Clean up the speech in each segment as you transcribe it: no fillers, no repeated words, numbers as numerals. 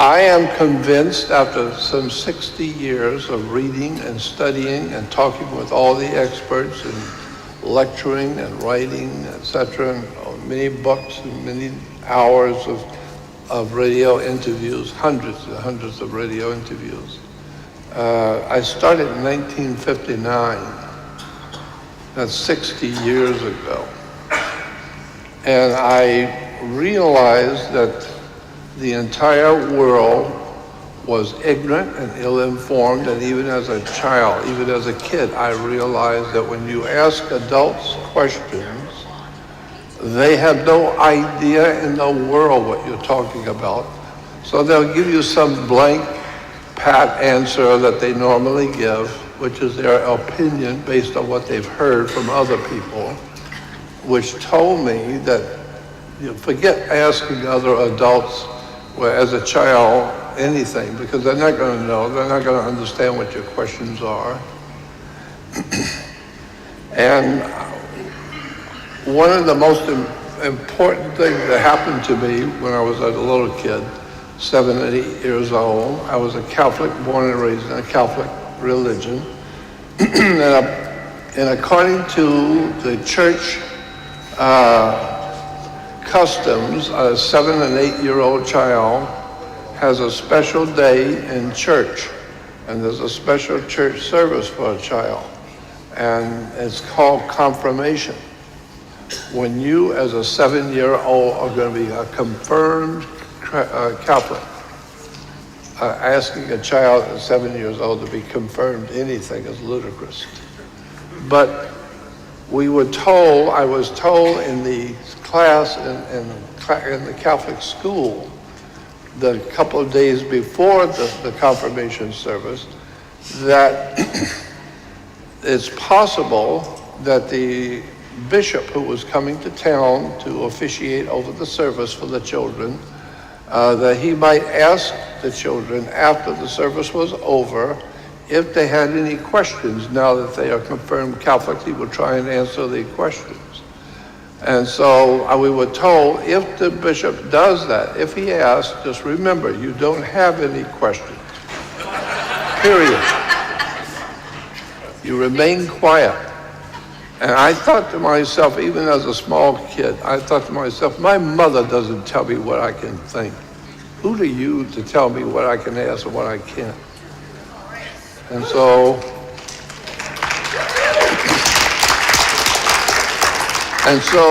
I am convinced after some 60 years of reading and studying and talking with all the experts and lecturing and writing, etc., and many books and many hours of radio interviews, hundreds and hundreds of radio interviews. I started in 1959. That's 60 years ago. And I realized that the entire world was ignorant and ill-informed, and even as a child, even as a kid, I realized that when you ask adults questions, they have no idea in the world what you're talking about. So they'll give you some blank, pat answer that they normally give, which is their opinion based on what they've heard from other people, which told me that forget asking other adults, well, as a child, anything, because they're not going to know, they're not going to understand what your questions are. And one of the most important things that happened to me when I was a little kid, 7 and 8 years old, I was a Catholic, born and raised in a Catholic religion. And according to the church customs, a 7 and 8-year-old child has a special day in church, and there's a special church service for a child, and it's called confirmation. When you, as a 7-year-old, are going to be a confirmed Catholic, asking a child at 7 years old to be confirmed anything is ludicrous. But we were told, I was told in the class in the Catholic school, the couple of days before the confirmation service, that it's possible that the bishop who was coming to town to officiate over the service for the children, that he might ask the children after the service was over if they had any questions. Now that they are confirmed Catholics, he would try and answer the questions. And so we were told, if the bishop does that, if he asks, just remember, you don't have any questions, period. You remain quiet. And I thought to myself, even as a small kid, I thought to myself, my mother doesn't tell me what I can think. Who are you to tell me what I can ask and what I can't? And so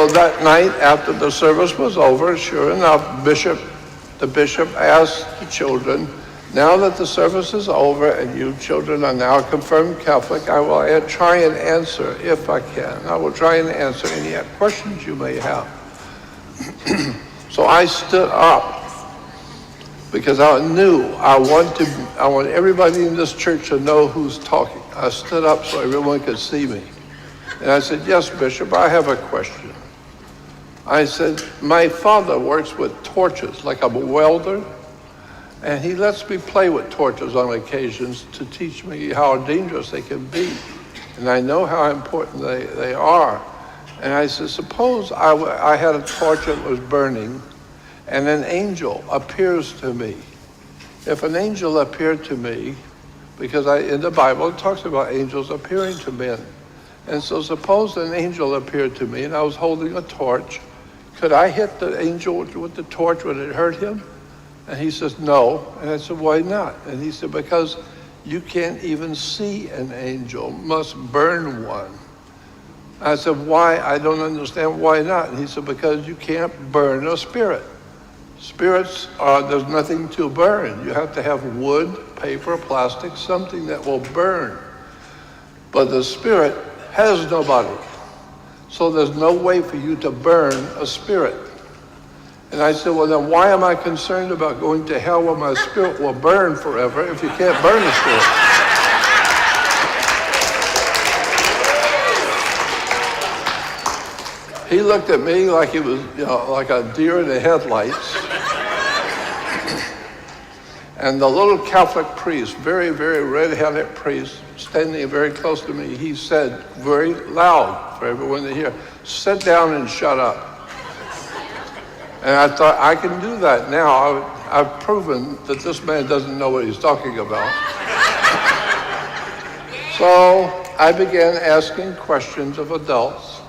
that night, after the service was over, sure enough, the bishop asked the children, now that the service is over and you children are now confirmed Catholic, I will try and answer, if I can, I will try and answer any questions you may have. So I stood up because I knew I want everybody in this church to know who's talking. I stood up so everyone could see me. And I said, yes, Bishop, I have a question. I said, my father works with torches, like I'm a welder, and he lets me play with torches on occasions to teach me how dangerous they can be. And I know how important they are. And I said, suppose I had a torch that was burning, and an angel appears to me. If an angel appeared to me, because in the Bible it talks about angels appearing to men. And so suppose an angel appeared to me and I was holding a torch. Could I hit the angel with the torch? Would it hurt him? And he says, no. And I said, why not? And he said, because you can't even see an angel, must burn one. I said, why? I don't understand why not. And he said, because you can't burn a spirit. Spirits there's nothing to burn. You have to have wood, paper, plastic, something that will burn. But the spirit has no body. So there's no way for you to burn a spirit. And I said, well, then why am I concerned about going to hell where my spirit will burn forever if you can't burn a spirit? He looked at me like he was, like a deer in the headlights. And the little Catholic priest, very, very red-headed priest, standing very close to me, he said very loud for everyone to hear, sit down and shut up. And I thought, I can do that now. I've proven that this man doesn't know what he's talking about. So I began asking questions of adults,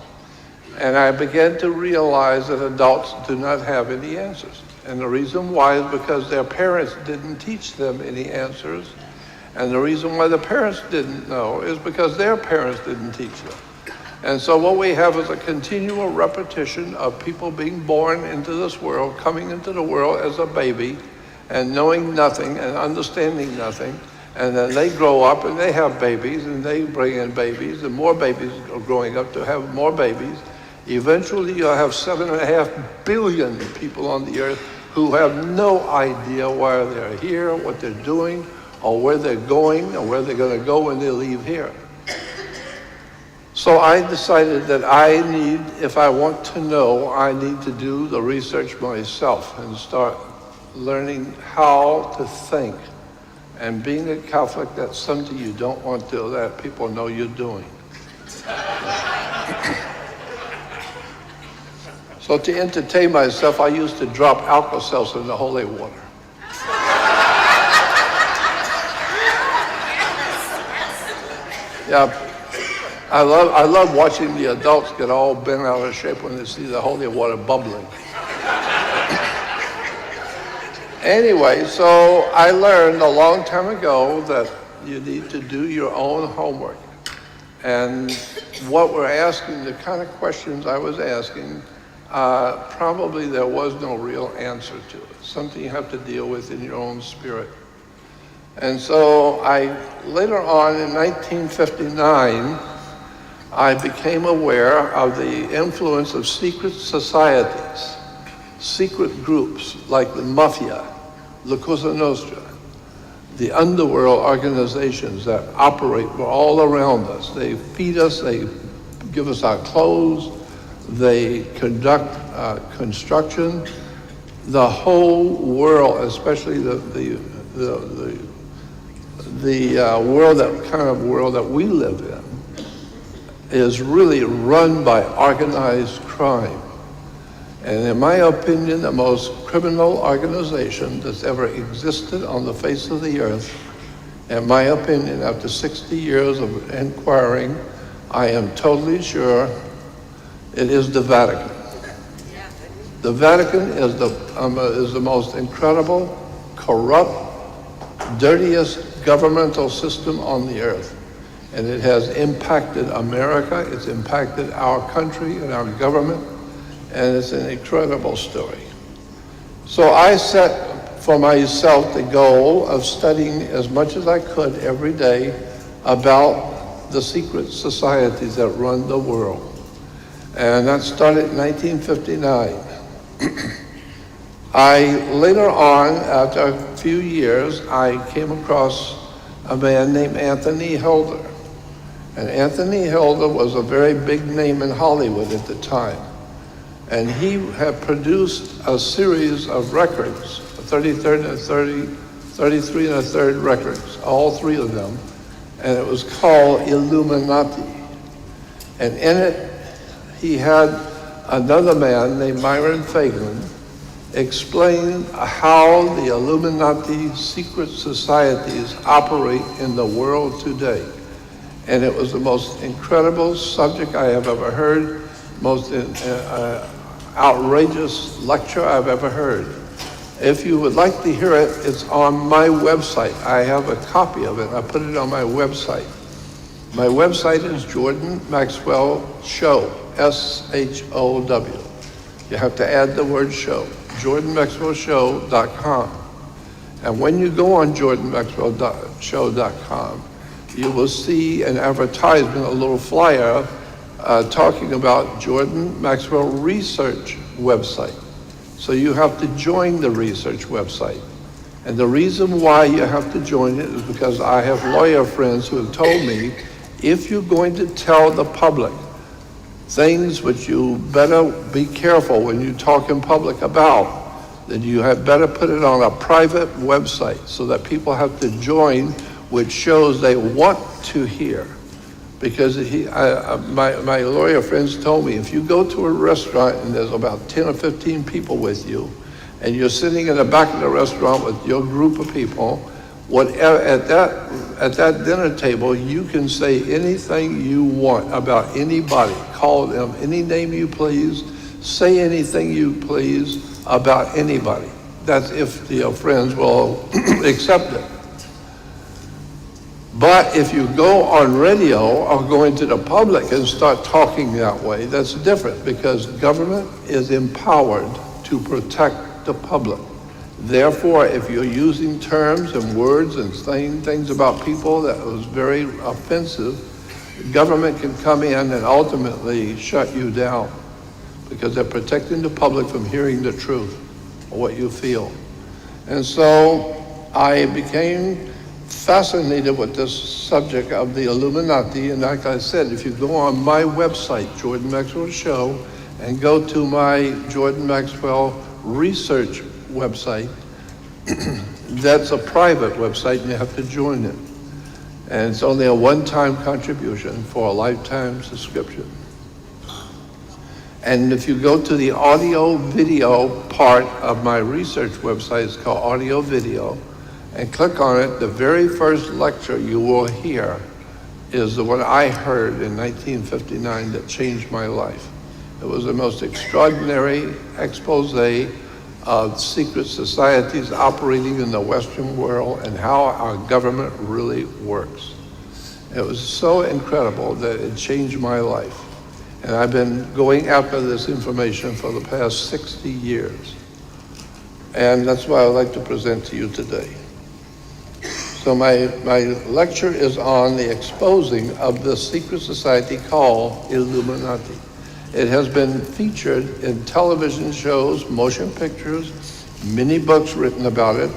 and I began to realize that adults do not have any answers. And the reason why is because their parents didn't teach them any answers. And the reason why the parents didn't know is because their parents didn't teach them. And so what we have is a continual repetition of people being born into this world, coming into the world as a baby, and knowing nothing and understanding nothing. And then they grow up and they have babies and they bring in babies, and more babies are growing up to have more babies. Eventually you'll have 7.5 billion people on the earth who have no idea why they're here, what they're doing, or where they're going, or where they're going to go when they leave here. So I decided that if I want to know, I need to do the research myself and start learning how to think. And being a Catholic, that's something you don't want to let people know you're doing. So to entertain myself, I used to drop Alka-Seltzer in the holy water. Yeah, I love watching the adults get all bent out of shape when they see the holy water bubbling. Anyway, so I learned a long time ago that you need to do your own homework. And what we're asking, the kind of questions I was asking, probably there was no real answer to it. Something you have to deal with in your own spirit. And so later on in 1959, I became aware of the influence of secret societies, secret groups like the Mafia, La Cosa Nostra, the underworld organizations that operate all around us. They feed us, they give us our clothes, they conduct construction. The whole world, especially the world, that kind of world that we live in, is really run by organized crime. And in my opinion, the most criminal organization that's ever existed on the face of the earth, in my opinion, after 60 years of inquiring, I am totally sure it is the Vatican. The Vatican is the most incredible, corrupt, dirtiest governmental system on the earth. And it has impacted America, it's impacted our country and our government, and it's an incredible story. So I set for myself the goal of studying as much as I could every day about the secret societies that run the world. And that started in 1959. Later on, after a few years, I came across a man named Anthony Hilder. And Anthony Hilder was a very big name in Hollywood at the time. And he had produced a series of records, 33 and a third records, all three of them. And it was called Illuminati. And in it, he had another man named Myron Fagan explain how the Illuminati secret societies operate in the world today. And it was the most incredible subject I have ever heard, most outrageous lecture I've ever heard. If you would like to hear it, it's on my website. I have a copy of it. I put it on my website. My website is Jordan Maxwell Show, S-H-O-W. You have to add the word show, jordanmaxwellshow.com. And when you go on jordanmaxwellshow.com, you will see an advertisement, a little flyer, talking about Jordan Maxwell Research website. So you have to join the research website. And the reason why you have to join it is because I have lawyer friends who have told me, if you're going to tell the public things which you better be careful when you talk in public about, then you had better put it on a private website so that people have to join, which shows they want to hear. Because my lawyer friends told me, if you go to a restaurant and there's about 10 or 15 people with you, and you're sitting in the back of the restaurant with your group of people, whatever, at that dinner table, you can say anything you want about anybody. Call them any name you please, say anything you please about anybody. That's if your friends will accept it. But if you go on radio or go into the public and start talking that way, that's different, because government is empowered to protect the public. Therefore, if you're using terms and words and saying things about people that was very offensive, government can come in and ultimately shut you down, because they're protecting the public from hearing the truth or what you feel. And so I became fascinated with this subject of the Illuminati, and like I said, if you go on my website, Jordan Maxwell Show, and go to my Jordan Maxwell research website, that's a private website and you have to join it. And it's only a one-time contribution for a lifetime subscription. And if you go to the audio video part of my research website, it's called Audio Video, and click on it, the very first lecture you will hear is the one I heard in 1959 that changed my life. It was the most extraordinary expose of secret societies operating in the Western world and how our government really works. It was so incredible that it changed my life. And I've been going after this information for the past 60 years. And that's why I'd like to present to you today. So my lecture is on the exposing of the secret society called Illuminati. It has been featured in television shows, motion pictures, many books written about it.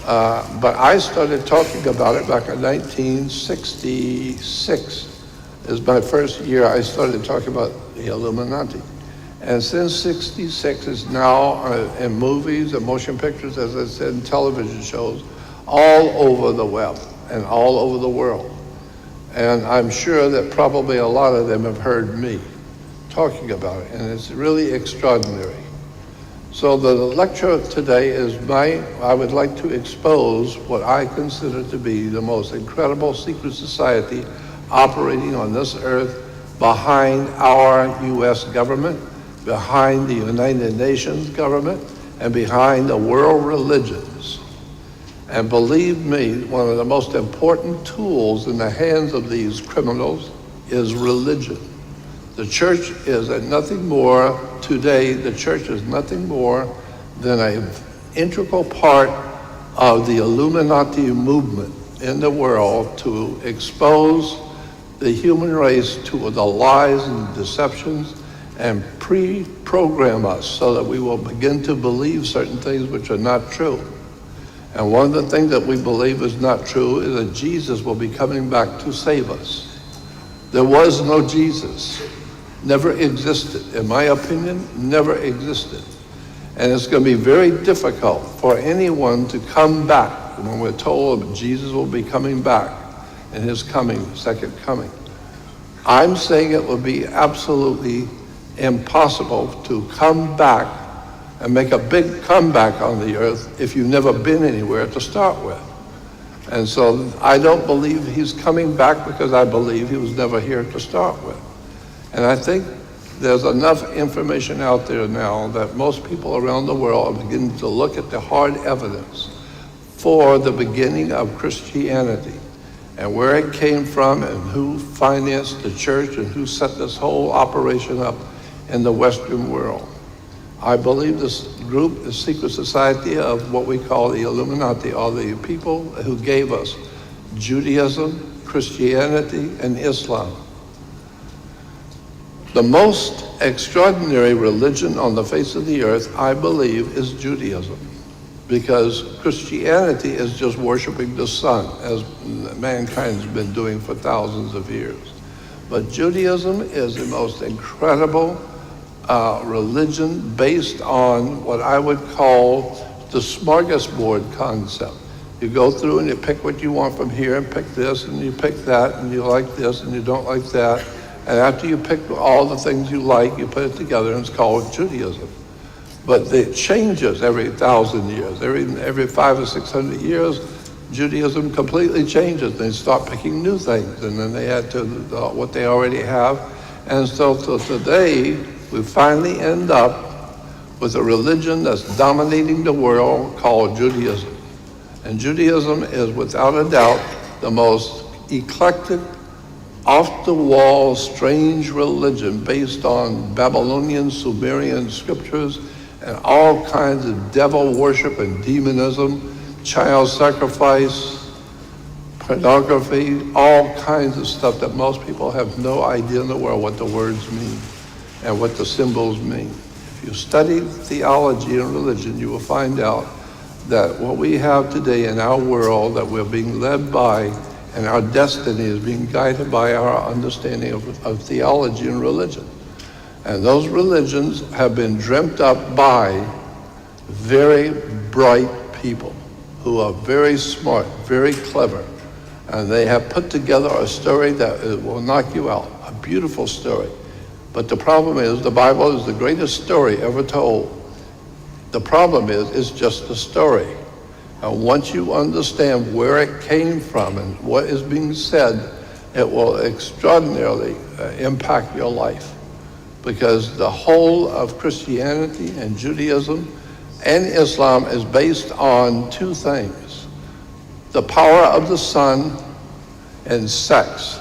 But I started talking about it back in 1966. Is my first year I started talking about the Illuminati. And since 66, it's now in movies and motion pictures, as I said, in television shows, all over the web and all over the world. And I'm sure that probably a lot of them have heard me talking about it, and it's really extraordinary. So the lecture today is I would like to expose what I consider to be the most incredible secret society operating on this earth behind our U.S. government, behind the United Nations government, and behind the world religions. And believe me, one of the most important tools in the hands of these criminals is religion. The church is nothing more, today, the church is nothing more than an integral part of the Illuminati movement in the world to expose the human race to the lies and deceptions and pre-program us so that we will begin to believe certain things which are not true. And one of the things that we believe is not true is that Jesus will be coming back to save us. There was no Jesus. Never existed. In my opinion, never existed. And it's going to be very difficult for anyone to come back when we're told that Jesus will be coming back in his coming, second coming. I'm saying it will be absolutely impossible to come back and make a big comeback on the earth if you've never been anywhere to start with. And so I don't believe he's coming back because I believe he was never here to start with. And I think there's enough information out there now that most people around the world are beginning to look at the hard evidence for the beginning of Christianity and where it came from and who financed the church and who set this whole operation up in the Western world. I believe this group, the secret society of what we call the Illuminati, are the people who gave us Judaism, Christianity, and Islam. The most extraordinary religion on the face of the earth, I believe, is Judaism, because Christianity is just worshiping the sun, as mankind's been doing for thousands of years. But Judaism is the most incredible religion based on what I would call the smorgasbord concept. You go through and you pick what you want from here and pick this and you pick that and you like this and you don't like that. And after you pick all the things you like, you put it together and it's called Judaism. But it changes every 1,000 years. Every 500 or 600 years, Judaism completely changes. They start picking new things, and then they add to what they already have. And so today, we finally end up with a religion that's dominating the world called Judaism. And Judaism is, without a doubt, the most eclectic, off-the-wall, strange religion based on Babylonian, Sumerian scriptures, and all kinds of devil worship and demonism, child sacrifice, pornography, all kinds of stuff that most people have no idea in the world what the words mean and what the symbols mean. If you study theology and religion, you will find out that what we have today in our world, that we're being led by, and our destiny is being guided by our understanding of theology and religion. And those religions have been dreamt up by very bright people who are very smart, very clever, and they have put together a story that will knock you out, a beautiful story. But the problem is, the Bible is the greatest story ever told. The problem is, it's just a story. And once you understand where it came from and what is being said, it will extraordinarily impact your life. Because the whole of Christianity and Judaism and Islam is based on two things: the power of the sun and sex,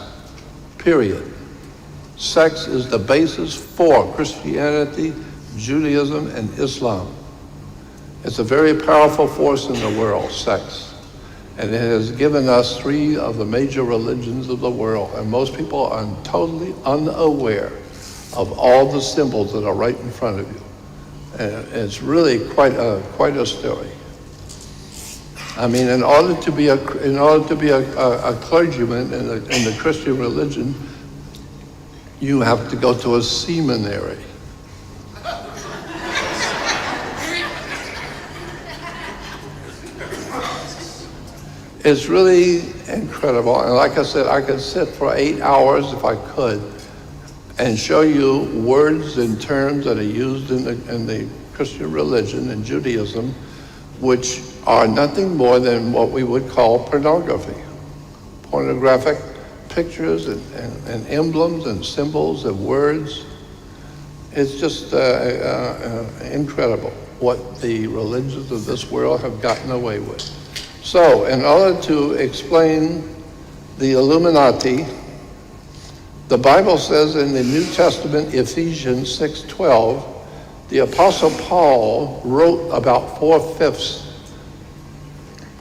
period. Sex is the basis for Christianity, Judaism, and Islam. It's a very powerful force in the world, sex. And it has given us three of the major religions of the world. And most people are totally unaware of all the symbols that are right in front of you. And it's really quite a story. I mean, in order to be a clergyman in the Christian religion, you have to go to a seminary. It's really incredible. And like I said, I could sit for 8 hours if I could and show you words and terms that are used in the Christian religion and Judaism, which are nothing more than what we would call pornography. Pornographic pictures and emblems and symbols and words. It's just incredible what the religions of this world have gotten away with. So, in order to explain the Illuminati, the Bible says in the New Testament, Ephesians 6:12, the Apostle Paul wrote about 4/5,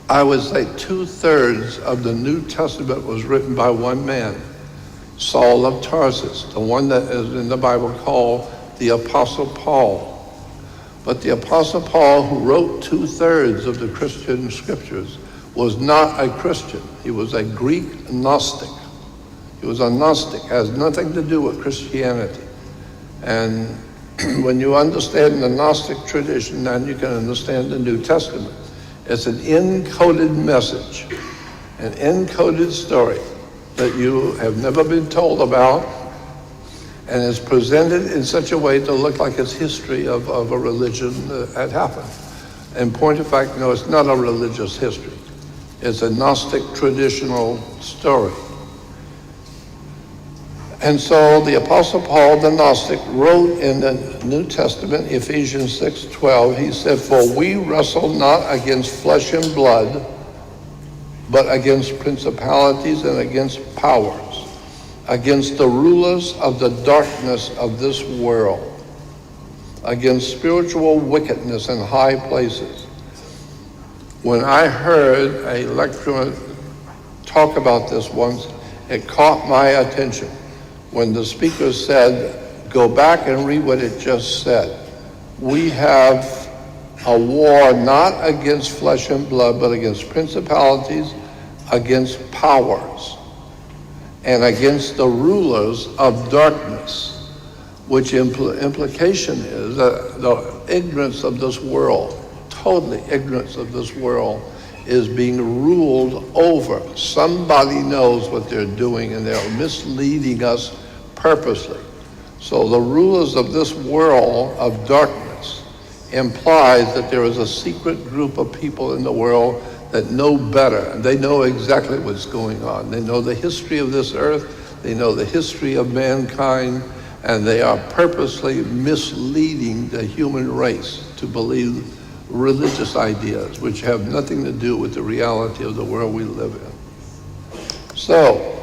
I would say 2/3 of the New Testament was written by one man, Saul of Tarsus, the one that is in the Bible called the Apostle Paul. But the Apostle Paul, who wrote 2/3 of the Christian scriptures, was not a Christian. He was a Greek Gnostic. He was a Gnostic, has nothing to do with Christianity. And when you understand the Gnostic tradition, then you can understand the New Testament. It's an encoded message, an encoded story that you have never been told about, and is presented in such a way to look like it's history of a religion that had happened. In point of fact, no, it's not a religious history. It's a Gnostic traditional story. And so the Apostle Paul, the Gnostic, wrote in the New Testament, Ephesians 6:12, he said, for we wrestle not against flesh and blood, but against principalities and against powers, against the rulers of the darkness of this world, against spiritual wickedness in high places. When I heard a lecturer talk about this once, it caught my attention. When the speaker said, go back and read what it just said. We have a war not against flesh and blood, but against principalities, against powers, and against the rulers of darkness, which implication is that the ignorance of this world, totally ignorance of this world, is being ruled over. Somebody knows what they're doing, and they're misleading us purposely. So the rulers of this world of darkness implies that there is a secret group of people in the world that know better, and they know exactly what's going on. They know the history of this earth, they know the history of mankind, and they are purposely misleading the human race to believe religious ideas which have nothing to do with the reality of the world we live in. So,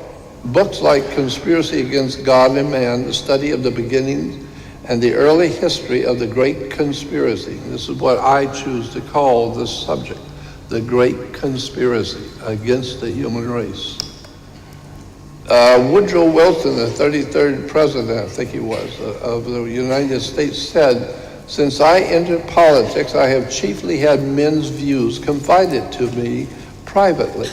books like Conspiracy Against God and Man, the study of the beginnings and the early history of the Great Conspiracy. This is what I choose to call this subject, the Great Conspiracy against the human race. Woodrow Wilson, the 33rd president, I think he was, of the United States, said, "Since I entered politics, I have chiefly had men's views confided to me privately.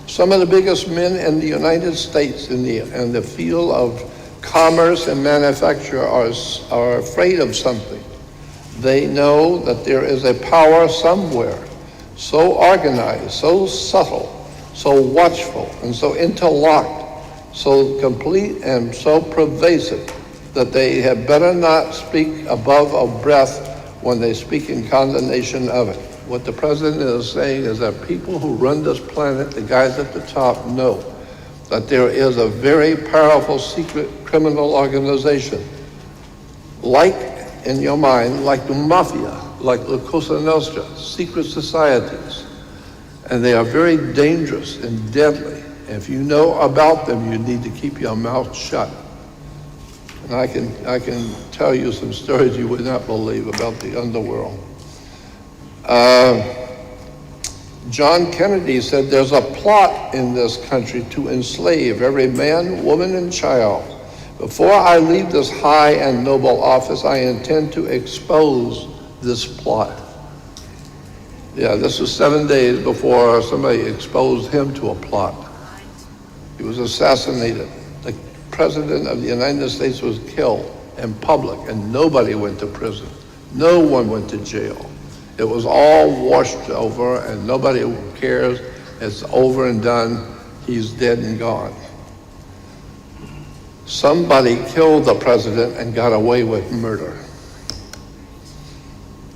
Some of the biggest men in the United States in the field of commerce and manufacture are afraid of something. They know that there is a power somewhere, so organized, so subtle, so watchful, and so interlocked, so complete and so pervasive, that they had better not speak above a breath when they speak in condemnation of it." What the president is saying is that people who run this planet, the guys at the top, know that there is a very powerful secret criminal organization, like in your mind, like the mafia, like La Cosa Nostra, secret societies. And they are very dangerous and deadly. If you know about them, you need to keep your mouth shut. And I can tell you some stories you would not believe about the underworld. John Kennedy said, "There's a plot in this country to enslave every man, woman, and child. Before I leave this high and noble office, I intend to expose this plot." Yeah, this was 7 days before somebody exposed him to a plot. He was assassinated. The president of the United States was killed in public, and nobody went to prison. No one went to jail. It was all washed over, and nobody cares. It's over and done. He's dead and gone. Somebody killed the president and got away with murder.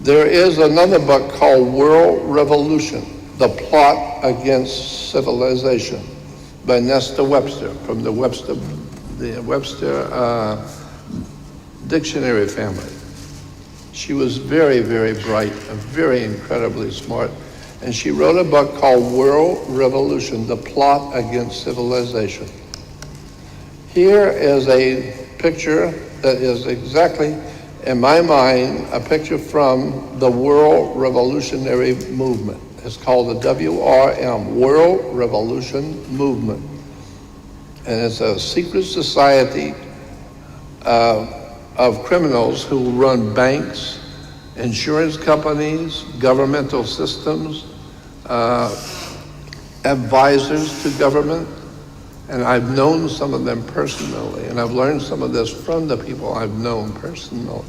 There is another book called World Revolution, The Plot Against Civilization, by Nesta Webster, from the Webster dictionary family. She was very, very bright and very incredibly smart. And she wrote a book called World Revolution, The Plot Against Civilization. Here is a picture that is exactly, in my mind, a picture from the World Revolutionary Movement. It's called the WRM, World Revolution Movement. And it's a secret society of criminals who run banks, insurance companies, governmental systems, advisors to government. And I've known some of them personally, and I've learned some of this from the people I've known personally.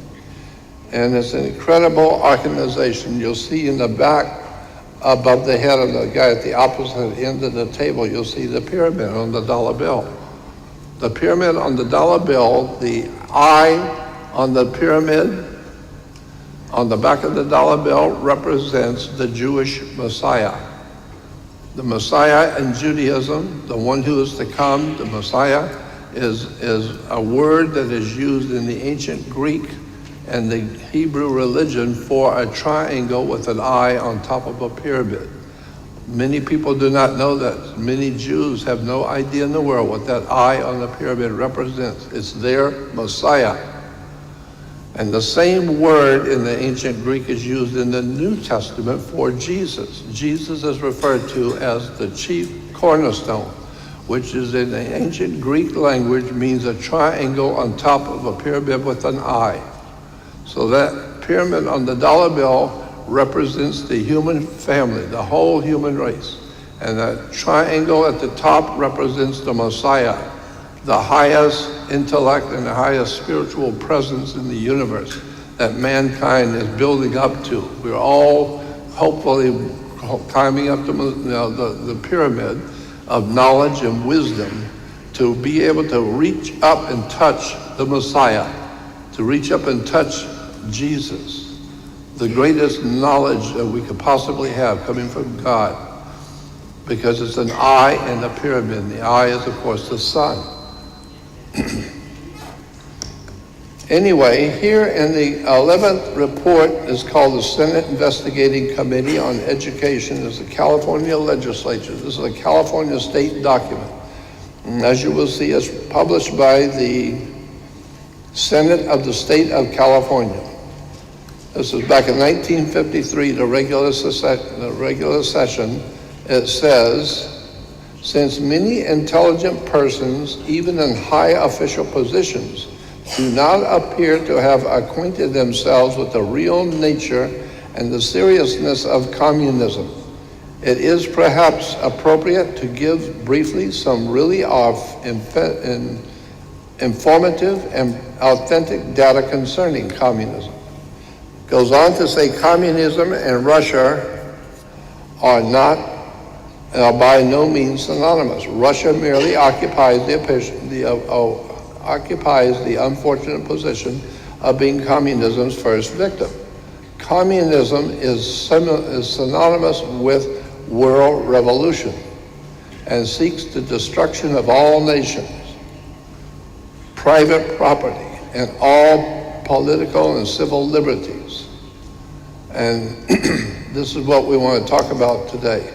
And it's an incredible organization. You'll see in the back, above the head of the guy at the opposite end of the table, you'll see the pyramid on the dollar bill. The pyramid on the dollar bill, the eye on the pyramid on the back of the dollar bill represents the Jewish Messiah. The Messiah in Judaism, the one who is to come, the Messiah, is a word that is used in the ancient Greek and the Hebrew religion for a triangle with an eye on top of a pyramid. Many people do not know that. Many Jews have no idea in the world what that eye on the pyramid represents. It's their Messiah. And the same word in the ancient Greek is used in the New Testament for Jesus. Jesus is referred to as the chief cornerstone, which is in the ancient Greek language means a triangle on top of a pyramid with an eye. So that pyramid on the dollar bill represents the human family, the whole human race. And that triangle at the top represents the Messiah, the highest intellect and the highest spiritual presence in the universe that mankind is building up to. We're all hopefully climbing up the pyramid of knowledge and wisdom to be able to reach up and touch the Messiah, to reach up and touch Jesus, the greatest knowledge that we could possibly have coming from God, because it's an eye in the pyramid. The eye is, of course, the sun. Anyway, here in the 11th report is called the Senate Investigating Committee on Education. It's the California legislature. This is a California state document. And as you will see, it's published by the Senate of the State of California. This is back in 1953, the regular session. It says, since many intelligent persons, even in high official positions, do not appear to have acquainted themselves with the real nature and the seriousness of communism, it is perhaps appropriate to give briefly some really informative and authentic data concerning communism. Goes on to say communism and Russia are by no means synonymous. Russia merely occupies the unfortunate position of being communism's first victim. Communism is synonymous with world revolution and seeks the destruction of all nations, private property, and all political and civil liberties. And this is what we want to talk about today.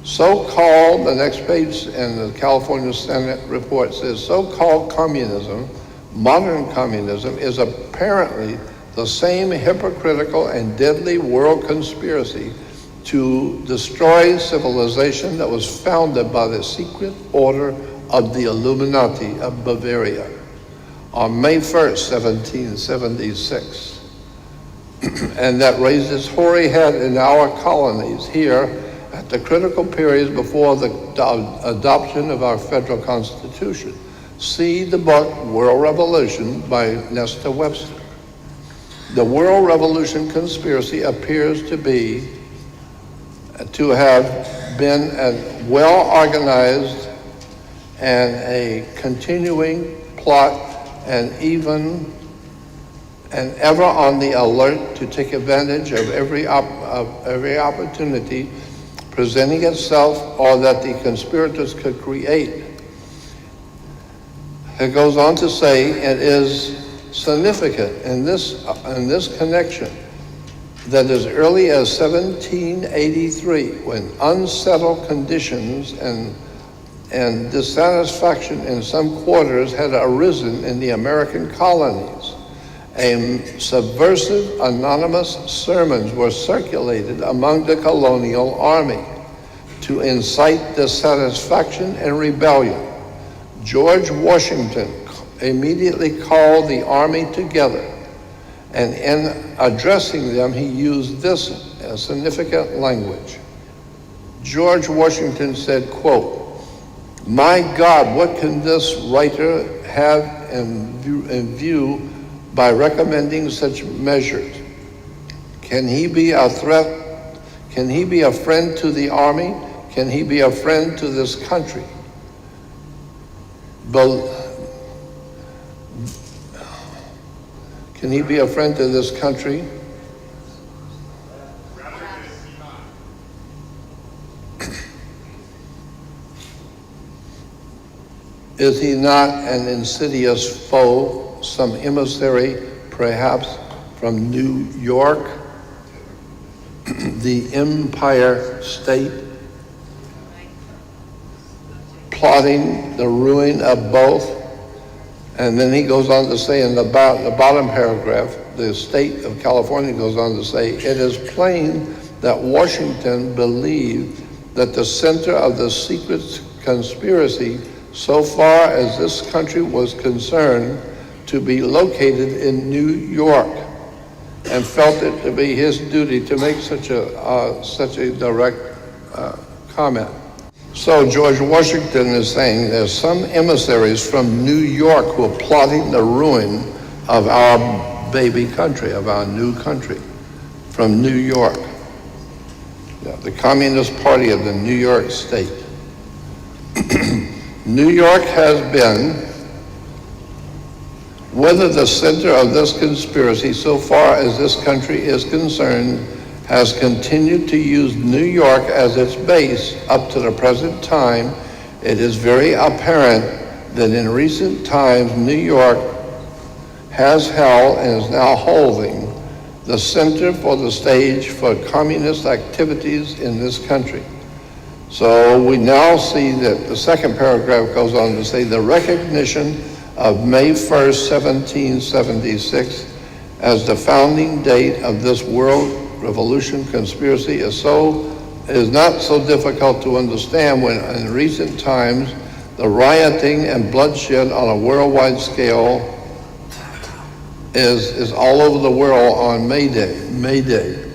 So-called, the next page in the California Senate report says, so-called communism, modern communism, is apparently the same hypocritical and deadly world conspiracy to destroy civilization that was founded by the secret order of the Illuminati of Bavaria on May 1st, 1776, and that raised its hoary head in our colonies here at the critical periods before the adoption of our federal constitution. See the book World Revolution by Nestor Webster. The World Revolution conspiracy appears to have been a well-organized and a continuing plot, and ever on the alert to take advantage of every opportunity presenting itself or that the conspirators could create. It goes on to say it is significant in this connection that as early as 1783, when unsettled conditions and dissatisfaction in some quarters had arisen in the American colonies, subversive anonymous sermons were circulated among the colonial army to incite dissatisfaction and rebellion. George Washington immediately called the army together, and in addressing them, he used this significant language. George Washington said, quote, "My God, what can this writer have in view by recommending such measures? Can he be a threat? Can he be a friend to the army? Can he be a friend to this country? Can he be a friend to this country? Is he not an insidious foe, some emissary, perhaps from New York, the Empire State, plotting the ruin of both?" And then he goes on to say in the bottom paragraph, the state of California goes on to say, "It is plain that Washington believed that the center of the secret conspiracy, so far as this country was concerned, to be located in New York, and felt it to be his duty to make such a direct comment." So George Washington is saying there's some emissaries from New York who are plotting the ruin of our baby country, of our new country, from New York. Yeah, the Communist Party of the New York State. New York has been, whether the center of this conspiracy so far as this country is concerned, has continued to use New York as its base up to the present time. It is very apparent that in recent times New York has held and is now holding the center for the stage for communist activities in this country. So we now see that the second paragraph goes on to say the recognition of May 1st, 1776 as the founding date of this world revolution conspiracy is not so difficult to understand when in recent times the rioting and bloodshed on a worldwide scale is all over the world on May Day. May Day.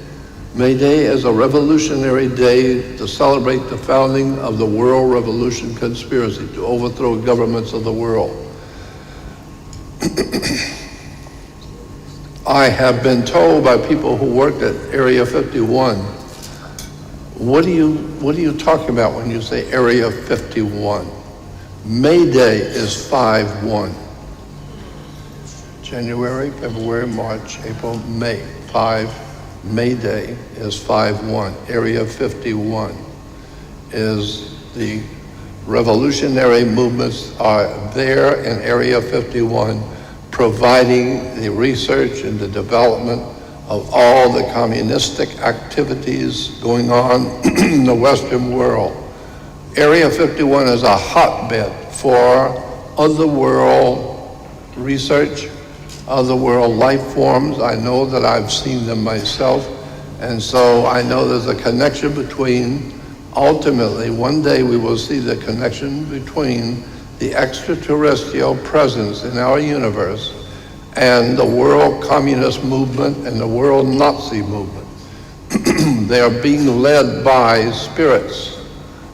May Day is a revolutionary day to celebrate the founding of the World Revolution Conspiracy to overthrow governments of the world. I have been told by people who worked at Area 51, what are you talking about when you say Area 51? May Day is 5/1. January, February, March, April, May. May Day is 5/1. Area 51 is the revolutionary movements are there in Area 51 providing the research and the development of all the communistic activities going on in the Western world. Area 51 is a hotbed for otherworld research, otherworld life forms. I know that I've seen them myself, and so I know there's a connection between, ultimately, one day we will see the connection between the extraterrestrial presence in our universe and the world communist movement and the world Nazi movement. They are being led by spirits.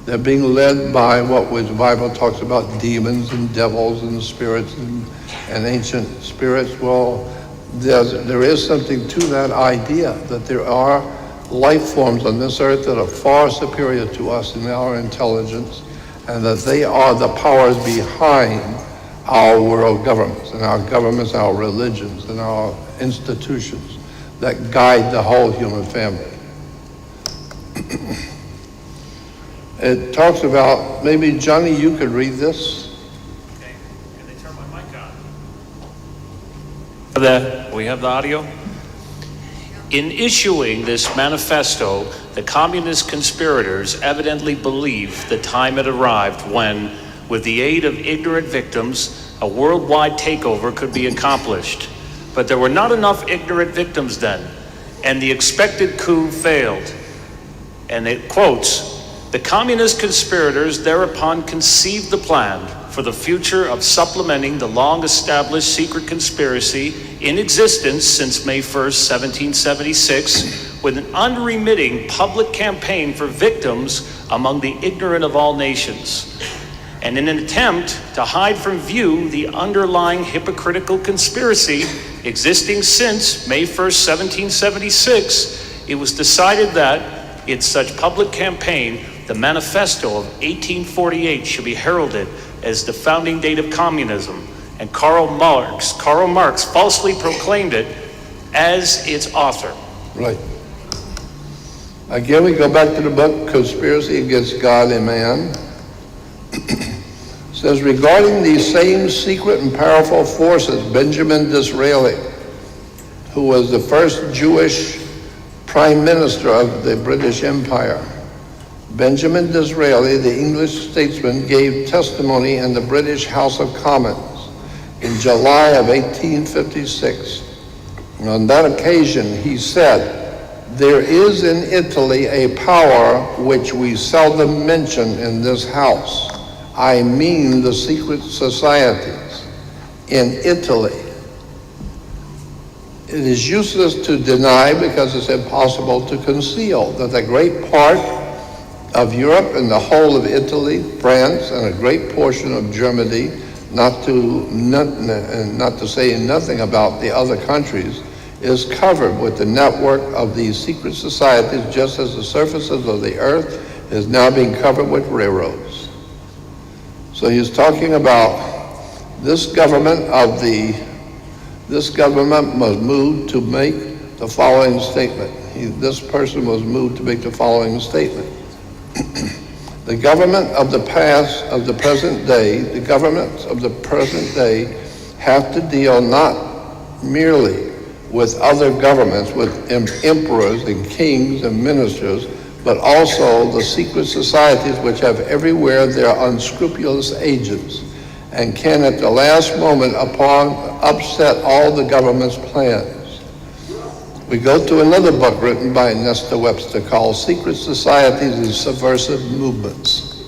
They're being led by what the Bible talks about, demons and devils and spirits and ancient spirits. Well, there is something to that idea that there are life forms on this earth that are far superior to us in our intelligence, and that they are the powers behind our world governments and our religions and our institutions that guide the whole human family. It talks about, maybe Johnny, you could read this. Okay, can they turn my mic on? We have the audio? In issuing this manifesto, the communist conspirators evidently believed the time had arrived when, with the aid of ignorant victims, a worldwide takeover could be accomplished. But there were not enough ignorant victims then, and the expected coup failed. And it quotes, the communist conspirators thereupon conceived the plan for the future of supplementing the long-established secret conspiracy in existence since May 1st, 1776, with an unremitting public campaign for victims among the ignorant of all nations. And in an attempt to hide from view the underlying hypocritical conspiracy existing since May 1st, 1776, it was decided that in such public campaign, the Manifesto of 1848 should be heralded as the founding date of communism, and Karl Marx falsely proclaimed it as its author. Right. Again, we go back to the book, Conspiracy Against God and Man. It says, regarding these same secret and powerful forces, Benjamin Disraeli, who was the first Jewish prime minister of the British Empire, Benjamin Disraeli, the English statesman, gave testimony in the British House of Commons in July of 1856. And on that occasion, he said, there is in Italy a power which we seldom mention in this house. I mean the secret societies in Italy. It is useless to deny because it's impossible to conceal that a great part of Europe and the whole of Italy, France, and a great portion of Germany, not to say nothing about the other countries, is covered with the network of these secret societies, just as the surfaces of the earth is now being covered with railroads. So he's talking about this government was moved to make the following statement. This person was moved to make the following statement. The government of the past, of the present day, the governments of the present day have to deal not merely with other governments, with emperors and kings and ministers, but also the secret societies which have everywhere their unscrupulous agents and can at the last moment upset all the government's plans. We go to another book written by Nestor Webster called Secret Societies and Subversive Movements.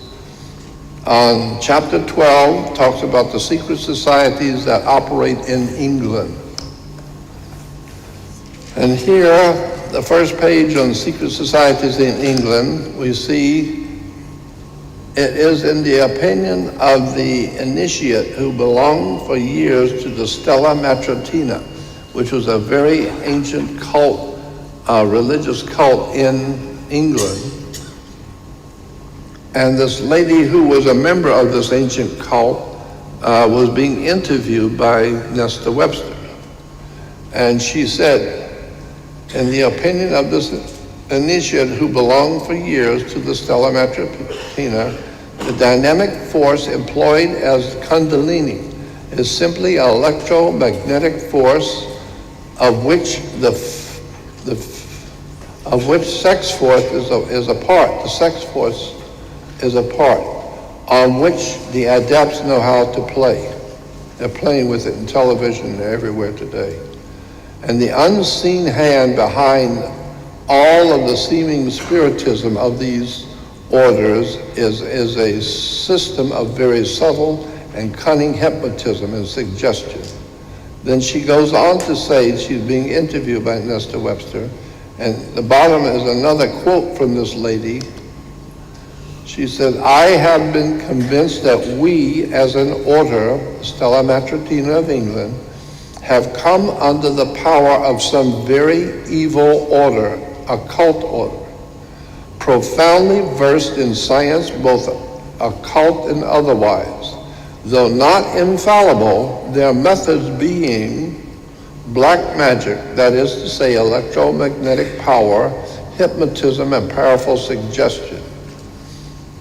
Chapter 12 talks about the secret societies that operate in England. And here, the first page on secret societies in England, we see it is in the opinion of the initiate who belonged for years to the Stella Matritina, which was a very ancient cult, religious cult in England. And this lady who was a member of this ancient cult was being interviewed by Nestor Webster. And she said, in the opinion of this initiate who belonged for years to the Stella Matritina, the dynamic force employed as Kundalini is simply an electromagnetic force of which sex force is a part. The sex force is a part on which the adepts know how to play. They're playing with it in television and everywhere today. And the unseen hand behind all of the seeming spiritism of these orders is a system of very subtle and cunning hypnotism and suggestion. Then she goes on to say, she's being interviewed by Nestor Webster, and the bottom is another quote from this lady. She said, I have been convinced that we, as an order, Stella Matritina of England, have come under the power of some very evil order, a cult order, profoundly versed in science, both occult and otherwise. Though not infallible, their methods being black magic, that is to say electromagnetic power, hypnotism, and powerful suggestion.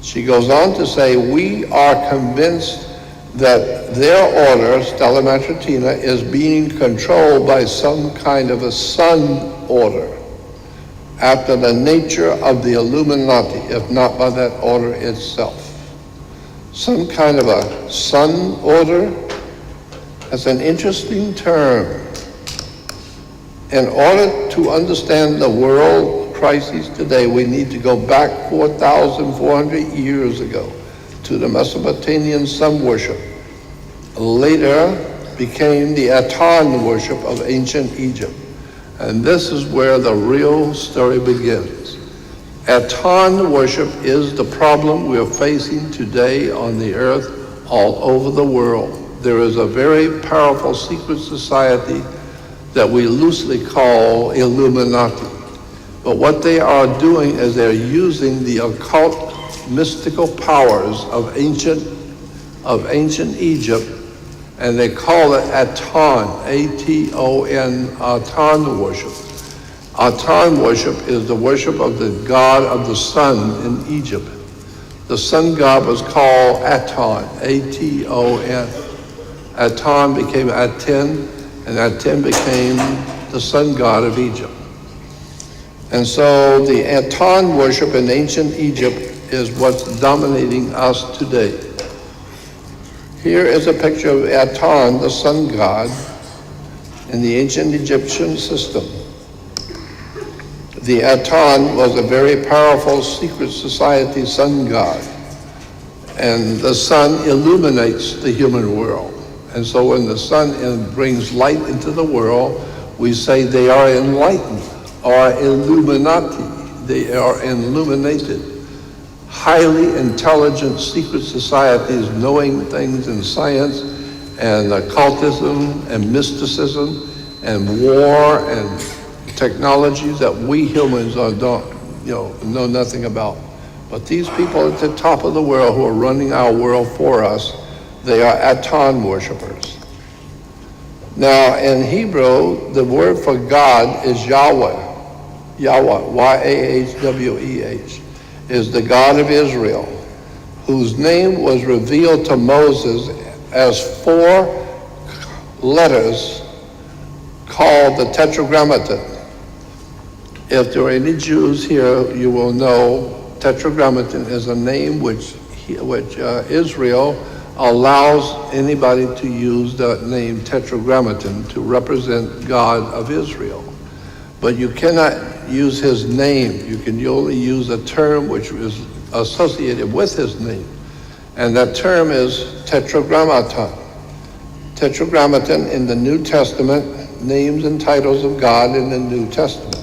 She goes on to say, we are convinced that their order, Stella Matritina, is being controlled by some kind of a sun order, after the nature of the Illuminati, if not by that order itself. Some kind of a sun order? That's an interesting term. In order to understand the world crises today, we need to go back 4,400 years ago to the Mesopotamian sun worship. Later became the Aton worship of ancient Egypt. And this is where the real story begins. Aton worship is the problem we're facing today on the earth all over the world. There is a very powerful secret society that we loosely call Illuminati. But what they are doing is they're using the occult mystical powers of ancient Egypt, and they call it Aton, A-T-O-N, Aton worship. Aton worship is the worship of the god of the sun in Egypt. The sun god was called Aton, A-T-O-N. Aton became Aten, and Aten became the sun god of Egypt. And so the Aton worship in ancient Egypt is what's dominating us today. Here is a picture of Aton, the sun god, in the ancient Egyptian system. The Aton was a very powerful secret society sun god, and the sun illuminates the human world. And so when the sun brings light into the world, we say they are enlightened, or Illuminati. They are illuminated. Highly intelligent secret societies knowing things in science and occultism and mysticism and war and technologies that we humans don't know nothing about. But these people at the top of the world who are running our world for us, they are Aton worshipers. Now, in Hebrew, the word for God is Yahweh. Yahweh, Y-A-H-W-E-H, is the God of Israel, whose name was revealed to Moses as 4 letters called the Tetragrammaton. If there are any Jews here, you will know Tetragrammaton is a name which Israel allows anybody to use the name Tetragrammaton to represent God of Israel. But you cannot use his name. You can only use a term which is associated with his name. And that term is Tetragrammaton. Tetragrammaton in the New Testament, names and titles of God in the New Testament.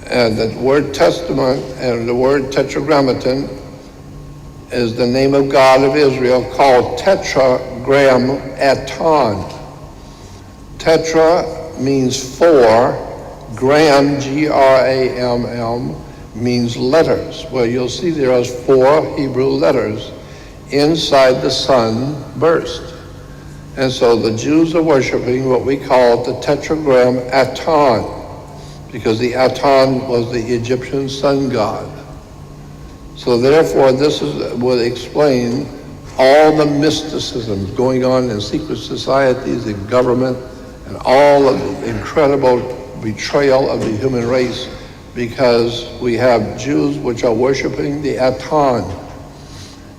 And the word testament and the word tetragrammaton is the name of God of Israel called tetragram aton. Tetra means 4, gram, G-R-A-M-M, means letters. Well, you'll see there are 4 Hebrew letters inside the sunburst. And so the Jews are worshiping what we call the tetragram aton, because the Aton was the Egyptian sun god. So therefore, this would explain all the mysticism going on in secret societies and government and all of the incredible betrayal of the human race, because we have Jews which are worshiping the Aton.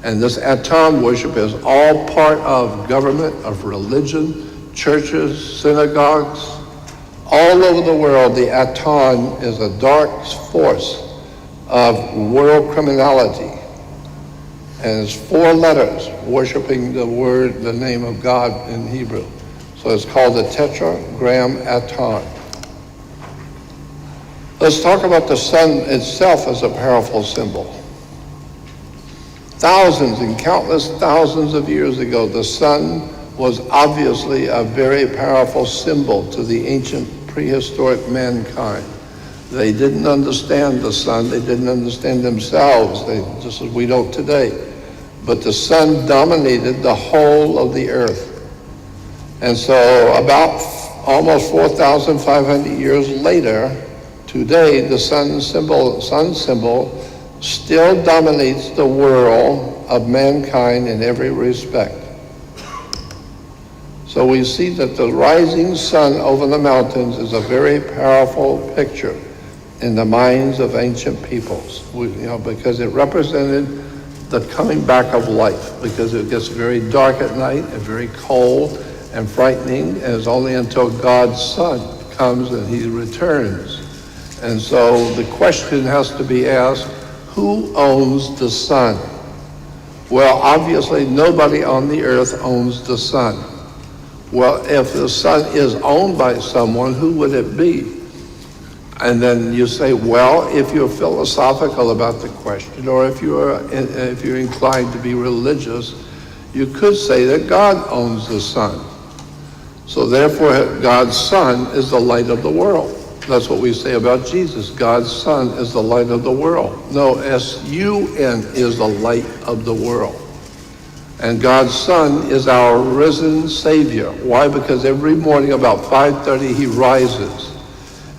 And this Aton worship is all part of government, of religion, churches, synagogues. All over the world, the Aton is a dark force of world criminality. And it's 4 letters worshiping the name of God in Hebrew. So it's called the Tetragram Aton. Let's talk about the sun itself as a powerful symbol. Thousands and countless thousands of years ago, the sun was obviously a very powerful symbol to the ancient prehistoric mankind. They didn't understand the sun. They didn't understand themselves, just as we don't today. But the sun dominated the whole of the earth. And so about almost 4,500 years later, today the sun symbol still dominates the world of mankind in every respect. So we see that the rising sun over the mountains is a very powerful picture in the minds of ancient peoples, because it represented the coming back of life, because it gets very dark at night and very cold and frightening, and it's only until God's Son comes and he returns. And so the question has to be asked, who owns the sun? Well, obviously nobody on the earth owns the sun. Well, if the sun is owned by someone, who would it be? And then you say, well, if you're philosophical about the question, or if you're inclined to be religious, you could say that God owns the sun. So therefore, God's Son is the light of the world. That's what we say about Jesus. God's Son is the light of the world. No, S-U-N is the light of the world. And God's Son is our risen Savior. Why? Because every morning about 5:30 he rises.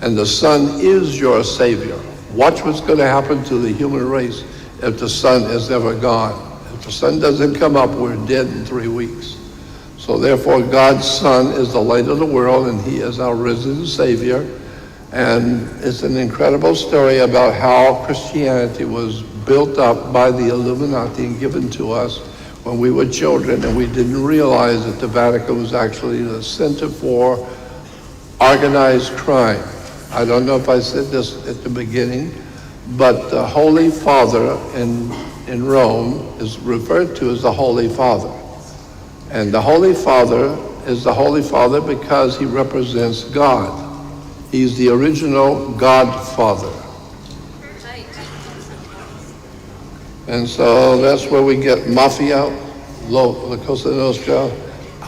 And the sun is your Savior. Watch what's going to happen to the human race if the sun is ever gone. If the sun doesn't come up, we're dead in 3 weeks. So therefore, God's Son is the light of the world, and he is our risen Savior. And it's an incredible story about how Christianity was built up by the Illuminati and given to us when we were children, and we didn't realize that the Vatican was actually the center for organized crime. I don't know if I said this at the beginning, but the Holy Father in Rome is referred to as the Holy Father. And the Holy Father is the Holy Father because he represents God. He's the original Godfather. And so that's where we get Mafia, La Cosa Nostra,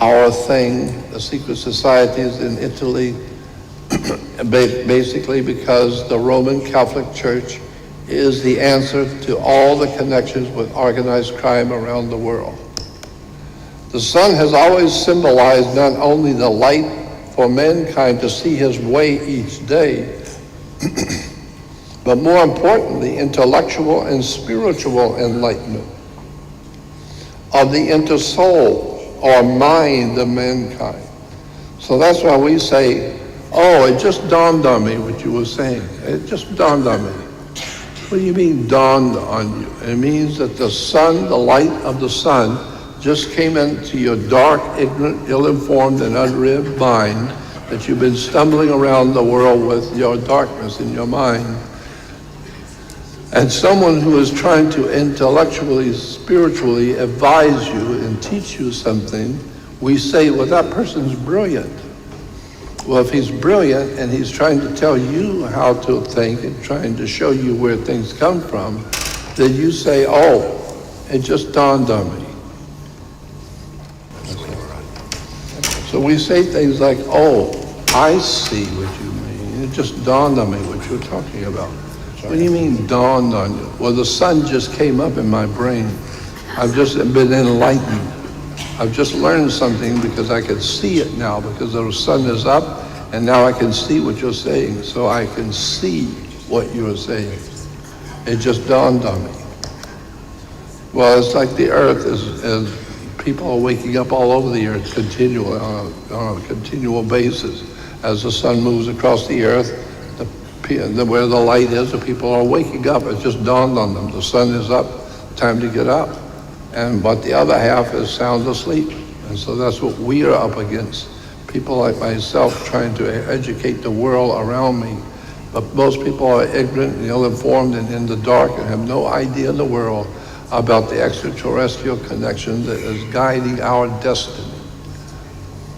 our thing, the secret societies in Italy, basically because the Roman Catholic Church is the answer to all the connections with organized crime around the world. The sun has always symbolized not only the light for mankind to see his way each day, but more importantly, intellectual and spiritual enlightenment of the inner soul or mind of mankind. So that's why we say, oh, it just dawned on me what you were saying. It just dawned on me. What do you mean dawned on you? It means that the sun, the light of the sun, just came into your dark, ignorant, ill-informed, and unread mind that you've been stumbling around the world with your darkness in your mind. And someone who is trying to intellectually, spiritually advise you and teach you something, we say, well, that person's brilliant. Well, if he's brilliant and he's trying to tell you how to think and trying to show you where things come from, then you say, oh, it just dawned on me. So we say things like, oh, I see what you mean. It just dawned on me what you're talking about. What do you mean dawned on you? Well, the sun just came up in my brain. I've just been enlightened. I've just learned something because I can see it now because the sun is up and now I can see what you're saying. So I can see what you're saying. It just dawned on me. Well, it's like the earth is people are waking up all over the earth continually on a continual basis. As the sun moves across the earth, where the light is, the people are waking up. It just dawned on them. The sun is up, time to get up. But the other half is sound asleep. And so that's what we are up against. People like myself trying to educate the world around me. But most people are ignorant and ill-informed and in the dark and have no idea in the world about the extraterrestrial connection that is guiding our destiny.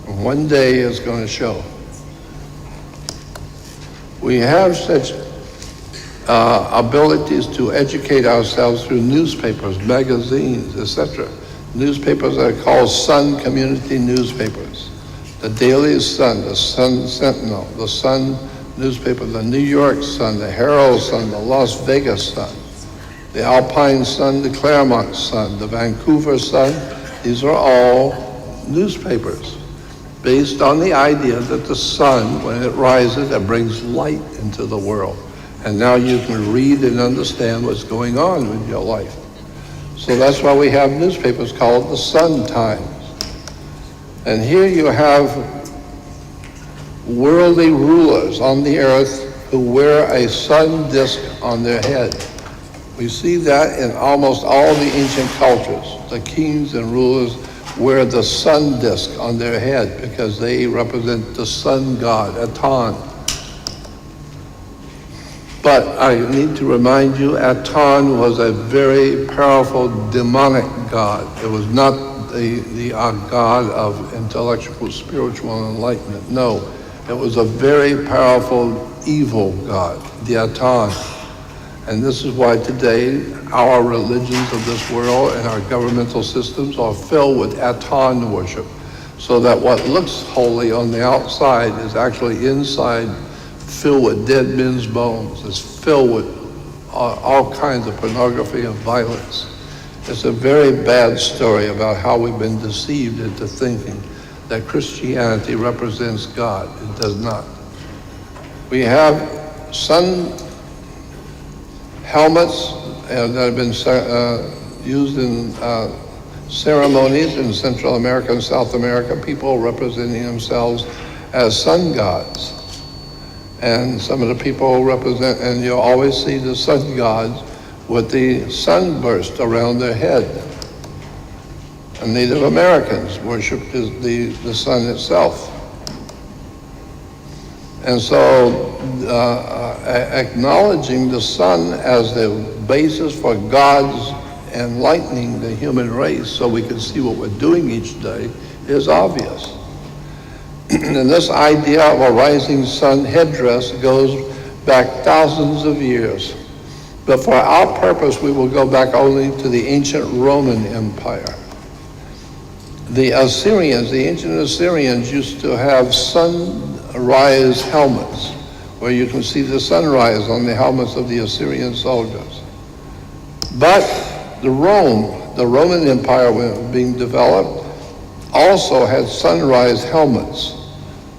And one day it's going to show. We have such abilities to educate ourselves through newspapers, magazines, etc. Newspapers are called Sun community newspapers. The Daily Sun, the Sun Sentinel, the Sun newspaper, the New York Sun, the Herald Sun, the Las Vegas Sun, the Alpine Sun, the Claremont Sun, the Vancouver Sun. These are all newspapers based on the idea that the sun, when it rises, it brings light into the world. And now you can read and understand what's going on with your life. So that's why we have newspapers called the Sun Times. And here you have worldly rulers on the earth who wear a sun disk on their head. We see that in almost all the ancient cultures. The kings and rulers wear the sun disk on their head because they represent the sun god, Aton. But I need to remind you, Aton was a very powerful demonic god. It was not the god of intellectual, spiritual enlightenment. No, it was a very powerful evil god, the Aton. And this is why today our religions of this world and our governmental systems are filled with Aton worship, so that what looks holy on the outside is actually inside filled with dead men's bones. It's filled with all kinds of pornography and violence. It's a very bad story about how we've been deceived into thinking that Christianity represents God. It does not. We have sun helmets that have been used in ceremonies in Central America and South America, people representing themselves as sun gods. And some of the people represent, and you always see the sun gods with the sunburst around their head. And Native Americans worshiped the sun itself. And so acknowledging the sun as the basis for God's enlightening the human race so we can see what we're doing each day is obvious. And this idea of a rising sun headdress goes back thousands of years. But for our purpose, we will go back only to the ancient Roman Empire. The ancient Assyrians used to have sunrise helmets, where you can see the sunrise on the helmets of the Assyrian soldiers. But the Roman Empire, when it was being developed, also had sunrise helmets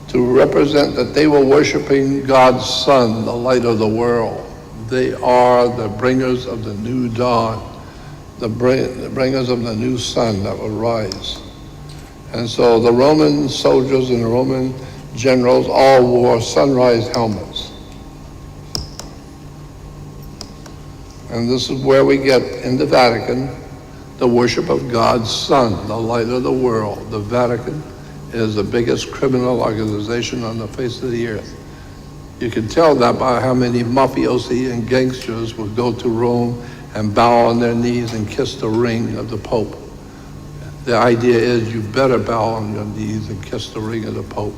to represent that they were worshiping God's sun, the light of the world. They are the bringers of the new dawn, the bringers of the new sun that will rise. And so the Roman soldiers and the Roman generals all wore sunrise helmets. And this is where we get, in the Vatican, the worship of God's sun, the light of the world. The Vatican is the biggest criminal organization on the face of the earth. You can tell that by how many mafiosi and gangsters would go to Rome and bow on their knees and kiss the ring of the Pope. The idea is you better bow on your knees and kiss the ring of the Pope,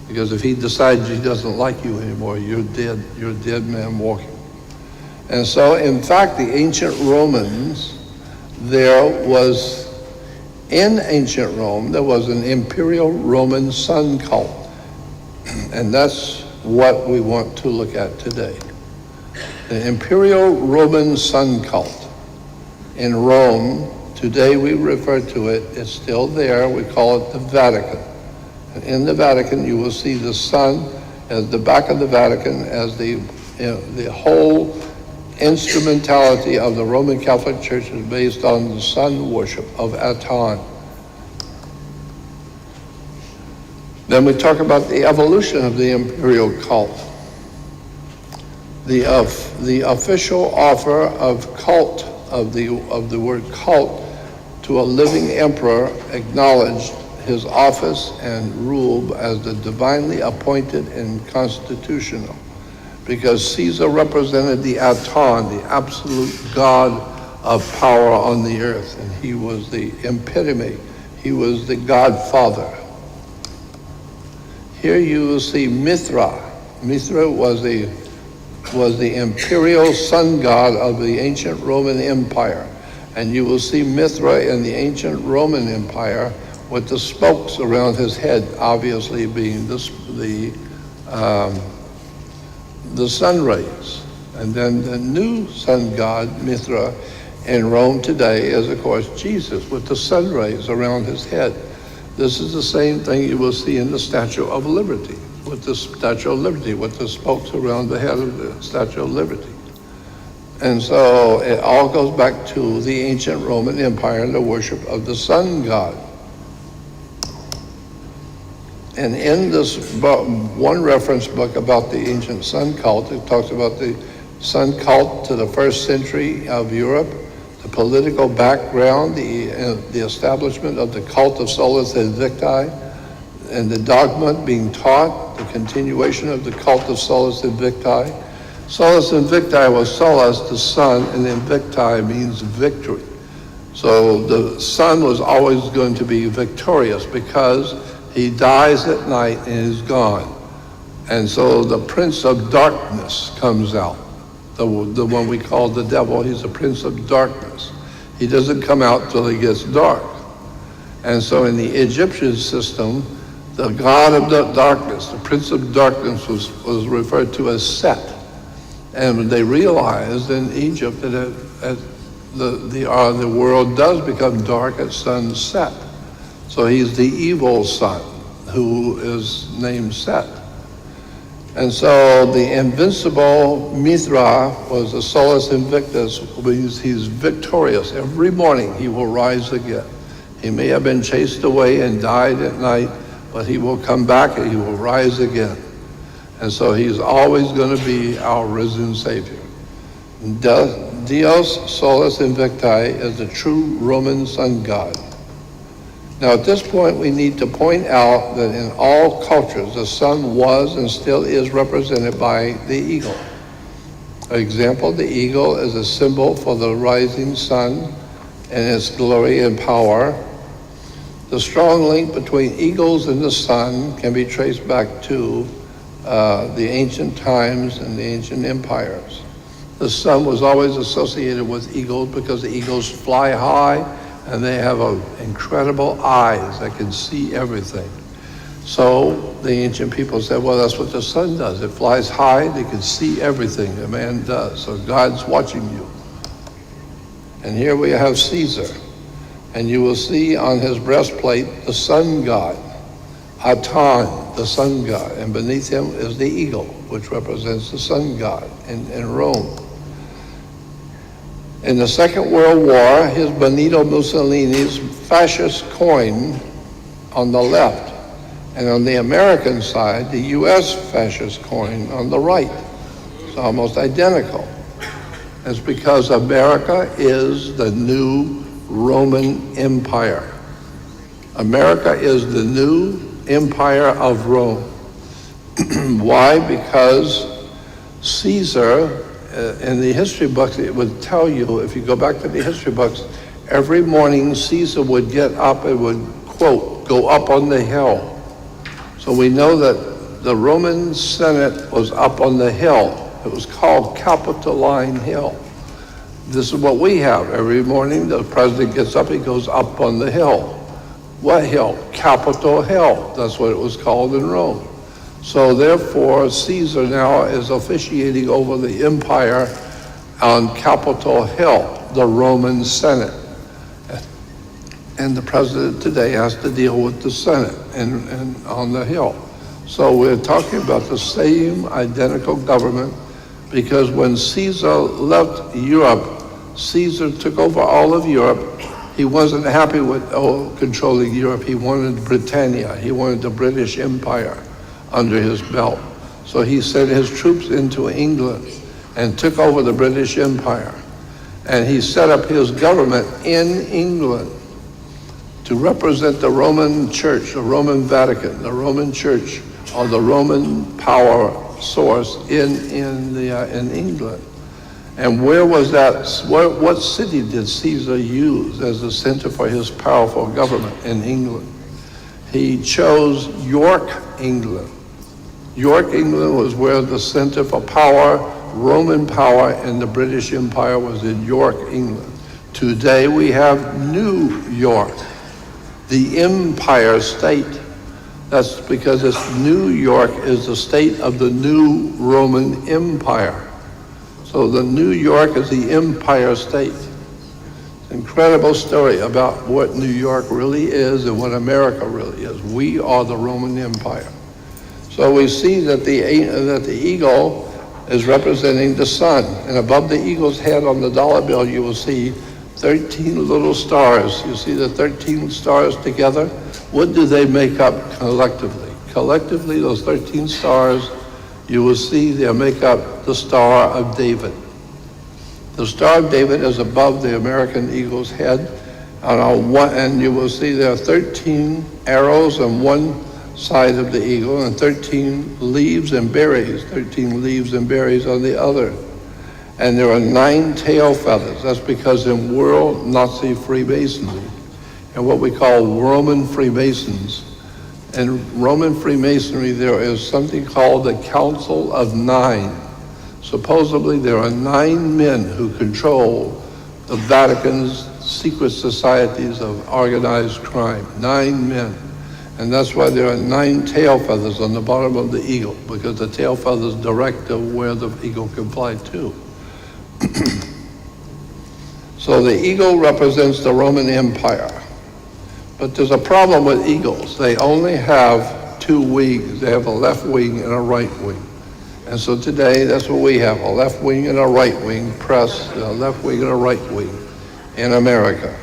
because if he decides he doesn't like you anymore, you're dead. You're a dead man walking. And so, in fact, the ancient Romans, in ancient Rome, there was an imperial Roman sun cult. And that's what we want to look at today. The imperial Roman sun cult in Rome, today we refer to it, it's still there, we call it the Vatican. And in the Vatican, you will see the sun as the back of the Vatican as the whole instrumentality of the Roman Catholic Church is based on the sun worship of Aton. Then we talk about the evolution of the imperial cult. The official offer of cult, of the word cult, to a living emperor acknowledged his office and rule as the divinely appointed and constitutional, because Caesar represented the Aton, the absolute God of power on the earth, and he was the epitome, he was the Godfather. Here you will see Mithra. Mithra was the imperial sun god of the ancient Roman Empire. And you will see Mithra in the ancient Roman Empire with the spokes around his head, obviously being the sun rays. And then the new sun god, Mithra, in Rome today is, of course, Jesus with the sun rays around his head. This is the same thing you will see in the Statue of Liberty, with the Statue of Liberty, with the spokes around the head of the Statue of Liberty. And so it all goes back to the ancient Roman Empire and the worship of the sun god. And in this book, one reference book about the ancient sun cult, it talks about the sun cult to the 1st century of Europe, the political background, the establishment of the cult of Solus Invicti, and the dogma being taught, the continuation of the cult of Solus Invicti. Solus Invicti was Solus, the sun, and Invicti means victory. So the sun was always going to be victorious because he dies at night and is gone. And so the prince of darkness comes out. The one we call the devil, he's a prince of darkness. He doesn't come out till it gets dark. And so in the Egyptian system, the god of the darkness, the prince of darkness was referred to as Set. And they realized in Egypt that the world does become dark at sunset. So he's the evil sun who is named Set. And so the invincible Mithra was a Solus Invictus, which means he's victorious. Every morning he will rise again. He may have been chased away and died at night, but he will come back and he will rise again. And so he's always going to be our risen Savior. Dios Solus Invicti is the true Roman sun god. Now at this point we need to point out that in all cultures the sun was and still is represented by the eagle. For example, the eagle is a symbol for the rising sun and its glory and power. The strong link between eagles and the sun can be traced back to the ancient times and the ancient empires. The sun was always associated with eagles because the eagles fly high and they have incredible eyes that can see everything. So the ancient people said, well, that's what the sun does. It flies high, it can see everything a man does. So God's watching you. And here we have Caesar. And you will see on his breastplate the sun god, Aton, the sun god. And beneath him is the eagle, which represents the sun god in Rome. In the Second World War, his Benito Mussolini's fascist coin on the left, and on the American side, the U.S. fascist coin on the right. It's almost identical. It's because America is the new Roman Empire. America is the new empire of Rome. Why? Because Caesar, in the history books, it would tell you, if you go back to the history books, every morning Caesar would get up and would, quote, go up on the hill. So we know that the Roman Senate was up on the hill. It was called Capitoline Hill. This is what we have. Every morning the president gets up, he goes up on the hill. What hill? Capitol Hill. That's what it was called in Rome. So therefore, Caesar now is officiating over the empire on Capitol Hill, the Roman Senate. And the president today has to deal with the Senate and on the Hill. So we're talking about the same identical government, because when Caesar left Europe, Caesar took over all of Europe. He wasn't happy with controlling Europe. He wanted Britannia. He wanted the British Empire under his belt. So he sent his troops into England and took over the British Empire. And he set up his government in England to represent the Roman Church, the Roman Vatican, the Roman Church, or the Roman power source in England. And where was that? What city did Caesar use as the center for his powerful government in England? He chose York, England. York, England was where the center for power, Roman power in the British Empire was in York, England. Today we have New York, the Empire State. That's because New York is the state of the new Roman Empire. So the New York is the Empire State. Incredible story about what New York really is and what America really is. We are the Roman Empire. So we see that the eagle is representing the sun, and above the eagle's head on the dollar bill you will see 13 little stars. You see the 13 stars together? What do they make up collectively? Collectively, those 13 stars, you will see they make up the Star of David. The Star of David is above the American eagle's head, and you will see there are 13 arrows on one side of the eagle and 13 leaves and berries, 13 leaves and berries on the other. And there are 9 tail feathers. That's because in world Nazi Freemasonry, and what we call Roman Freemasons, in Roman Freemasonry there is something called the Council of Nine. Supposedly there are 9 men who control the Vatican's secret societies of organized crime. 9 men. And that's why there are 9 tail feathers on the bottom of the eagle, because the tail feathers direct to where the eagle can fly to. So the eagle represents the Roman Empire. But there's a problem with eagles. They only have 2 wings. They have a left wing and a right wing. And so today, that's what we have, a left wing and a right wing press, a left wing and a right wing in America.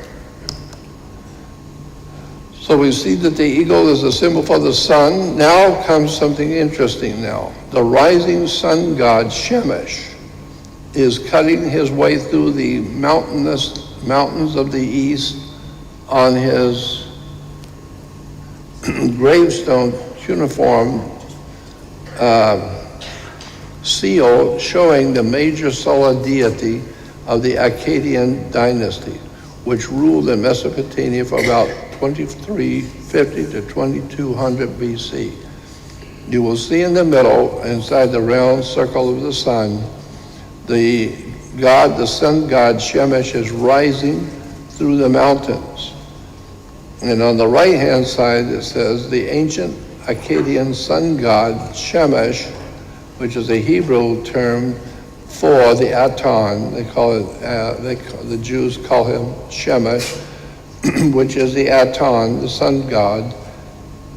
So we see that the eagle is a symbol for the sun. Now comes something interesting now. The rising sun god, Shemesh, is cutting his way through the mountains of the east on his gravestone cuneiform seal showing the major solar deity of the Akkadian dynasty, which ruled in Mesopotamia for about 2350 to 2200 BC. You will see in the middle, inside the round circle of the sun, the sun god Shemesh is rising through the mountains. And on the right-hand side, it says, the ancient Akkadian sun god Shemesh, which is a Hebrew term for the Aton. They call it, the Jews call him Shemesh, which is the Aton, the sun god.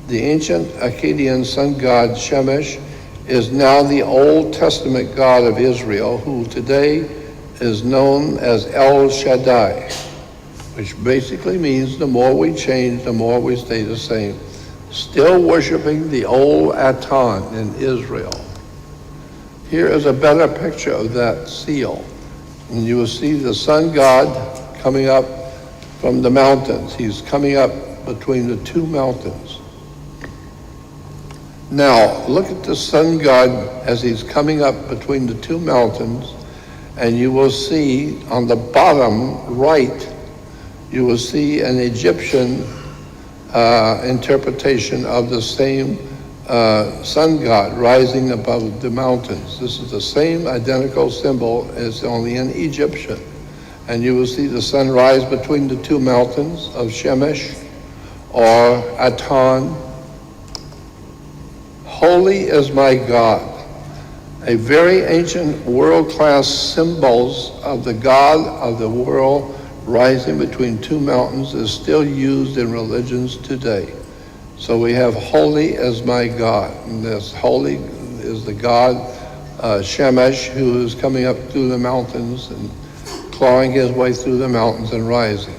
The ancient Akkadian sun god Shemesh is now the Old Testament God of Israel, who today is known as El Shaddai, which basically means the more we change, the more we stay the same. Still worshiping the old Aton in Israel. Here is a better picture of that seal. And you will see the sun god coming up from the mountains. He's coming up between the two mountains. Now, look at the sun god as he's coming up between the two mountains, and you will see on the bottom right, you will see an Egyptian interpretation of the same sun god rising above the mountains. This is the same identical symbol as only in Egyptian. And you will see the sun rise between the two mountains of Shemesh or Aton. Holy is my God. A very ancient world-class symbols of the God of the world rising between two mountains is still used in religions today. So we have holy as my God. And this holy is the God Shemesh, who is coming up through the mountains and clawing his way through the mountains and rising.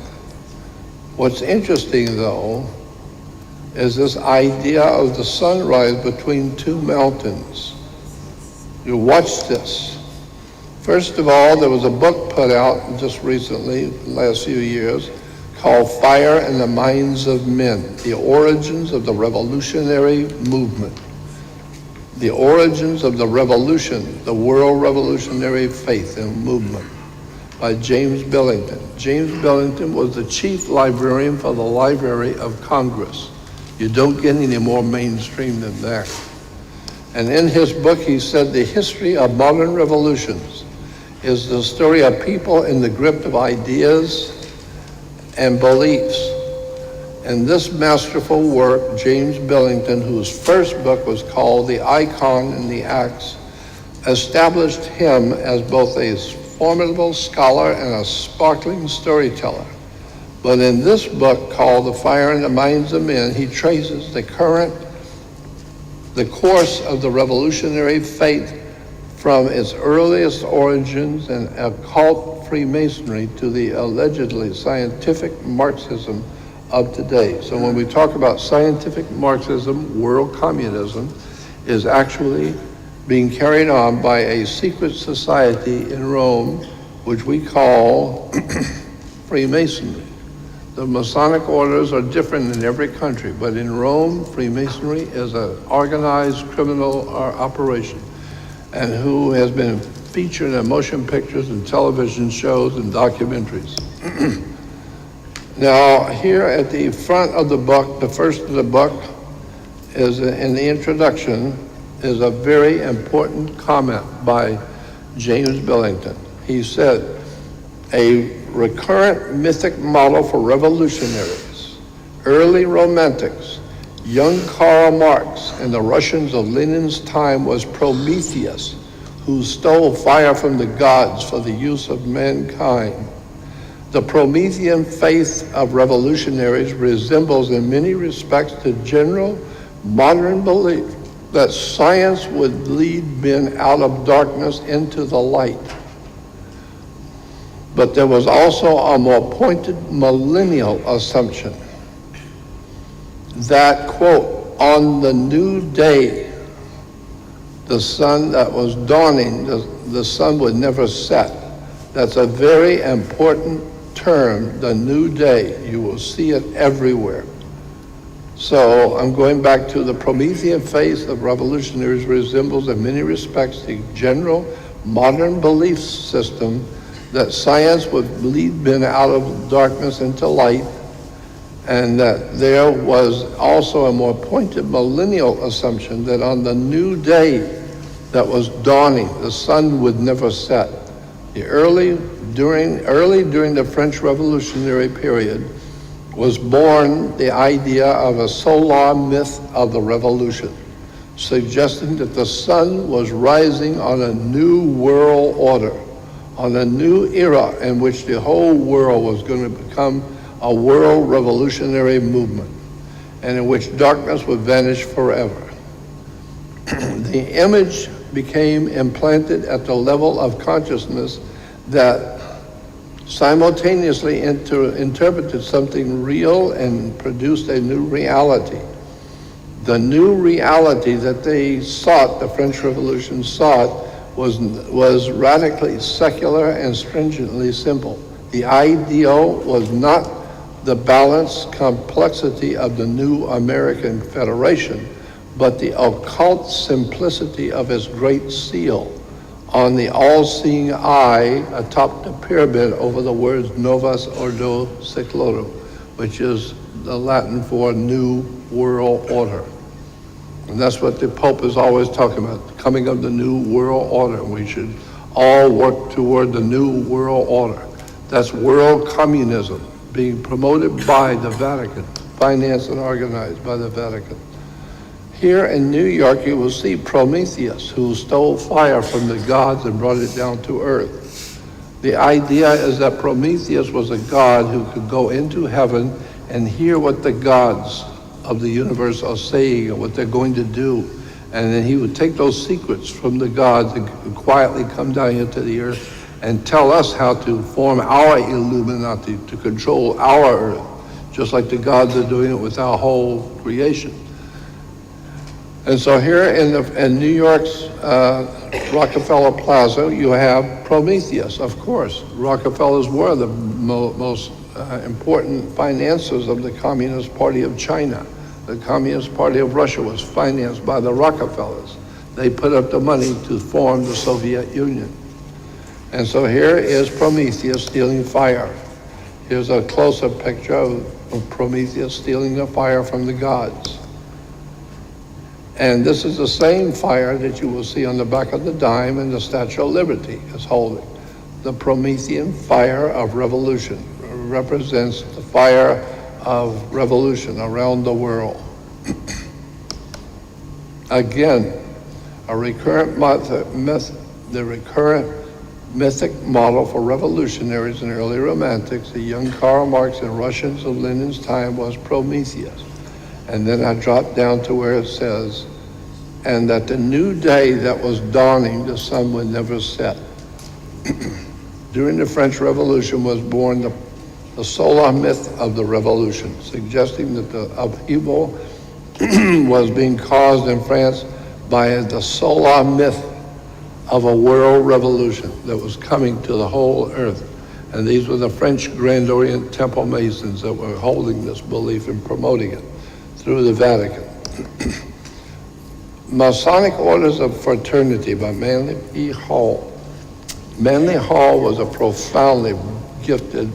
What's interesting, though, is this idea of the sunrise between two mountains. You watch this. First of all, there was a book put out just recently, the last few years, called Fire in the Minds of Men, The Origins of the Revolutionary Movement. The Origins of the Revolution, the World Revolutionary Faith and Movement, by James Billington. James Billington was the chief librarian for the Library of Congress. You don't get any more mainstream than that. And in his book, he said, the history of modern revolutions is the story of people in the grip of ideas and beliefs. And this masterful work, James Billington, whose first book was called The Icon and the Axe, established him as both a formidable scholar and a sparkling storyteller. But in this book called The Fire in the Minds of Men, he traces the course of the revolutionary faith from its earliest origins in occult Freemasonry to the allegedly scientific Marxism of today. So when we talk about scientific Marxism, world communism is actually being carried on by a secret society in Rome, which we call Freemasonry. The Masonic orders are different in every country, but in Rome, Freemasonry is an organized criminal operation, and who has been featured in motion pictures and television shows and documentaries. Now, here at the front of the book, the first of the book, is in the introduction, is a very important comment by James Billington. He said, a recurrent mythic model for revolutionaries, early romantics, young Karl Marx, and the Russians of Lenin's time was Prometheus, who stole fire from the gods for the use of mankind. The Promethean faith of revolutionaries resembles in many respects the general modern belief that science would lead men out of darkness into the light. But there was also a more pointed millennial assumption that, quote, on the new day, the sun that was dawning, the sun would never set. That's a very important term, the new day. You will see it everywhere. So I'm going back to the Promethean faith of revolutionaries resembles in many respects the general modern belief system that science would lead men out of darkness into light, and that there was also a more pointed millennial assumption that on the new day that was dawning, the sun would never set. Early during the French Revolutionary period was born the idea of a solar myth of the revolution, suggesting that the sun was rising on a new world order, on a new era in which the whole world was going to become a world revolutionary movement, and in which darkness would vanish forever. The image became implanted at the level of consciousness that simultaneously interpreted something real and produced a new reality. The new reality that they sought, the French Revolution sought, was radically secular and stringently simple. The ideal was not the balanced complexity of the new American Federation, but the occult simplicity of its great seal on the all-seeing eye atop the pyramid over the words Novus Ordo Seclorum, which is the Latin for New World Order. And that's what the Pope is always talking about, the coming of the New World Order. We should all work toward the New World Order. That's world communism being promoted by the Vatican, financed and organized by the Vatican. Here in New York, you will see Prometheus, who stole fire from the gods and brought it down to earth. The idea is that Prometheus was a god who could go into heaven and hear what the gods of the universe are saying and what they're going to do. And then he would take those secrets from the gods and quietly come down here to the earth and tell us how to form our Illuminati to control our earth, just like the gods are doing it with our whole creation. And so here in New York's Rockefeller Plaza, you have Prometheus, of course. Rockefellers were the most important financiers of the Communist Party of China. The Communist Party of Russia was financed by the Rockefellers. They put up the money to form the Soviet Union. And so here is Prometheus stealing fire. Here's a close-up picture of Prometheus stealing the fire from the gods. And this is the same fire that you will see on the back of the dime and the Statue of Liberty is holding. The Promethean fire of revolution represents the fire of revolution around the world. Again, the recurrent mythic model for revolutionaries and early romantics, the young Karl Marx and Russians of Lenin's time, was Prometheus. And then I dropped down to where it says, and that the new day that was dawning, the sun would never set. During the French Revolution was born the solar myth of the revolution, suggesting that the upheaval was being caused in France by the solar myth of a world revolution that was coming to the whole earth. And these were the French Grand Orient Temple Masons that were holding this belief and promoting it through the Vatican. Masonic Orders of Fraternity by Manly P. Hall. Manly Hall was a profoundly gifted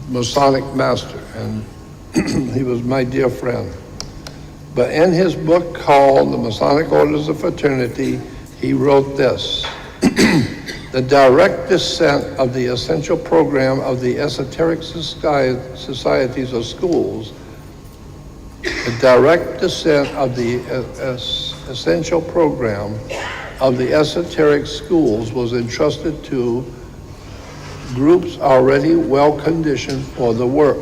Masonic master, and he was my dear friend. But in his book called The Masonic Orders of Fraternity, he wrote this: the direct descent of the essential program of the esoteric societies or schools, the direct descent of the essential program of the esoteric schools was entrusted to groups already well conditioned for the work.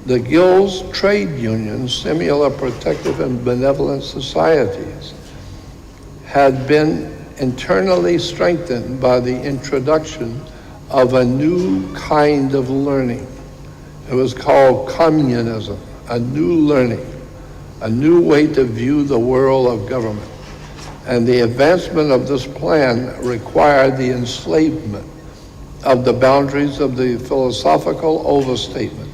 The guilds, trade unions, similar protective and benevolent societies had been internally strengthened by the introduction of a new kind of learning. It was called communism, a new learning, a new way to view the world of government. And the advancement of this plan required the enslavement of the boundaries of the philosophical overstatement.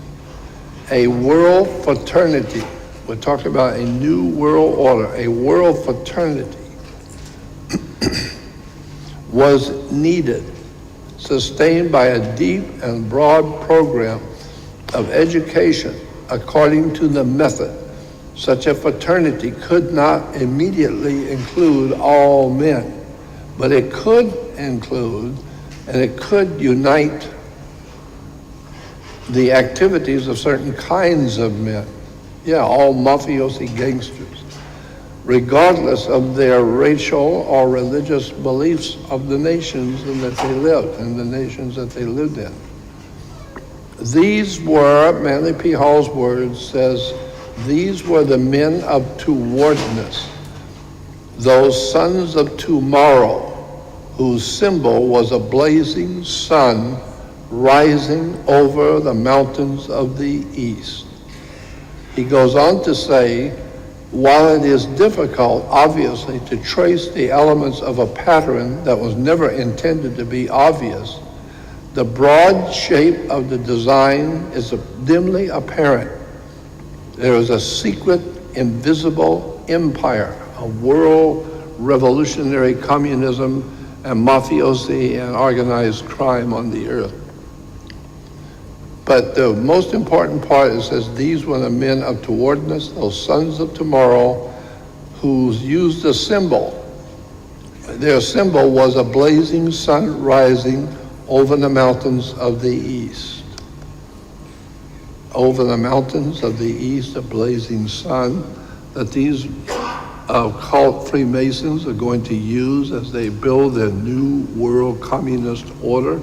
A world fraternity, we're talking about a new world order, a world fraternity was needed, sustained by a deep and broad program of education according to the method. Such a fraternity could not immediately include all men, But it could include, and it could unite the activities of certain kinds of men. Yeah, all mafiosi gangsters, regardless of their racial or religious beliefs of the nations in that they lived, and the nations that they lived in. These were, Manly P. Hall's words says, these were the men of towardness, those sons of tomorrow, whose symbol was a blazing sun rising over the mountains of the east. He goes on to say, while it is difficult, obviously, to trace the elements of a pattern that was never intended to be obvious, the broad shape of the design is dimly apparent. There is a secret, invisible empire, a world revolutionary communism and mafiosi and organized crime on the earth. But the most important part, it says, these were the men of towardness, those sons of tomorrow, who used a symbol. Their symbol was a blazing sun rising over the mountains of the east. Over the mountains of the east, a blazing sun that these cult Freemasons are going to use as they build their new world communist order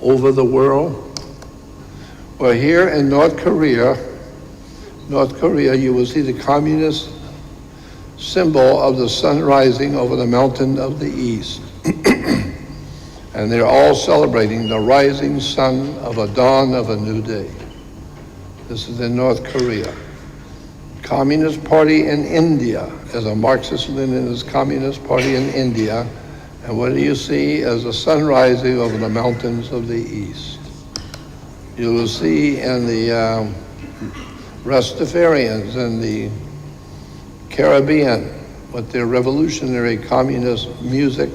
over the world. Well, here in North Korea, you will see the communist symbol of the sun rising over the mountain of the east. And they're all celebrating the rising sun of a dawn of a new day. This is in North Korea. Communist Party in India is a Marxist-Leninist Communist Party in India. And what do you see as the sun rising over the mountains of the east? You will see in the Rastafarians in the Caribbean with their revolutionary communist music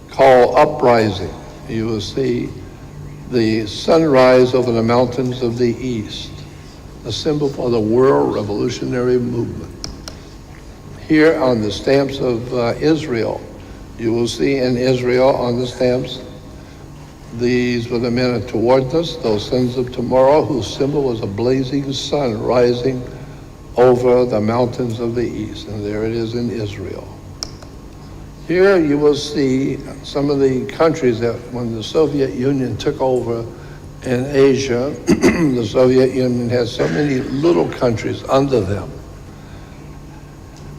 called Uprising. You will see the sunrise over the mountains of the east, a symbol for the world revolutionary movement. Here on the stamps of Israel, you will see in Israel on the stamps, these were the men of towardness, those sons of tomorrow, whose symbol was a blazing sun rising over the mountains of the east. And there it is in Israel. Here you will see some of the countries that when the Soviet Union took over in Asia, the Soviet Union had so many little countries under them.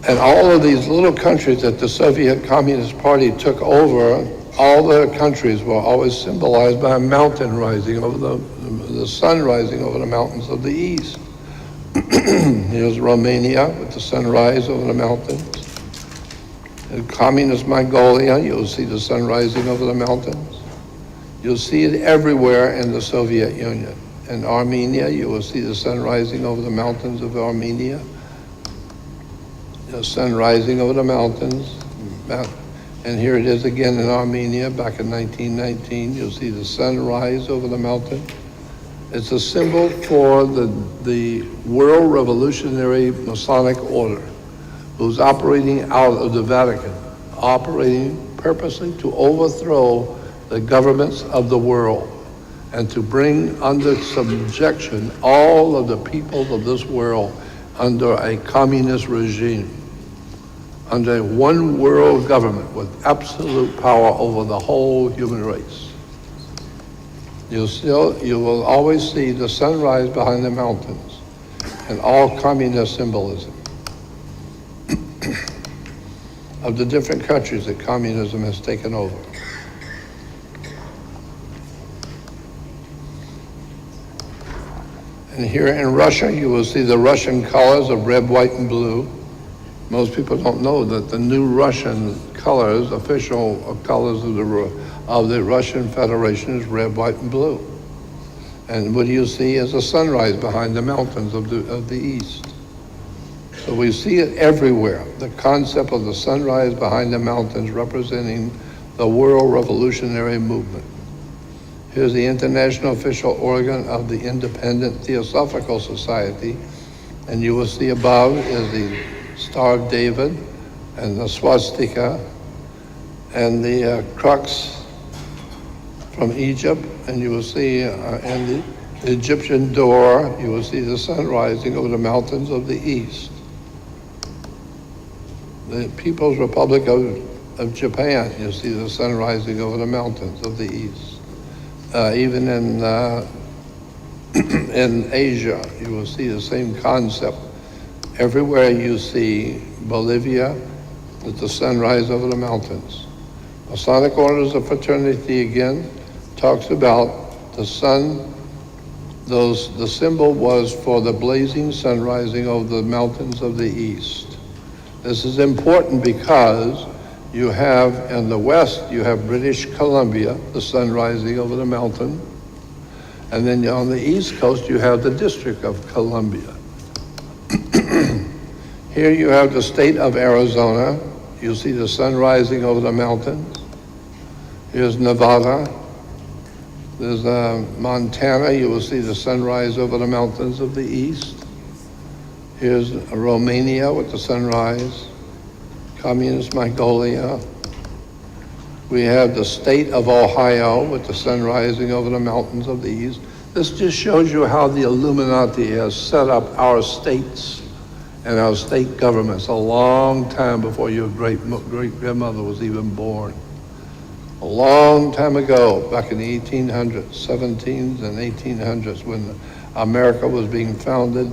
And all of these little countries that the Soviet Communist Party took over, all the countries were always symbolized by a mountain rising over the sun rising over the mountains of the east. Here's Romania with the sunrise over the mountains. In communist Mongolia, you'll see the sun rising over the mountains. You'll see it everywhere in the Soviet Union. In Armenia, you will see the sun rising over the mountains of Armenia. The sun rising over the mountains. And here it is again in Armenia, back in 1919. You'll see the sun rise over the mountain. It's a symbol for the world revolutionary Masonic order, who's operating out of the Vatican, operating purposely to overthrow the governments of the world and to bring under subjection all of the peoples of this world under a communist regime, under a one world government with absolute power over the whole human race. You will always see the sunrise behind the mountains and all communist symbolism of the different countries that communism has taken over. And here in Russia, you will see the Russian colors of red, white, and blue. Most people don't know that the new Russian colors, official colors of the Russian Federation is red, white, and blue. And what you see is a sunrise behind the mountains of the east. So we see it everywhere, the concept of the sunrise behind the mountains representing the world revolutionary movement. Here's the international official organ of the Independent Theosophical Society, and you will see above is the Star of David and the swastika and the crux from Egypt, and you will see in the Egyptian door, you will see the sun rising over the mountains of the east. The People's Republic of Japan, you see the sun rising over the mountains of the east. Even in Asia, you will see the same concept. Everywhere you see Bolivia, with the sunrise over the mountains. Masonic Orders of Fraternity again talks about the sun. The symbol was for the blazing sun rising over the mountains of the east. This is important because you have, in the west, you have British Columbia, the sun rising over the mountain. And then on the east coast, you have the District of Columbia. Here you have the state of Arizona. You see the sun rising over the mountains. Here's Nevada. There's Montana. You will see the sunrise over the mountains of the east. Here's Romania with the sunrise. Communist Mongolia. We have the state of Ohio with the sun rising over the mountains of the east. This just shows you how the Illuminati has set up our states and our state governments a long time before your great-grandmother was even born. A long time ago, back in the 1800s, 1700s and 1800s, when America was being founded,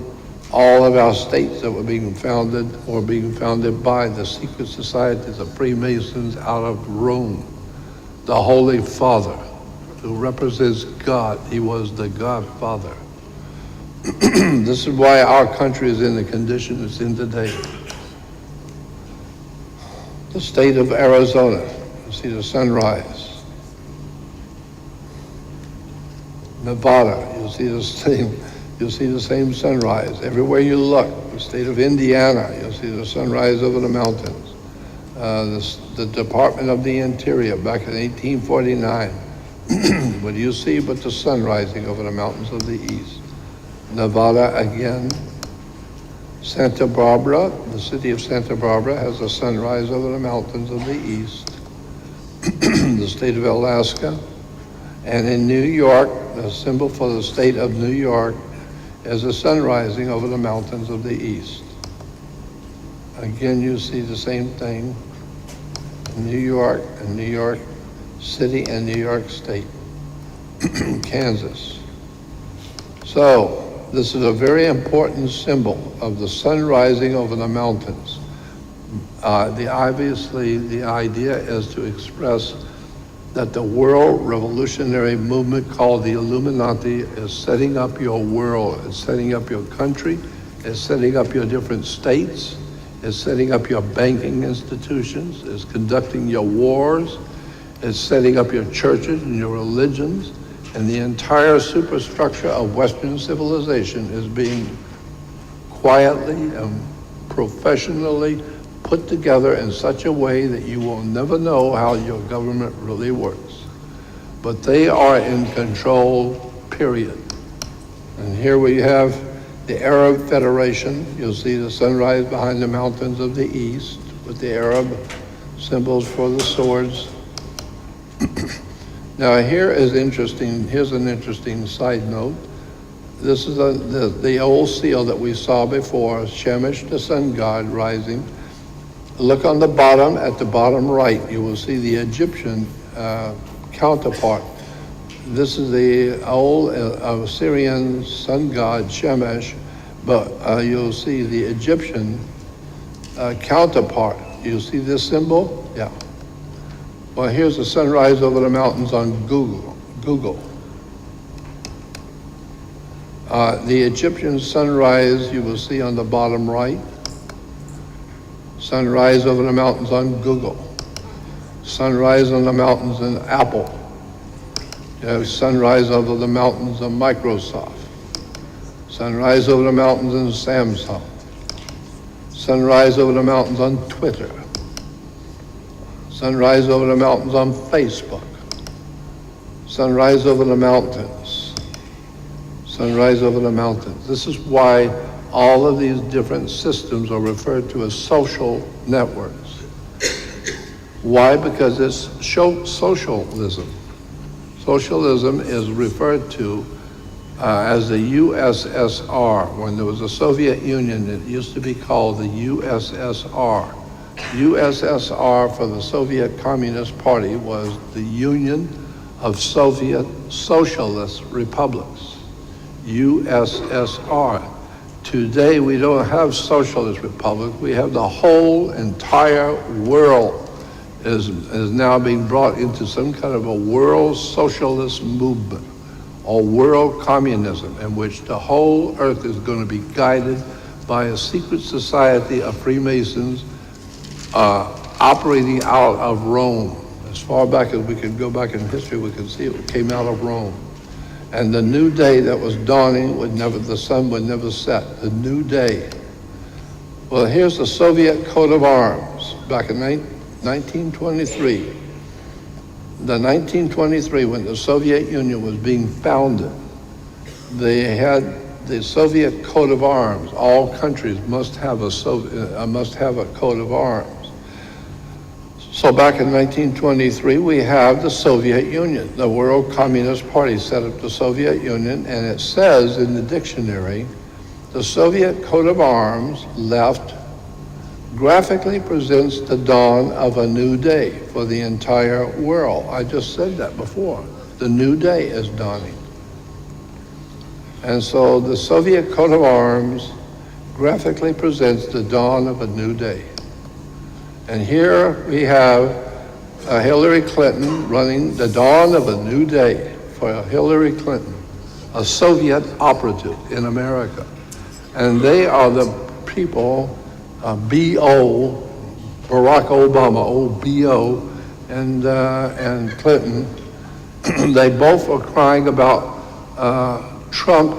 all of our states that were being founded by the secret societies of Freemasons out of Rome. The Holy Father, who represents God, he was the Godfather. This is why our country is in the condition it's in today. The state of Arizona, you see the sunrise. Nevada, you'll see the same sunrise. Everywhere you look, the state of Indiana, you'll see the sunrise over the mountains. The Department of the Interior back in 1849. What do you see but the sun rising over the mountains of the east? Nevada again. Santa Barbara, the city of Santa Barbara has a sunrise over the mountains of the east. The state of Alaska. And in New York, the symbol for the state of New York is a sun rising over the mountains of the east. Again, you see the same thing in New York and New York City and New York State, Kansas. So, this is a very important symbol of the sun rising over the mountains. Obviously, the idea is to express that the world revolutionary movement called the Illuminati is setting up your world, is setting up your country, is setting up your different states, is setting up your banking institutions, is conducting your wars, is setting up your churches and your religions, and the entire superstructure of Western civilization is being quietly and professionally put together in such a way that you will never know how your government really works. But they are in control, period. And here we have the Arab Federation. You'll see the sunrise behind the mountains of the east with the Arab symbols for the swords. Now here's an interesting side note. This is the old seal that we saw before, Shemesh, the sun god, rising. Look on the bottom, at the bottom right, you will see the Egyptian counterpart. This is the old Assyrian sun god, Shemesh, but you'll see the Egyptian counterpart. You see this symbol? Yeah. Well, here's the sunrise over the mountains on Google. The Egyptian sunrise you will see on the bottom right. Sunrise over the mountains on Google. Sunrise on the mountains in Apple. You have sunrise over the mountains of Microsoft. Sunrise over the mountains in Samsung. Sunrise over the mountains on Twitter. Sunrise over the mountains on Facebook. Sunrise over the mountains. Sunrise over the mountains. This is why all of these different systems are referred to as social networks. Why? Because it's socialism. Socialism is referred to as the USSR. When there was a Soviet Union, it used to be called the USSR. USSR for the Soviet Communist Party was the Union of Soviet Socialist Republics, USSR. Today we don't have socialist republics, we have the whole entire world is now being brought into some kind of a world socialist movement or world communism, in which the whole earth is going to be guided by a secret society of Freemasons operating out of Rome. As far back as we can go back in history, we can see it came out of Rome. And the new day that was dawning the sun would never set, the new day. Well, here's the Soviet coat of arms back in 1923. The 1923, when the Soviet Union was being founded, they had the Soviet coat of arms. All countries must have a coat of arms. So back in 1923, we have the Soviet Union. The World Communist Party set up the Soviet Union, and it says in the dictionary, the Soviet coat of arms, left, graphically presents the dawn of a new day for the entire world. I just said that before. The new day is dawning. And so the Soviet coat of arms graphically presents the dawn of a new day. And here we have Hillary Clinton running the dawn of a new day for Hillary Clinton, a Soviet operative in America. And they are the people, B.O., Barack Obama, O.B.O., and Clinton. They both are crying about Trump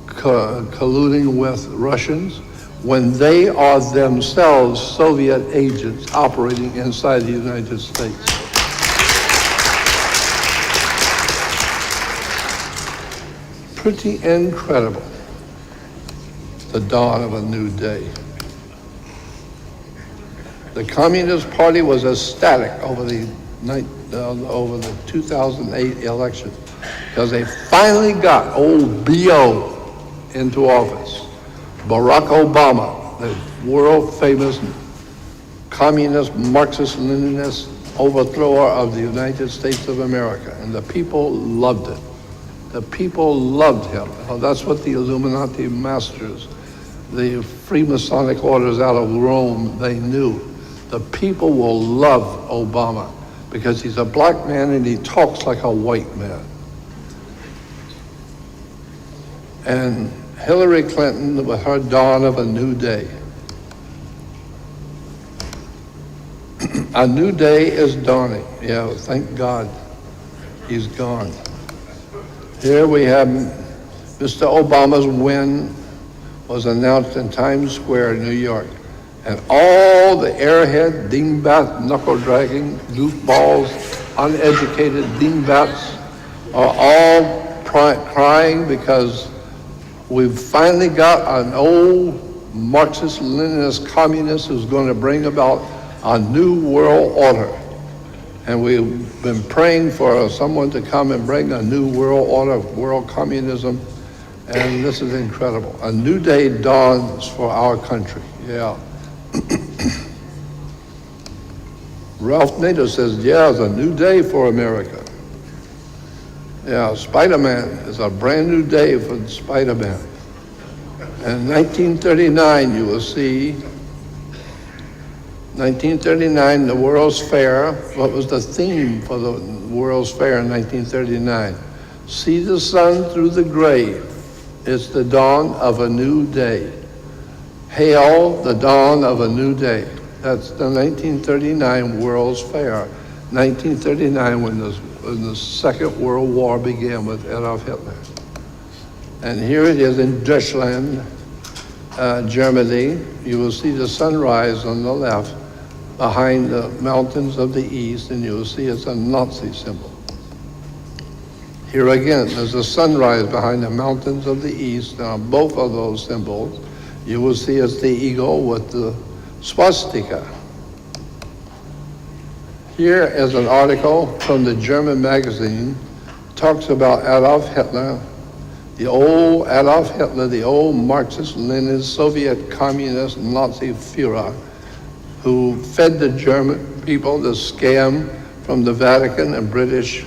colluding with Russians, when they are themselves Soviet agents operating inside the United States. Pretty incredible, the dawn of a new day. The Communist Party was ecstatic over the 2008 election, because they finally got old B.O. into office. Barack Obama, the world-famous communist, Marxist-Leninist overthrower of the United States of America. And the people loved it. The people loved him. Well, that's what the Illuminati masters, the Freemasonic orders out of Rome, they knew. The people will love Obama because he's a black man and he talks like a white man. And Hillary Clinton with her dawn of a new day. A new day is dawning. Yeah, thank God he's gone. Here we have Mr. Obama's win was announced in Times Square, New York. And all the airhead, dingbat, knuckle-dragging, goofballs, uneducated dingbats are all crying because we've finally got an old Marxist-Leninist communist who's going to bring about a new world order. And we've been praying for someone to come and bring a new world order, world communism, and this is incredible. A new day dawns for our country, yeah. Ralph Nader says, yeah, it's a new day for America. Yeah, Spider-Man is a brand new day for Spider-Man. And in 1939, you will see, 1939, the World's Fair. What was the theme for the World's Fair in 1939? See the sun through the grave. It's the dawn of a new day. Hail the dawn of a new day. That's the 1939 World's Fair. 1939, when the Second World War began with Adolf Hitler. And here it is in Deutschland, Germany. You will see the sunrise on the left behind the mountains of the east, and you will see it's a Nazi symbol. Here again, there's a sunrise behind the mountains of the east, and on both of those symbols, you will see it's the eagle with the swastika. Here is an article from the German magazine, talks about Adolf Hitler, the old Adolf Hitler, the old Marxist-Leninist Soviet communist Nazi Führer, who fed the German people the scam from the Vatican and British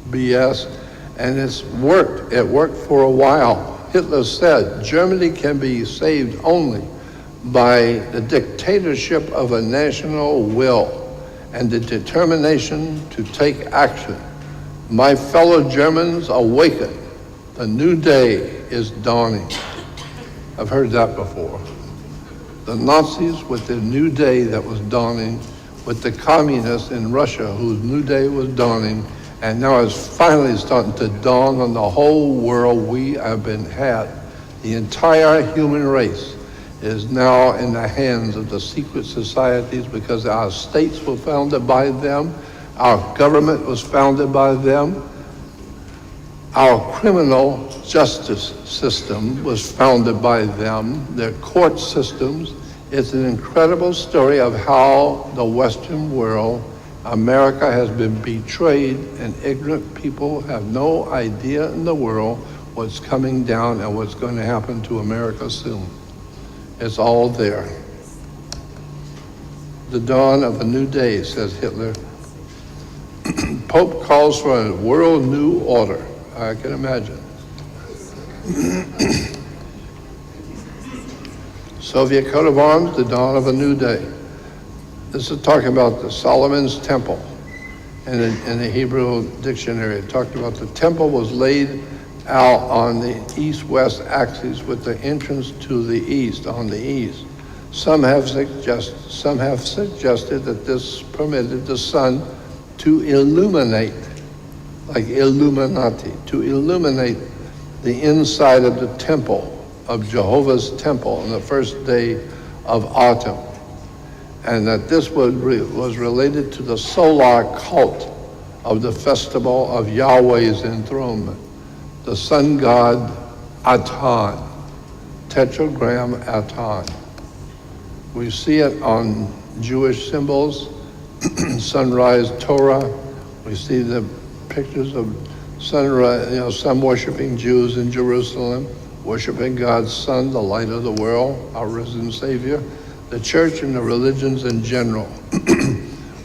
BS, and it's worked. It worked for a while. Hitler said Germany can be saved only by the dictatorship of a national will and the determination to take action. My fellow Germans, awaken. The new day is dawning. I've heard that before. The Nazis with the new day that was dawning, with the communists in Russia whose new day was dawning, and now it's finally starting to dawn on the whole world. We have been had. The entire human race is now in the hands of the secret societies because our states were founded by them, our government was founded by them, our criminal justice system was founded by them, their court systems. It's an incredible story of how the Western world, America, has been betrayed, and ignorant people have no idea in the world what's coming down and what's going to happen to America soon. It's all there. The dawn of a new day, says Hitler. Pope calls for a world new order. I can imagine. Soviet coat of arms, the dawn of a new day. This is talking about the Solomon's temple. In the Hebrew dictionary, it talked about the temple was laid out on the east-west axis with the entrance to the east, on the east. Some have suggested that this permitted the sun to illuminate, like Illuminati, to illuminate the inside of the temple, of Jehovah's temple, on the first day of autumn. And that this was related to the solar cult of the festival of Yahweh's enthronement. The sun god Aton, tetragram Aton. We see it on Jewish symbols, sunrise Torah. We see the pictures of sunrise, sun worshiping Jews in Jerusalem, worshiping God's Son, the light of the world, our risen Savior, the church and the religions in general.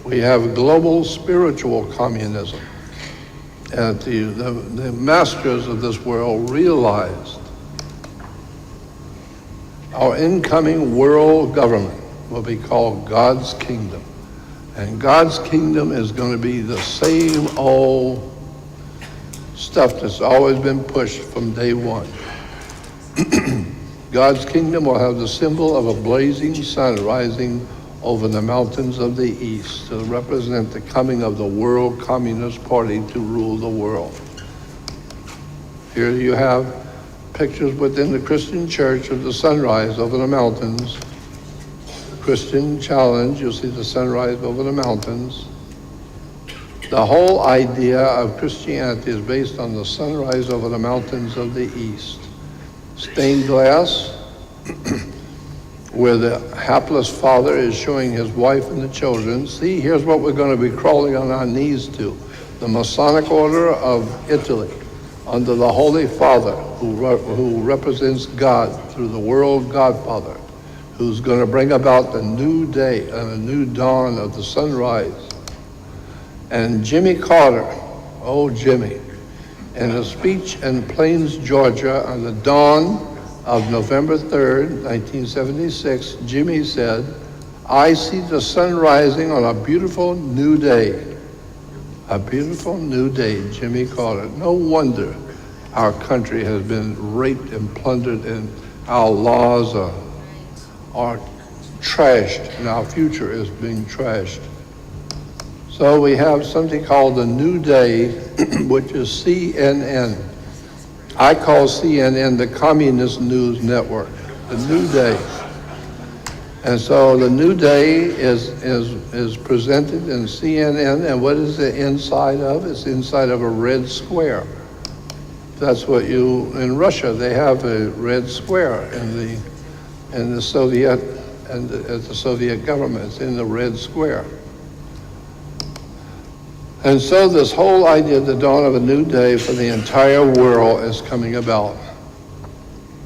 We have global spiritual communism. And the masters of this world realized our incoming world government will be called God's kingdom. And God's kingdom is going to be the same old stuff that's always been pushed from day one. God's kingdom will have the symbol of a blazing sun rising over the mountains of the east to represent the coming of the World Communist Party to rule the world. Here you have pictures within the Christian church of the sunrise over the mountains. Christian challenge, you'll see the sunrise over the mountains. The whole idea of Christianity is based on the sunrise over the mountains of the east. Stained glass, where the hapless father is showing his wife and the children, see, here's what we're going to be crawling on our knees to. The Masonic Order of Italy, under the Holy Father, who represents God through the world Godfather, who's going to bring about the new day and a new dawn of the sunrise. And Jimmy Carter, oh Jimmy, in a speech in Plains, Georgia on the dawn of November 3rd, 1976, Jimmy said, "I see the sun rising on a beautiful new day." A beautiful new day, Jimmy Carter. No wonder our country has been raped and plundered and our laws are trashed and our future is being trashed. So we have something called the New Day, which is CNN. I call CNN the Communist News Network, the New Day. And so the New Day is presented in CNN, and what is the inside of? It's inside of a red square. That's what in Russia, they have a red square in the Soviet, and the Soviet government, it's in the red square. And so this whole idea of the dawn of a new day for the entire world is coming about.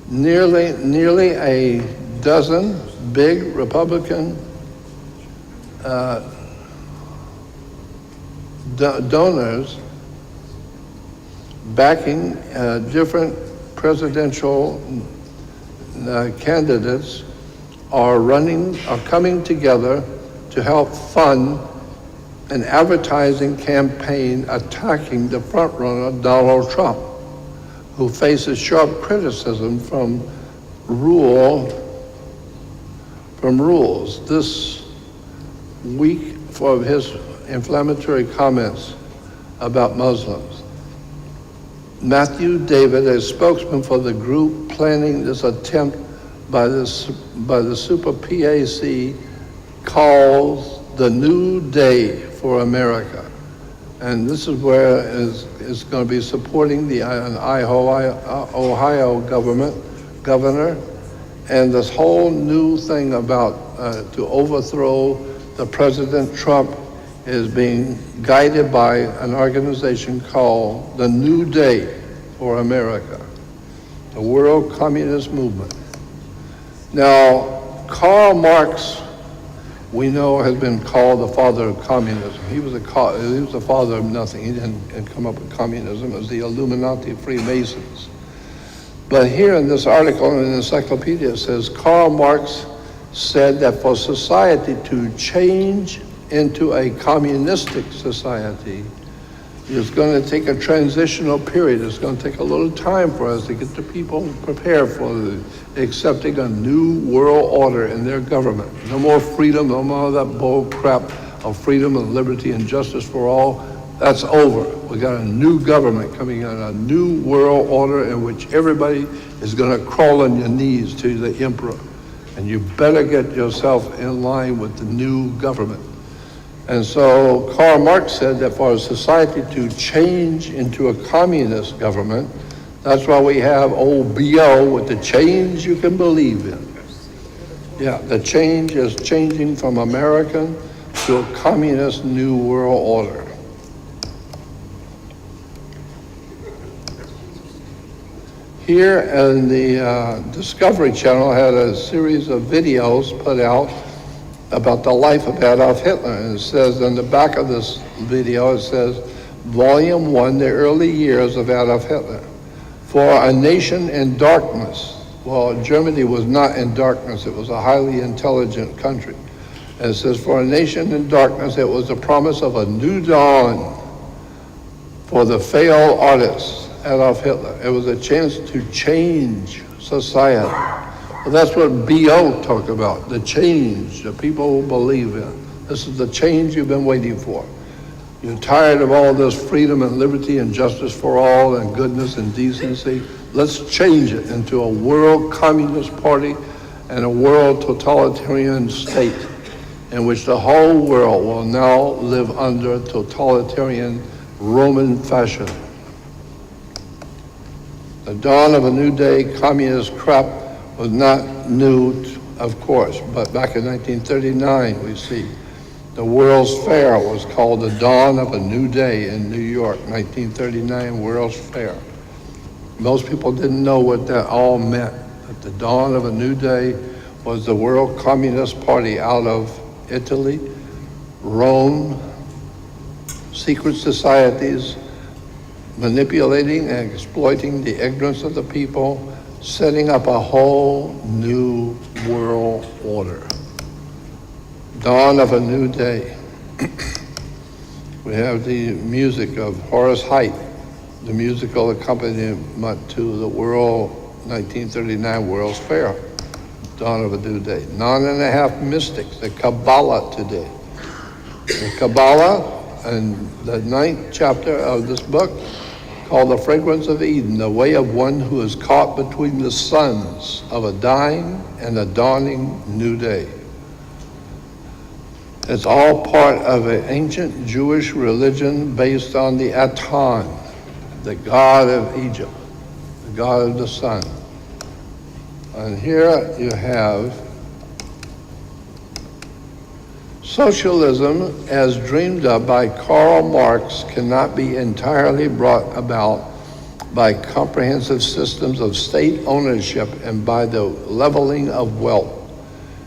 Nearly a dozen big Republican donors backing different presidential candidates are coming together to help fund an advertising campaign attacking the frontrunner Donald Trump, who faces sharp criticism from rules this week for his inflammatory comments about Muslims. Matthew David, a spokesman for the group planning this attempt by the Super PAC, calls the new day for America. And this is where is going to be supporting the Ohio governor, and this whole new thing about to overthrow the President Trump is being guided by an organization called the New Day for America, the World Communist Movement. Now, Karl Marx, we know, has been called the father of communism. He was the father of nothing. He didn't come up with communism. It was the Illuminati Freemasons. But here in this article in the encyclopedia, it says Karl Marx said that for society to change into a communistic society is going to take a transitional period. It's going to take a little time for us to get the people prepared for accepting a new world order in their government. No more freedom, no more of that bull crap of freedom and liberty and justice for all. That's over. We got a new government coming in, a new world order in which everybody is going to crawl on your knees to the emperor. And you better get yourself in line with the new government. And so Karl Marx said that for a society to change into a communist government, that's why we have old BO with the change you can believe in. Yeah, the change is changing from American to a communist new world order. Here in the Discovery Channel had a series of videos put out about the life of Adolf Hitler. And it says on the back of this video, it says, Volume 1, the early years of Adolf Hitler. For a nation in darkness. Well, Germany was not in darkness. It was a highly intelligent country. And it says, for a nation in darkness, it was the promise of a new dawn for the failed artist, Adolf Hitler. It was a chance to change society. Well, that's what BO talked about, the change that people believe in. This is the change you've been waiting for. You're tired of all this freedom and liberty and justice for all and goodness and decency. Let's change it into a world communist party and a world totalitarian state in which the whole world will now live under totalitarian Roman fashion. The dawn of a new day, communist crap, was not new, of course, but back in 1939, we see the World's Fair was called the dawn of a new day in New York, 1939 World's Fair. Most people didn't know what that all meant, that the dawn of a new day was the World Communist Party out of Italy, Rome, secret societies, manipulating and exploiting the ignorance of the people, setting up a whole new world order. Dawn of a new day. We have the music of Horace Heidt, the musical accompaniment to the World 1939 World's Fair. Dawn of a new day. 9.5 mystics, the Kabbalah today. The Kabbalah, and the 9th chapter of this book, called The Fragrance of Eden, the way of one who is caught between the suns of a dying and a dawning new day. It's all part of an ancient Jewish religion based on the Aton, the god of Egypt, the god of the sun. And here you have Socialism, as dreamed of by Karl Marx, cannot be entirely brought about by comprehensive systems of state ownership and by the leveling of wealth.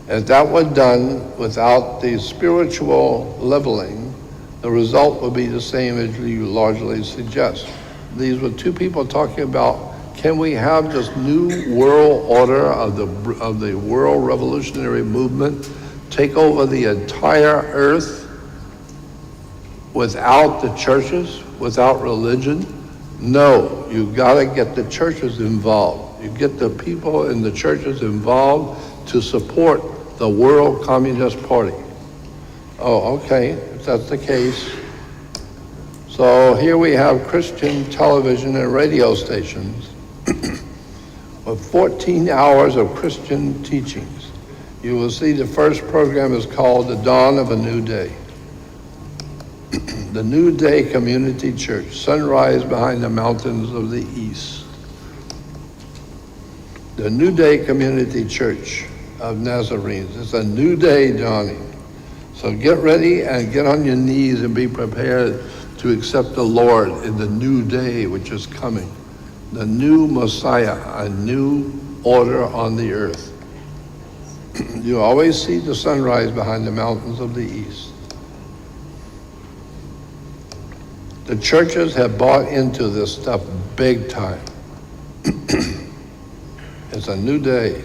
If that were done without the spiritual leveling, the result would be the same as you largely suggest. These were two people talking about, can we have this new world order of the world revolutionary movement take over the entire earth without the churches, without religion? No, you gotta get the churches involved. You get the people in the churches involved to support the World Communist Party. Oh, okay, if that's the case. So here we have Christian television and radio stations with 14 hours of Christian teachings. You will see the first program is called The Dawn of a New Day. The New Day Community Church, sunrise behind the mountains of the east. The New Day Community Church of Nazarenes. It's a new day dawning. So get ready and get on your knees and be prepared to accept the Lord in the new day which is coming. The new Messiah, a new order on the earth. You always see the sunrise behind the mountains of the east. The churches have bought into this stuff big time. It's a new day.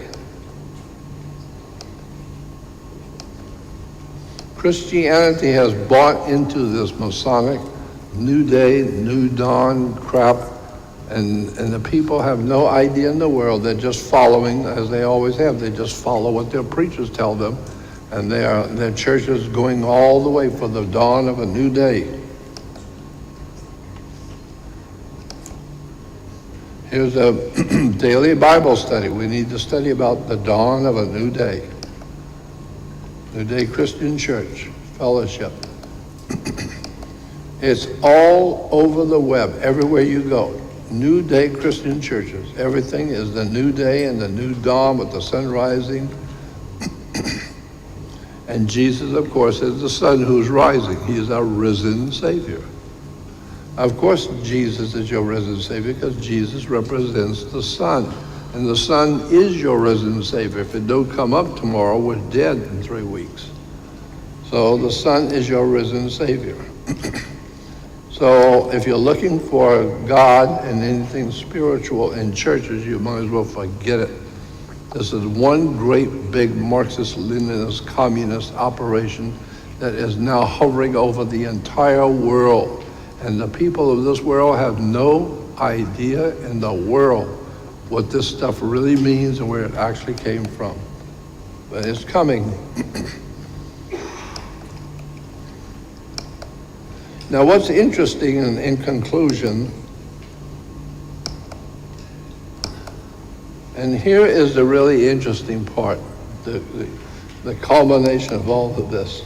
Christianity has bought into this Masonic new day, new dawn crap, and the people have no idea in the world. They're just following, as they always have. They just follow what their preachers tell them, and their church is going all the way for the dawn of a new day. Here's a daily Bible study. We need to study about the dawn of a new day. New Day Christian Church Fellowship. It's all over the web, everywhere you go. New Day Christian churches. Everything is the new day and the new dawn with the sun rising. And Jesus, of course, is the sun who's rising. He is our risen Savior. Of course, Jesus is your risen Savior because Jesus represents the sun. And the sun is your risen Savior. If it don't come up tomorrow, we're dead in 3 weeks. So the sun is your risen Savior. So if you're looking for God and anything spiritual in churches, you might as well forget it. This is one great big Marxist-Leninist communist operation that is now hovering over the entire world. And the people of this world have no idea in the world what this stuff really means and where it actually came from. But it's coming. Now, what's interesting in conclusion, and here is the really interesting part, the culmination of all of this.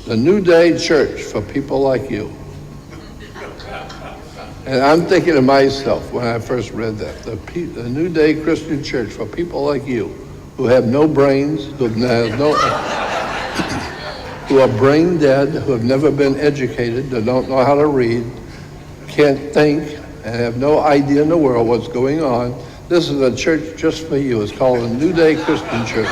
The New Day Church for people like you. And I'm thinking to myself when I first read that, the New Day Christian Church for people like you, who have no brains, who are brain dead, who have never been educated, that don't know how to read, can't think, and have no idea in the world what's going on. This is a church just for you. It's called the New Day Christian Church.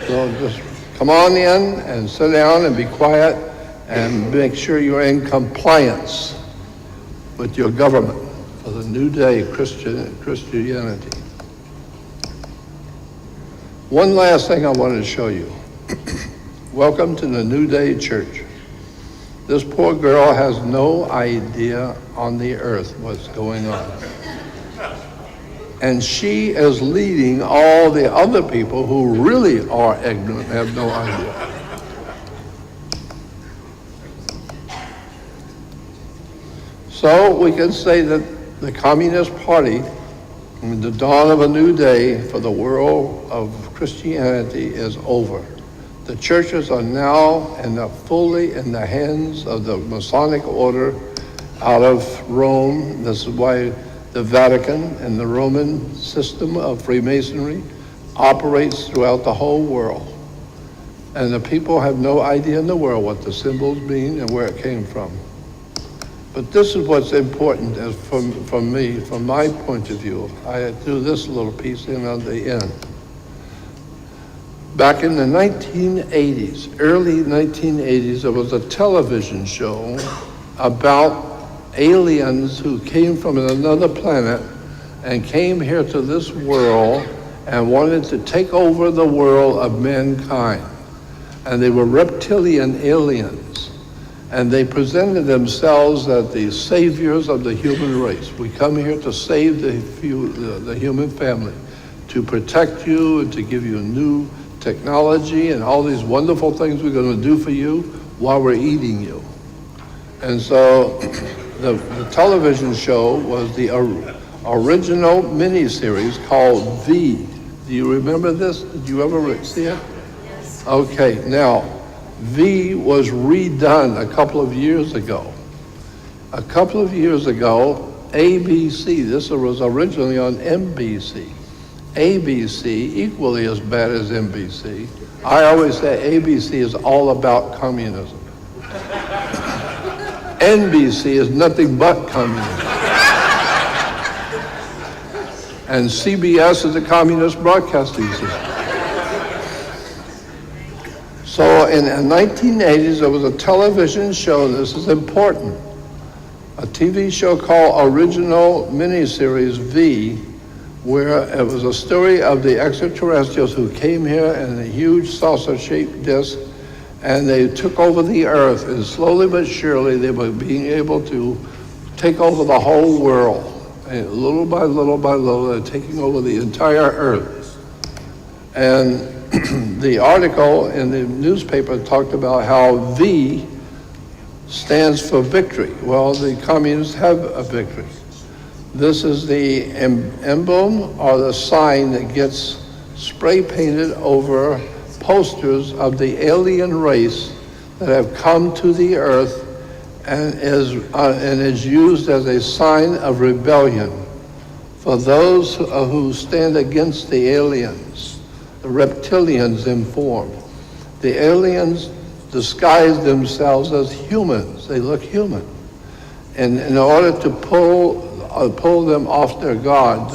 So just come on in and sit down and be quiet and make sure you're in compliance with your government for the New Day Christianity. One last thing I wanted to show you. Welcome to the New Day Church. This poor girl has no idea on the earth what's going on. And she is leading all the other people who really are ignorant, have no idea. So we can say that the Communist Party, the dawn of a new day for the world of Christianity is over. The churches are now fully in the hands of the Masonic order out of Rome. This is why the Vatican and the Roman system of Freemasonry, operates throughout the whole world. And the people have no idea in the world what the symbols mean and where it came from. But this is what's important as from me, from my point of view. I do this little piece in on the end. Back in the 1980s, early 1980s, there was a television show about aliens who came from another planet and came here to this world and wanted to take over the world of mankind. And they were reptilian aliens. And they presented themselves as the saviors of the human race. We come here to save the human family, to protect you and to give you new technology and all these wonderful things we're going to do for you while we're eating you. And so the television show was the original miniseries called V. Do you remember this? Did you ever see it? Yes. Okay, now V was redone a couple of years ago. A couple of years ago, ABC, this was originally on NBC. ABC, equally as bad as NBC. I always say ABC is all about communism. NBC is nothing but communism. And CBS is a communist broadcasting system. So in the 1980s, there was a television show, this is important, a TV show called Original Miniseries V, where it was a story of the extraterrestrials who came here in a huge saucer-shaped disc, and they took over the earth, and slowly but surely they were being able to take over the whole world. And little by little by little, they're taking over the entire earth. And the article in the newspaper talked about how V stands for victory. Well, the communists have a victory. This is the emblem or the sign that gets spray painted over posters of the alien race that have come to the earth and is used as a sign of rebellion for those who stand against the aliens, the reptilians in form. The aliens disguise themselves as humans. They look human. And in order to pull them off their guard,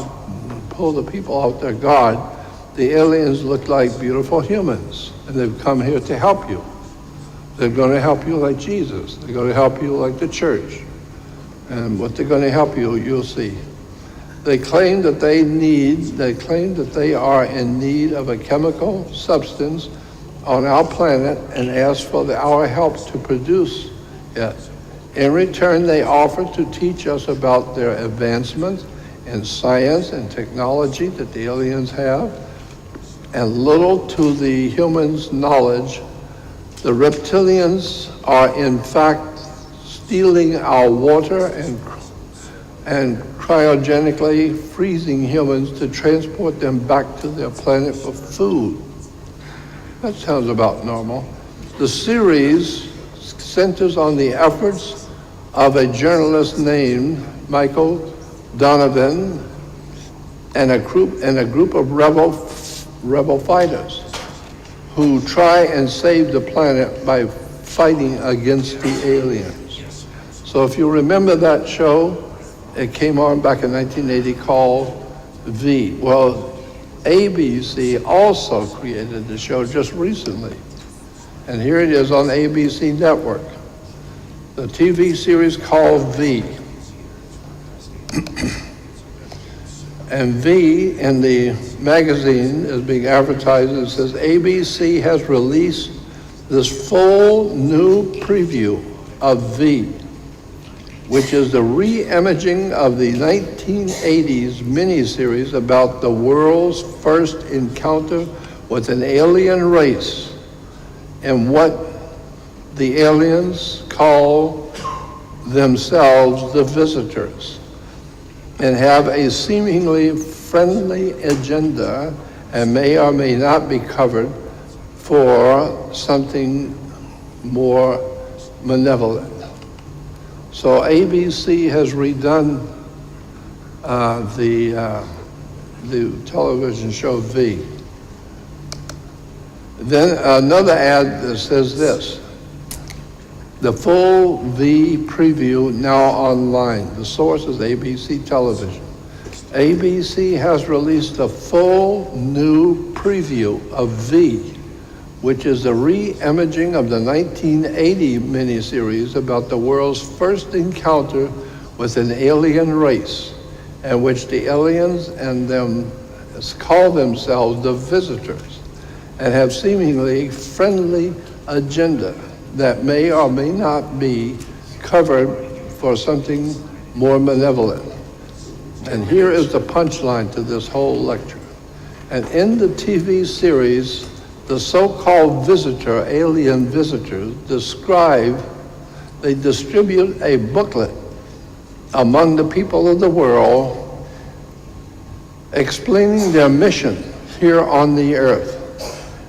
pull the people off their guard, the aliens look like beautiful humans, and they've come here to help you. They're going to help you like Jesus. They're going to help you like the church. And what they're going to help you, you'll see. They claim that they are in need of a chemical substance on our planet and ask for our help to produce it. In return, they offer to teach us about their advancements in science and technology that the aliens have, and little to the humans' knowledge. The reptilians are in fact stealing our water and cryogenically freezing humans to transport them back to their planet for food. That sounds about normal. The series centers on the efforts of a journalist named Michael Donovan and a group of rebel fighters who try and save the planet by fighting against the aliens. So if you remember that show, it came on back in 1980 called V. Well, ABC also created the show just recently. And here it is on ABC Network. The TV series called V. And V in the magazine is being advertised. It says ABC has released this full new preview of V, which is the re-imaging of the 1980s miniseries about the world's first encounter with an alien race and what the aliens call themselves the visitors, and have a seemingly friendly agenda and may or may not be covered for something more malevolent. So ABC has redone the television show V. Then another ad that says this: the full V preview now online. The source is ABC Television. ABC has released a full new preview of V, which is a re-imaging of the 1980 miniseries about the world's first encounter with an alien race, in which the aliens and them call themselves the visitors and have seemingly friendly agenda that may or may not be covered for something more malevolent. And here is the punchline to this whole lecture. And in the TV series, the so-called visitor, alien visitors, they distribute a booklet among the people of the world explaining their mission here on the earth.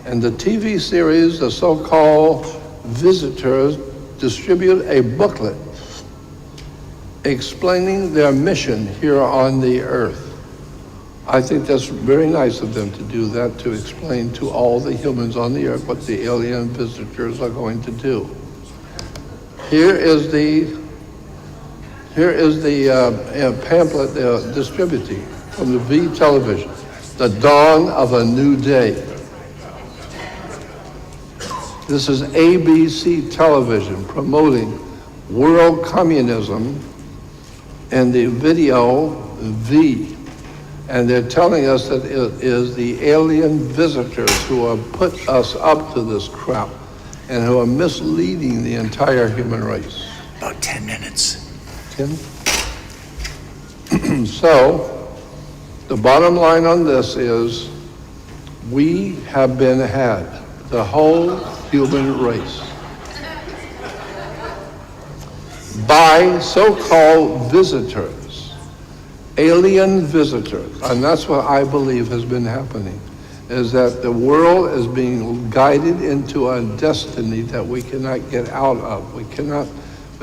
And the TV series, the so-called visitors distribute a booklet explaining their mission here on the earth. I think that's very nice of them to do that, to explain to all the humans on the earth what the alien visitors are going to do. Here is the pamphlet they're distributing from the V television, The Dawn of a New Day. This is ABC Television promoting world communism and the video V. And they're telling us that it is the alien visitors who have put us up to this crap and who are misleading the entire human race. About 10 minutes. 10? So, the bottom line on this is we have been had, the whole human race, by so-called visitors, alien visitors. And that's what I believe has been happening, is that the world is being guided into a destiny that we cannot get out of. We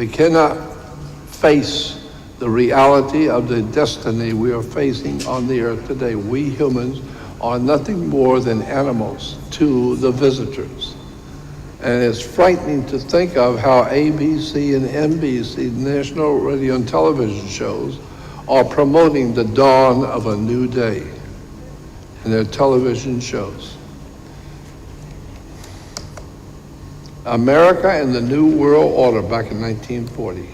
cannot face the reality of the destiny we are facing on the earth today. We humans are nothing more than animals to the visitors. And it's frightening to think of how ABC and NBC, national radio and television shows, are promoting the dawn of a new day in their television shows. America and the New World Order back in 1940.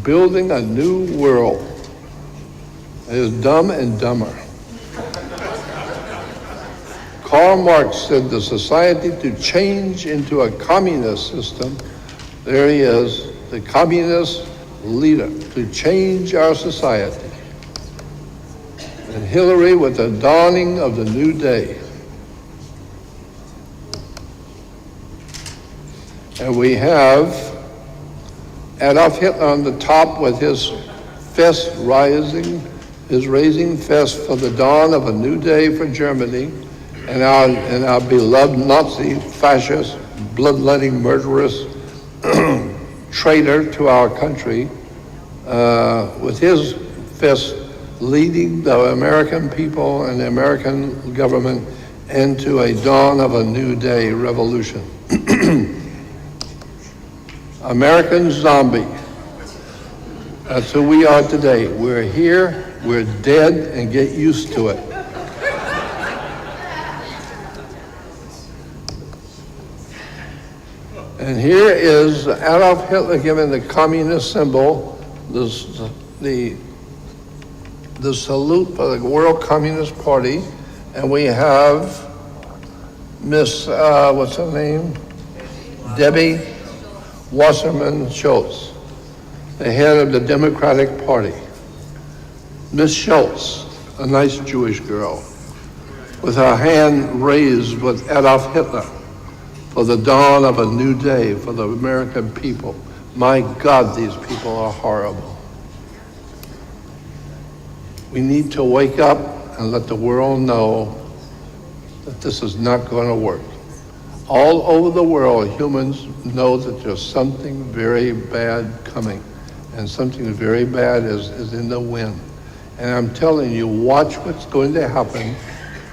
Building a new world. It is dumb and dumber. Karl Marx said the society to change into a communist system. There he is, the communist leader, to change our society. And Hillary with the dawning of the new day. And we have Adolf Hitler on the top with his fist rising, his raising fist for the dawn of a new day for Germany, and our beloved Nazi, fascist, bloodletting, murderous traitor to our country, with his fist leading the American people and the American government into a dawn of a new day revolution. American zombie. That's who we are today. We're here, we're dead, and get used to it. And here is Adolf Hitler giving the communist symbol, the salute for the World Communist Party. And we have Miss, what's her name? Debbie Wasserman Schultz, the head of the Democratic Party. Miss Schultz, a nice Jewish girl, with her hand raised with Adolf Hitler for the dawn of a new day for the American people. My God, these people are horrible. We need to wake up and let the world know that this is not going to work. All over the world, humans know that there's something very bad coming, and something very bad is in the wind. And I'm telling you, watch what's going to happen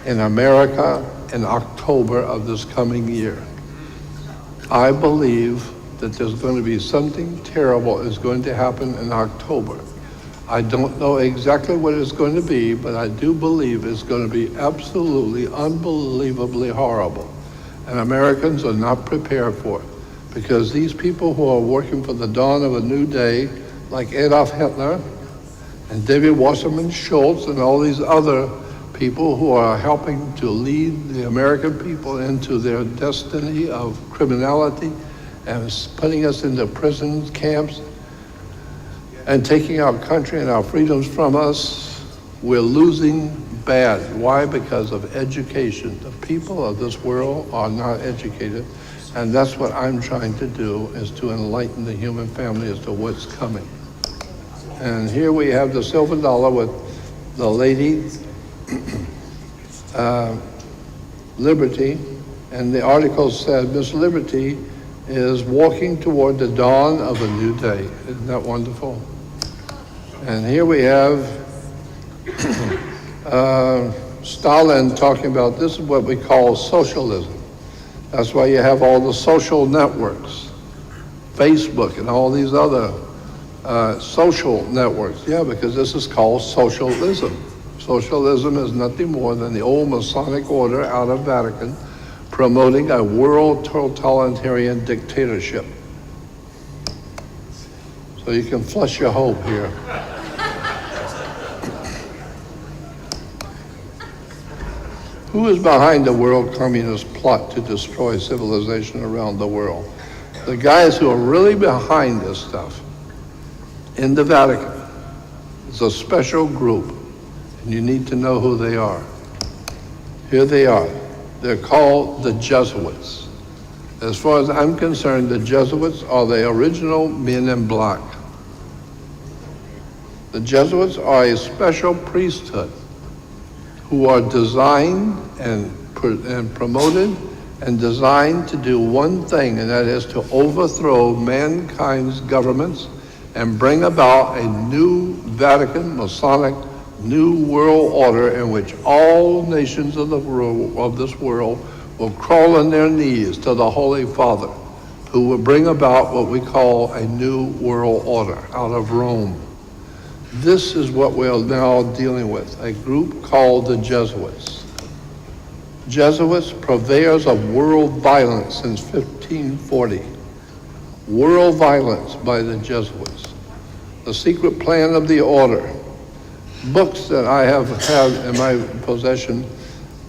in America in October of this coming year. I believe that there's going to be something terrible is going to happen in October. I don't know exactly what it's going to be, but I do believe it's going to be absolutely, unbelievably horrible. And Americans are not prepared for it, because these people who are working for the dawn of a new day, like Adolf Hitler and David Wasserman Schultz and all these other people who are helping to lead the American people into their destiny of criminality and putting us into prison camps and taking our country and our freedoms from us, we're losing bad. Why? Because of education. The people of this world are not educated, and that's what I'm trying to do, is to enlighten the human family as to what's coming. And here we have the silver dollar with the lady, Liberty, and the article said, Miss Liberty is walking toward the dawn of a new day. Isn't that wonderful? And here we have Stalin talking about, this is what we call socialism. That's why you have all the social networks, Facebook and all these other social networks. Yeah, because this is called socialism. Socialism is nothing more than the old Masonic order out of Vatican promoting a world totalitarian dictatorship. So you can flush your hope here. Who is behind the world communist plot to destroy civilization around the world? The guys who are really behind this stuff in the Vatican is a special group, and you need to know who they are. Here they are. They're called the Jesuits. As far as I'm concerned, the Jesuits are the original men in black. The Jesuits are a special priesthood who are designed and promoted and designed to do one thing, and that is to overthrow mankind's governments and bring about a new Vatican, Masonic, new world order in which all nations of this world will crawl on their knees to the Holy Father, who will bring about what we call a new world order out of Rome. This is what we're now dealing with, a group called the Jesuits. Jesuits, purveyors of world violence since 1540. World violence by the Jesuits. The secret plan of the order. Books that I have had in my possession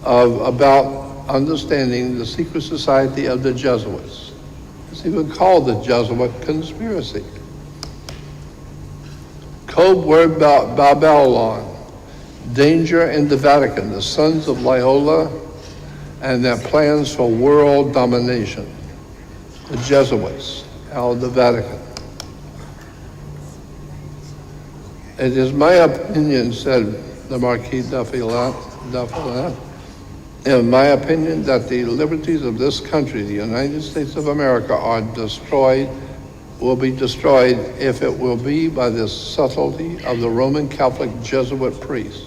about understanding the secret society of the Jesuits. It's even called the Jesuit conspiracy. Code word Babylon, danger in the Vatican, the sons of Loyola and their plans for world domination. The Jesuits out of the Vatican. It is my opinion, said the Marquis d'Affilat, in my opinion, that the liberties of this country, the United States of America, will be destroyed if it will be by the subtlety of the Roman Catholic Jesuit priests.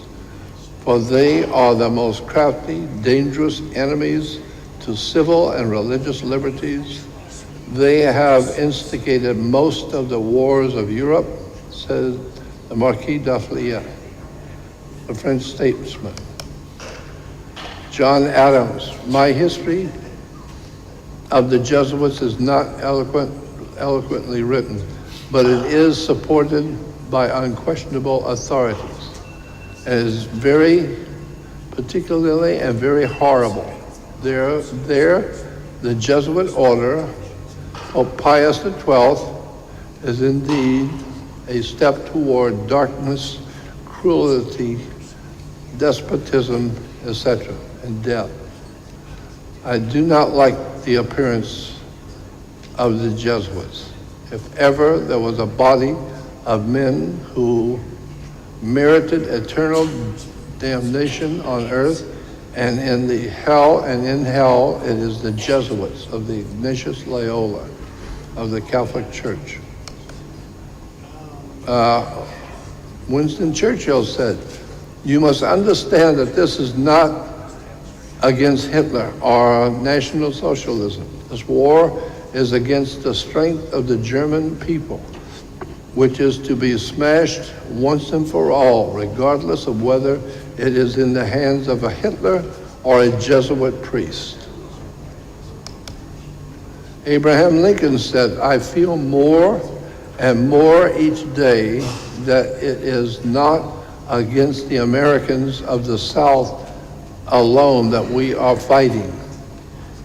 For they are the most crafty, dangerous enemies to civil and religious liberties. They have instigated most of the wars of Europe, says the Marquis d'Affilat, the French statesman. John Adams, my history of the Jesuits is not eloquently written, but it is supported by unquestionable authorities. It is very particularly and very horrible. There, the Jesuit order of Pius XII is indeed a step toward darkness, cruelty, despotism, etc., and death. I do not like the appearance of the Jesuits. If ever there was a body of men who merited eternal damnation on earth and in hell, it is the Jesuits of the Ignatius Loyola of the Catholic Church. Winston Churchill said, you must understand that this is not against Hitler or National Socialism. This war is against the strength of the German people, which is to be smashed once and for all, regardless of whether it is in the hands of a Hitler or a Jesuit priest. Abraham Lincoln said, "I feel more and more each day that it is not against the Americans of the South alone that we are fighting.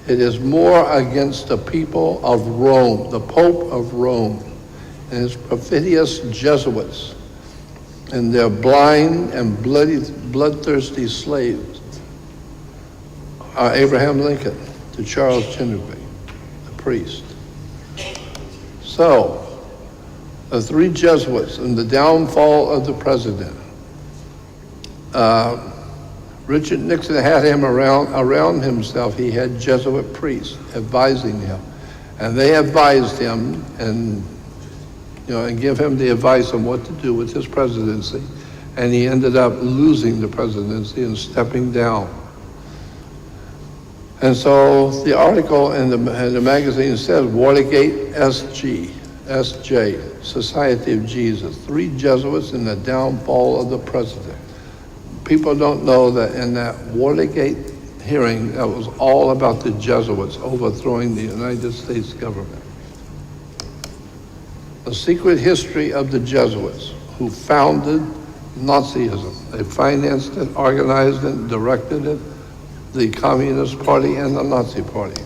It is more against the people of Rome, the Pope of Rome, and his perfidious Jesuits, and their blind and bloodthirsty slaves." Abraham Lincoln to Charles Chinnerby, the priest. So, the three Jesuits and the downfall of the president. Richard Nixon had him around himself. He had Jesuit priests advising him, and they advised him and give him the advice on what to do with his presidency, and he ended up losing the presidency and stepping down. And so the article in the magazine says, Watergate SJ, Society of Jesus, three Jesuits in the downfall of the president. People don't know that in that Watergate hearing, that was all about the Jesuits overthrowing the United States government. The secret history of the Jesuits, who founded Nazism. They financed it, organized it, directed it, the Communist Party and the Nazi Party.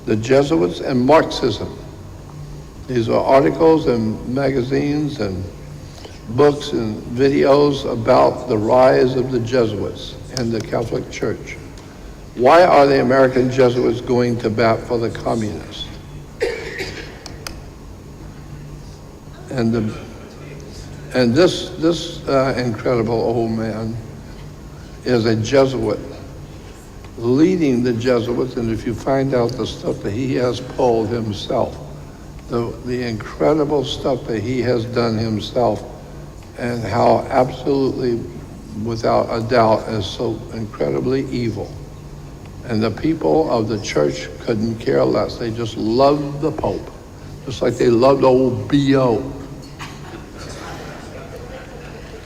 The Jesuits and Marxism. These are articles and magazines and books and videos about the rise of the Jesuits and the Catholic Church. Why are the American Jesuits going to bat for the communists? And this incredible old man is a Jesuit, leading the Jesuits, and if you find out the stuff that he has pulled himself, the incredible stuff that he has done himself, and how absolutely, without a doubt, is so incredibly evil. And the people of the church couldn't care less. They just loved the Pope, just like they loved old B.O.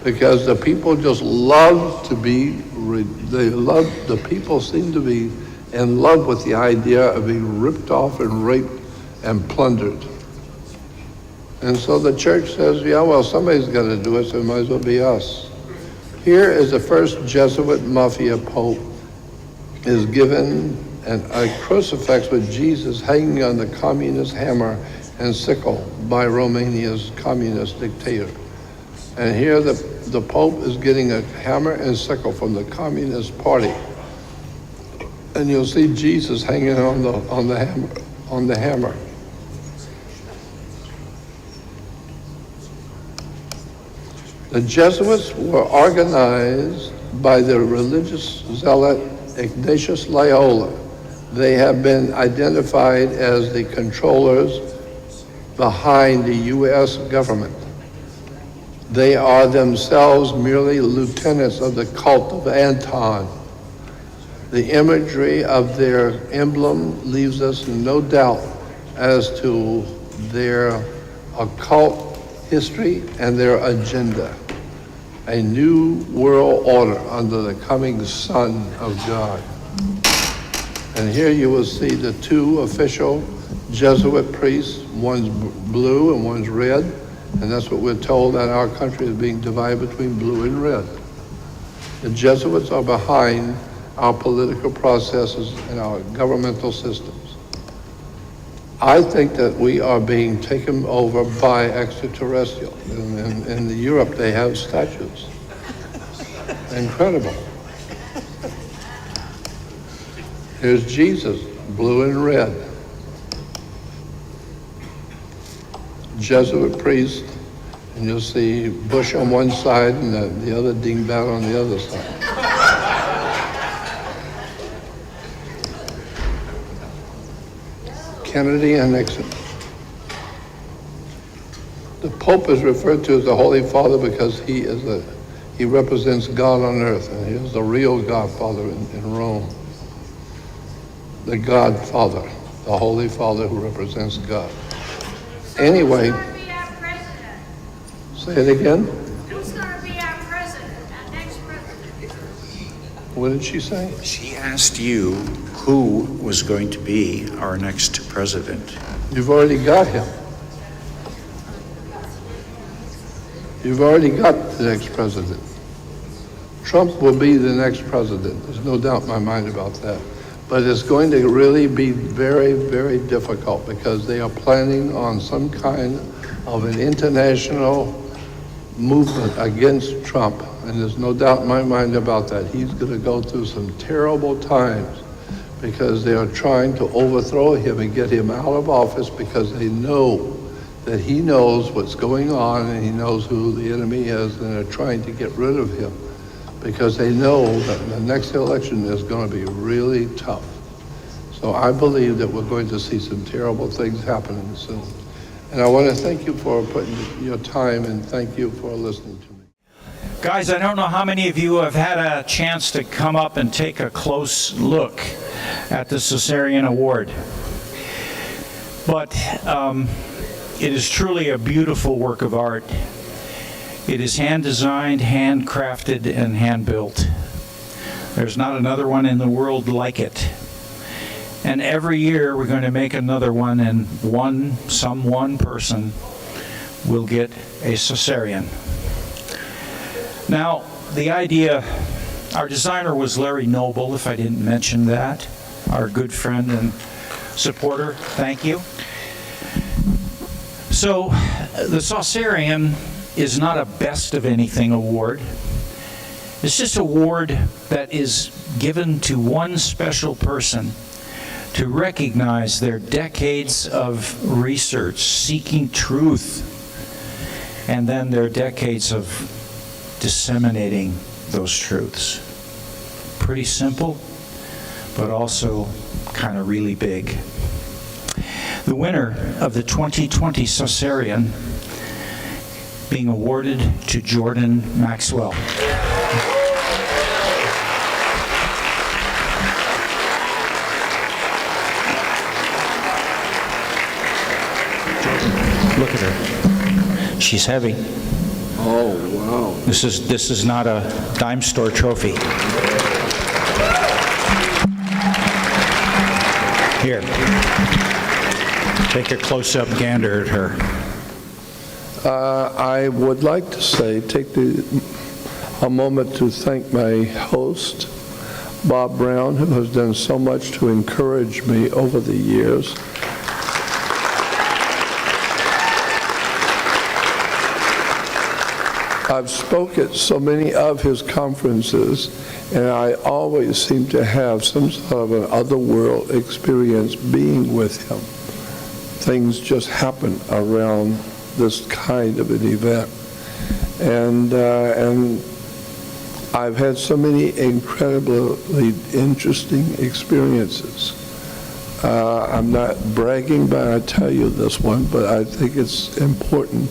Because the people just love to be, the people seem to be in love with the idea of being ripped off and raped and plundered. And so the church says, yeah, well, somebody's got to do it, so it might as well be us. Here is the first Jesuit mafia pope is given a crucifix with Jesus hanging on the communist hammer and sickle by Romania's communist dictator. And here the Pope is getting a hammer and sickle from the Communist Party. And you'll see Jesus hanging on the hammer. The Jesuits were organized by the religious zealot Ignatius Loyola. They have been identified as the controllers behind the U.S. government. They are themselves merely lieutenants of the cult of Anton. The imagery of their emblem leaves us in no doubt as to their occult history and their agenda. A new world order under the coming Son of God. And here you will see the two official Jesuit priests, one's blue and one's red, and that's what we're told that our country is being divided between blue and red. The Jesuits are behind our political processes and our governmental systems. I think that we are being taken over by extraterrestrials. In Europe, they have statues. Incredible. Here's Jesus, blue and red. Jesuit priest, and you'll see Bush on one side and the other dingbat on the other side. Kennedy and Nixon. The Pope is referred to as the Holy Father because he He represents God on earth, and he is the real Godfather in Rome. The Godfather, the Holy Father who represents God. Anyway, Who's going to be our president? say it again. Who's going to be our president, our next president? What did she say? She asked you who was going to be our next president. You've already got him. You've already got the next president. Trump will be the next president. There's no doubt in my mind about that. But it's going to really be very, very difficult because they are planning on some kind of an international movement against Trump. And there's no doubt in my mind about that. He's going to go through some terrible times because they are trying to overthrow him and get him out of office because they know that he knows what's going on and he knows who the enemy is, and they're trying to get rid of him because they know that the next election is going to be really tough. So I believe that we're going to see some terrible things happening soon. And I want to thank you for putting your time, and thank you for listening to me. Guys, I don't know how many of you have had a chance to come up and take a close look at the Caesarean Award. But it is truly a beautiful work of art. It is hand-designed, hand-crafted, and hand-built. There's not another one in the world like it. And every year we're going to make another one, and some one person will get a Caesarean. Now, the idea, our designer was Larry Noble, if I didn't mention that, our good friend and supporter. Thank you. So, the Caesarean is not a best of anything award. It's just an award that is given to one special person to recognize their decades of research, seeking truth, and then their decades of disseminating those truths. Pretty simple, but also kind of really big. The winner of the 2020 Caesarean being awarded to Jordan Maxwell. Look at her. She's heavy. Oh, wow. This is not a dime store trophy. Here. Take a close-up gander at her. I would like to say, take a moment to thank my host, Bob Brown, who has done so much to encourage me over the years. I've spoke at so many of his conferences, and I always seem to have some sort of an otherworld experience being with him. Things just happen around this kind of an event. And I've had so many incredibly interesting experiences. I'm not bragging, but I tell you this one, but I think it's important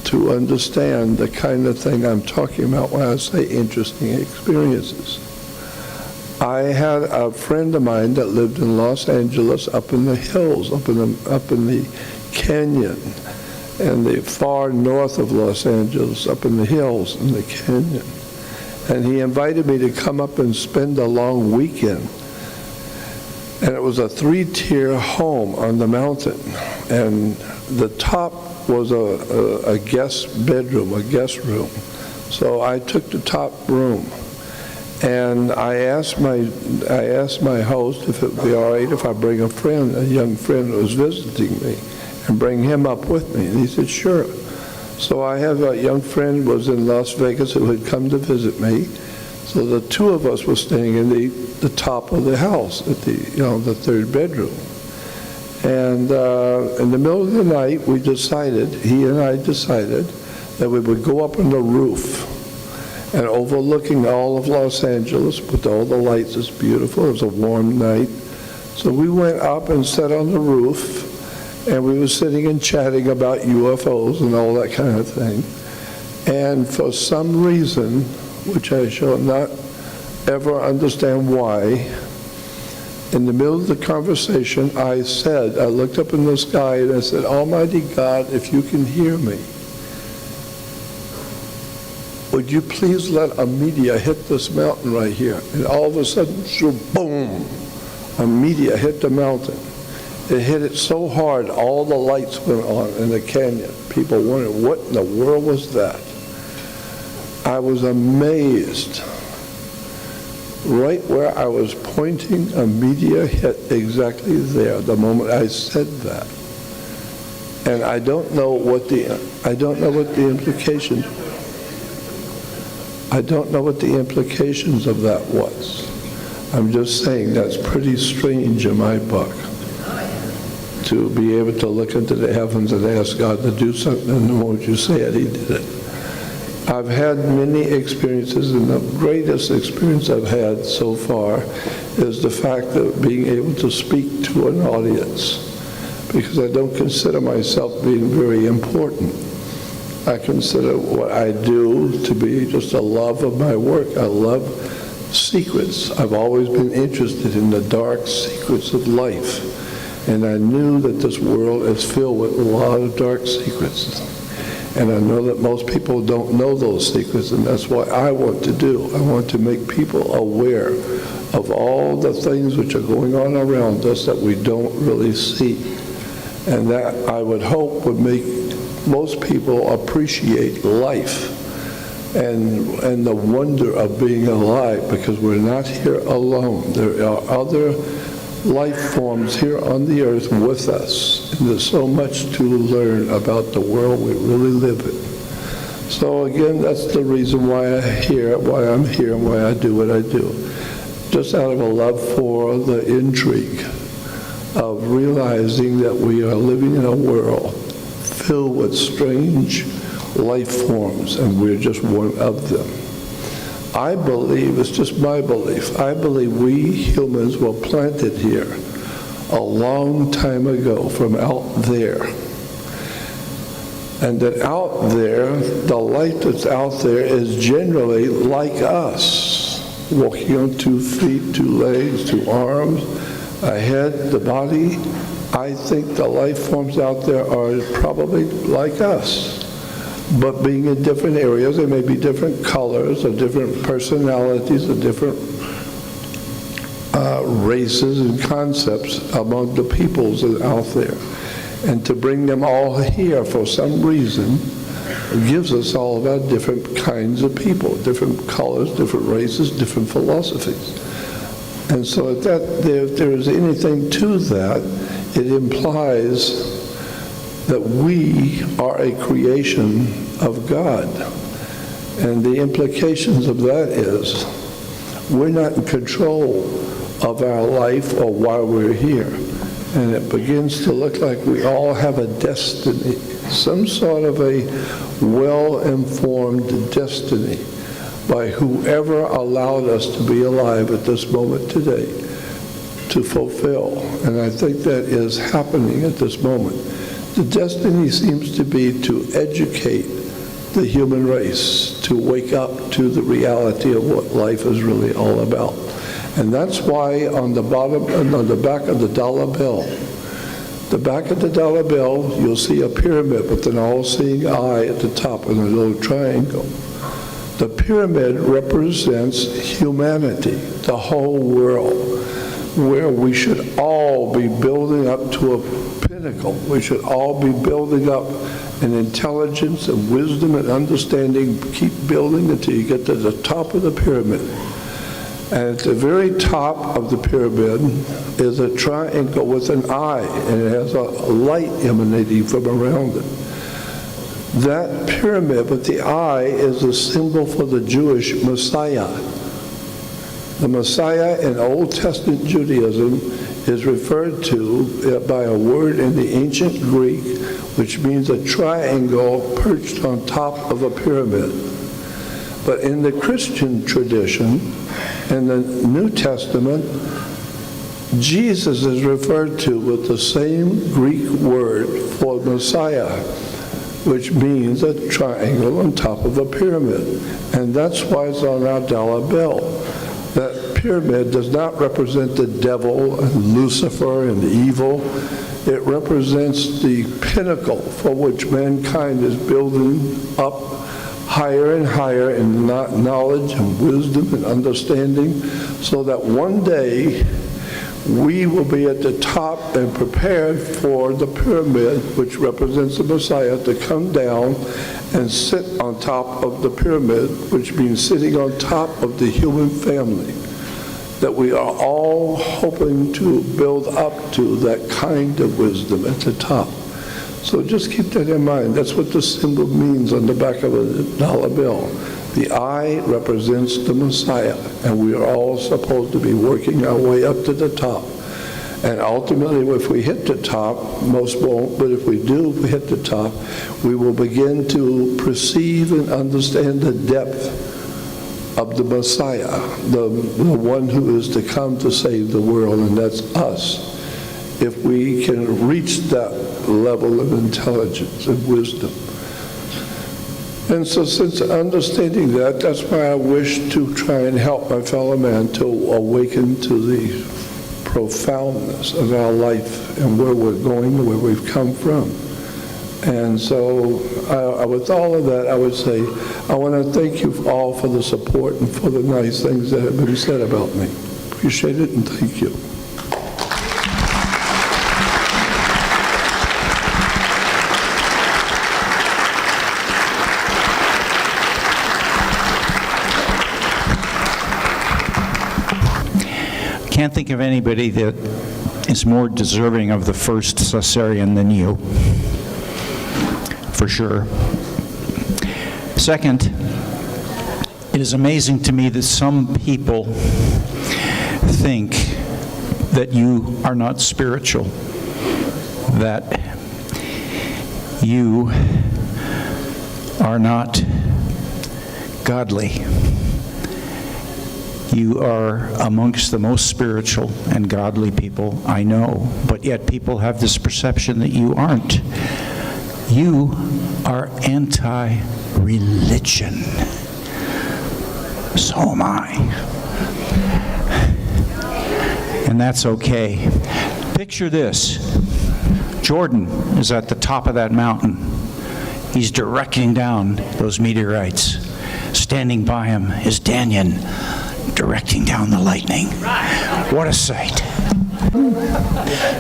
to understand the kind of thing I'm talking about when I say interesting experiences. I had a friend of mine that lived in Los Angeles, up in the hills, up in the canyon, and the far north of Los Angeles, up in the hills in the canyon. And he invited me to come up and spend a long weekend. And it was a 3-tier home on the mountain. And the top was a guest bedroom, a guest room. So I took the top room. And I asked my host if it would be all right if I bring a friend, a young friend who was visiting me, and bring him up with me. And he said, sure. So I have a young friend who was in Las Vegas who had come to visit me. So the two of us were staying in the top of the house at the third bedroom. And in the middle of the night, he and I decided that we would go up on the roof and overlooking all of Los Angeles with all the lights. It's beautiful. It was a warm night. So we went up and sat on the roof, and we were sitting and chatting about UFOs and all that kind of thing. And for some reason, which I shall not ever understand why, in the middle of the conversation, I looked up in the sky and I said, Almighty God, if you can hear me, would you please let a meteor hit this mountain right here? And all of a sudden, boom, a meteor hit the mountain. It hit it so hard, all the lights went on in the canyon. People wondered, what in the world was that? I was amazed. Right where I was pointing, a meteor hit exactly there the moment I said that. And I don't know what the implications. I don't know what the implications of that was. I'm just saying that's pretty strange in my book, to be able to look into the heavens and ask God to do something, and the moment you say it, he did it. I've had many experiences, and the greatest experience I've had so far is the fact of being able to speak to an audience, because I don't consider myself being very important. I consider what I do to be just a love of my work. I love secrets. I've always been interested in the dark secrets of life, and I knew that this world is filled with a lot of dark secrets. And I know that most people don't know those secrets, and that's what I want to do. I want to make people aware of all the things which are going on around us that we don't really see. And that, I would hope, would make most people appreciate life and the wonder of being alive, because we're not here alone. There are other life forms here on the earth with us, and there's so much to learn about the world we really live in. So again, that's the reason why I'm here, and why I do what I do. Just out of a love for the intrigue of realizing that we are living in a world filled with strange life forms, and we're just one of them. I believe, it's just my belief, I believe we humans were planted here a long time ago from out there. And that out there, the life that's out there is generally like us, walking on 2 feet, 2 legs, 2 arms, a head, the body. I think the life forms out there are probably like us. But being in different areas, there may be different colors or different personalities or different races and concepts among the peoples that are out there. And to bring them all here for some reason gives us all about different kinds of people, different colors, different races, different philosophies. And so if there is anything to that, it implies that we are a creation of God. And the implications of that is we're not in control of our life or why we're here. And it begins to look like we all have a destiny, some sort of a well-informed destiny by whoever allowed us to be alive at this moment today to fulfill. And I think that is happening at this moment. The destiny seems to be to educate the human race, to wake up to the reality of what life is really all about. And that's why on the back of the dollar bill, you'll see a pyramid with an all-seeing eye at the top and a little triangle. The pyramid represents humanity, the whole world, where we should all be building up to a pinnacle. We should all be building up in intelligence and wisdom and understanding. Keep building until you get to the top of the pyramid. And at the very top of the pyramid is a triangle with an eye, and it has a light emanating from around it. That pyramid with the eye is a symbol for the Jewish Messiah. The Messiah in Old Testament Judaism is referred to by a word in the ancient Greek, which means a triangle perched on top of a pyramid. But in the Christian tradition, in the New Testament, Jesus is referred to with the same Greek word for Messiah, which means a triangle on top of a pyramid. And that's why it's on our dollar bill. That pyramid does not represent the devil and Lucifer and evil. It represents the pinnacle for which mankind is building up higher and higher in knowledge and wisdom and understanding, so that one day we will be at the top and prepared for the pyramid, which represents the Messiah, to come down and sit on top of the pyramid, which means sitting on top of the human family, that we are all hoping to build up to that kind of wisdom at the top. So just keep that in mind. That's what the symbol means on the back of a dollar bill. The eye represents the Messiah, and we are all supposed to be working our way up to the top. And ultimately, if we hit the top, most won't, but if we do hit the top, we will begin to perceive and understand the depth of the Messiah, the one who is to come to save the world, and that's us. If we can reach that level of intelligence and wisdom. And so since understanding that, that's why I wish to try and help my fellow man to awaken to the profoundness of our life and where we're going and where we've come from. And so with all of that, I would say, I want to thank you all for the support and for the nice things that have been said about me. Appreciate it, and thank you. Can't think of anybody that is more deserving of the first Caesarean than you, for sure. Second, it is amazing to me that some people think that you are not spiritual, that you are not godly. You are amongst the most spiritual and godly people I know, but yet people have this perception that you aren't. You are anti-religion. So am I. And that's okay. Picture this. Jordan is at the top of that mountain. He's directing down those meteorites. Standing by him is Daniel, directing down the lightning. What a sight.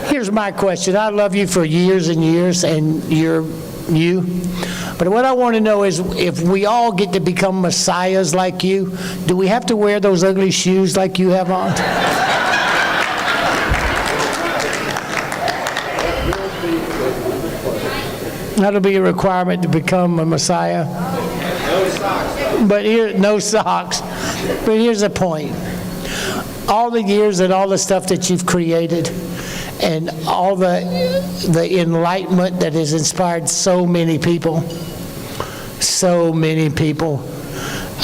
Here's my question. I love you for years and years, and you're you. But what I want to know is, if we all get to become messiahs like you, do we have to wear those ugly shoes like you have on? That'll be a requirement to become a messiah. No socks. No socks. But here's the point. All the years and all the stuff that you've created, and all the enlightenment that has inspired so many people,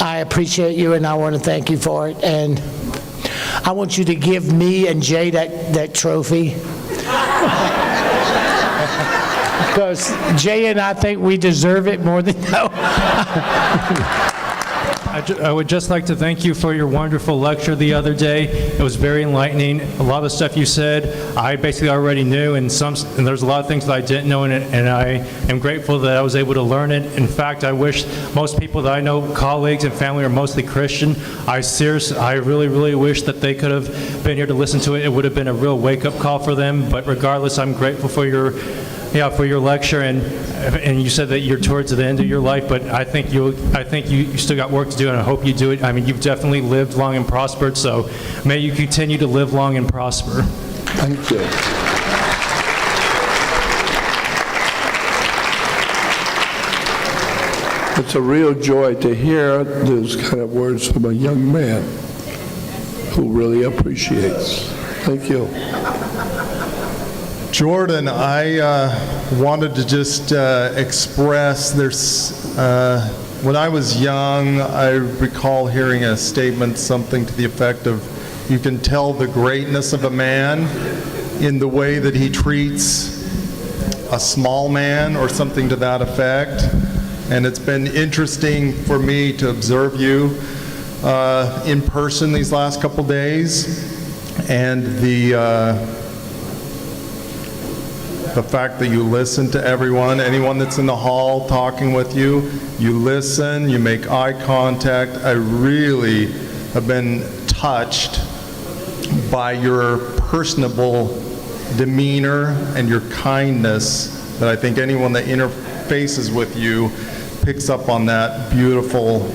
I appreciate you, and I want to thank you for it. And I want you to give me and Jay that trophy. Because Jay and I think we deserve it more than no. I would just like to thank you for your wonderful lecture the other day. It was very enlightening. A lot of the stuff you said, I basically already knew, and there's a lot of things that I didn't know, and I am grateful that I was able to learn it. In fact, I wish most people that I know, colleagues and family, are mostly Christian. I really, really wish that they could have been here to listen to it. It would have been a real wake-up call for them. But regardless, I'm grateful for your lecture, and you said that you're towards the end of your life, but I think you still got work to do, and I hope you do it. I mean, you've definitely lived long and prospered, so may you continue to live long and prosper. Thank you. It's a real joy to hear those kind of words from a young man who really appreciates. Thank you. Jordan, I wanted to just express when I was young, I recall hearing a statement, something to the effect of, you can tell the greatness of a man in the way that he treats a small man or something to that effect. And it's been interesting for me to observe you in person these last couple days, and the fact that you listen to everyone, anyone that's in the hall talking with you, you listen, you make eye contact. I really have been touched by your personable demeanor and your kindness, that I think anyone that interfaces with you picks up on that beautiful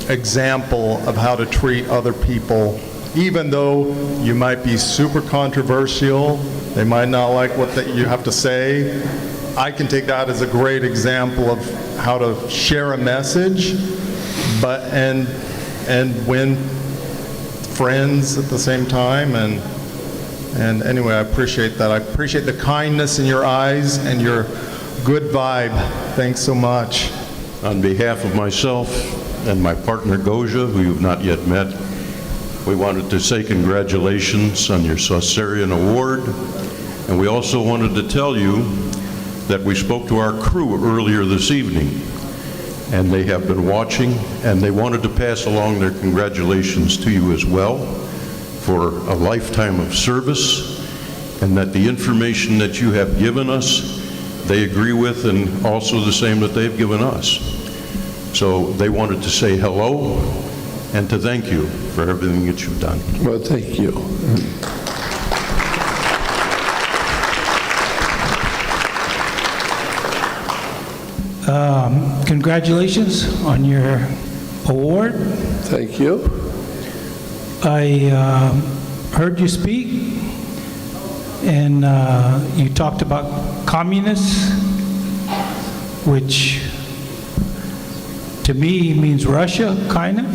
example of how to treat other people. Even though you might be super controversial, they might not like what you have to say, I can take that as a great example of how to share a message, but and win friends at the same time. And anyway, I appreciate that. I appreciate the kindness in your eyes and your good vibe. Thanks so much. On behalf of myself and my partner Goja, who you've not yet met, we wanted to say congratulations on your Saucerian Award, and we also wanted to tell you that we spoke to our crew earlier this evening, and they have been watching, and they wanted to pass along their congratulations to you as well for a lifetime of service, and that the information that you have given us, they agree with, and also the same that they've given us. So they wanted to say hello and to thank you for everything that you've done. Well, thank you. Congratulations on your award. Thank you. I heard you speak, and you talked about communists, which to me means Russia, kind of.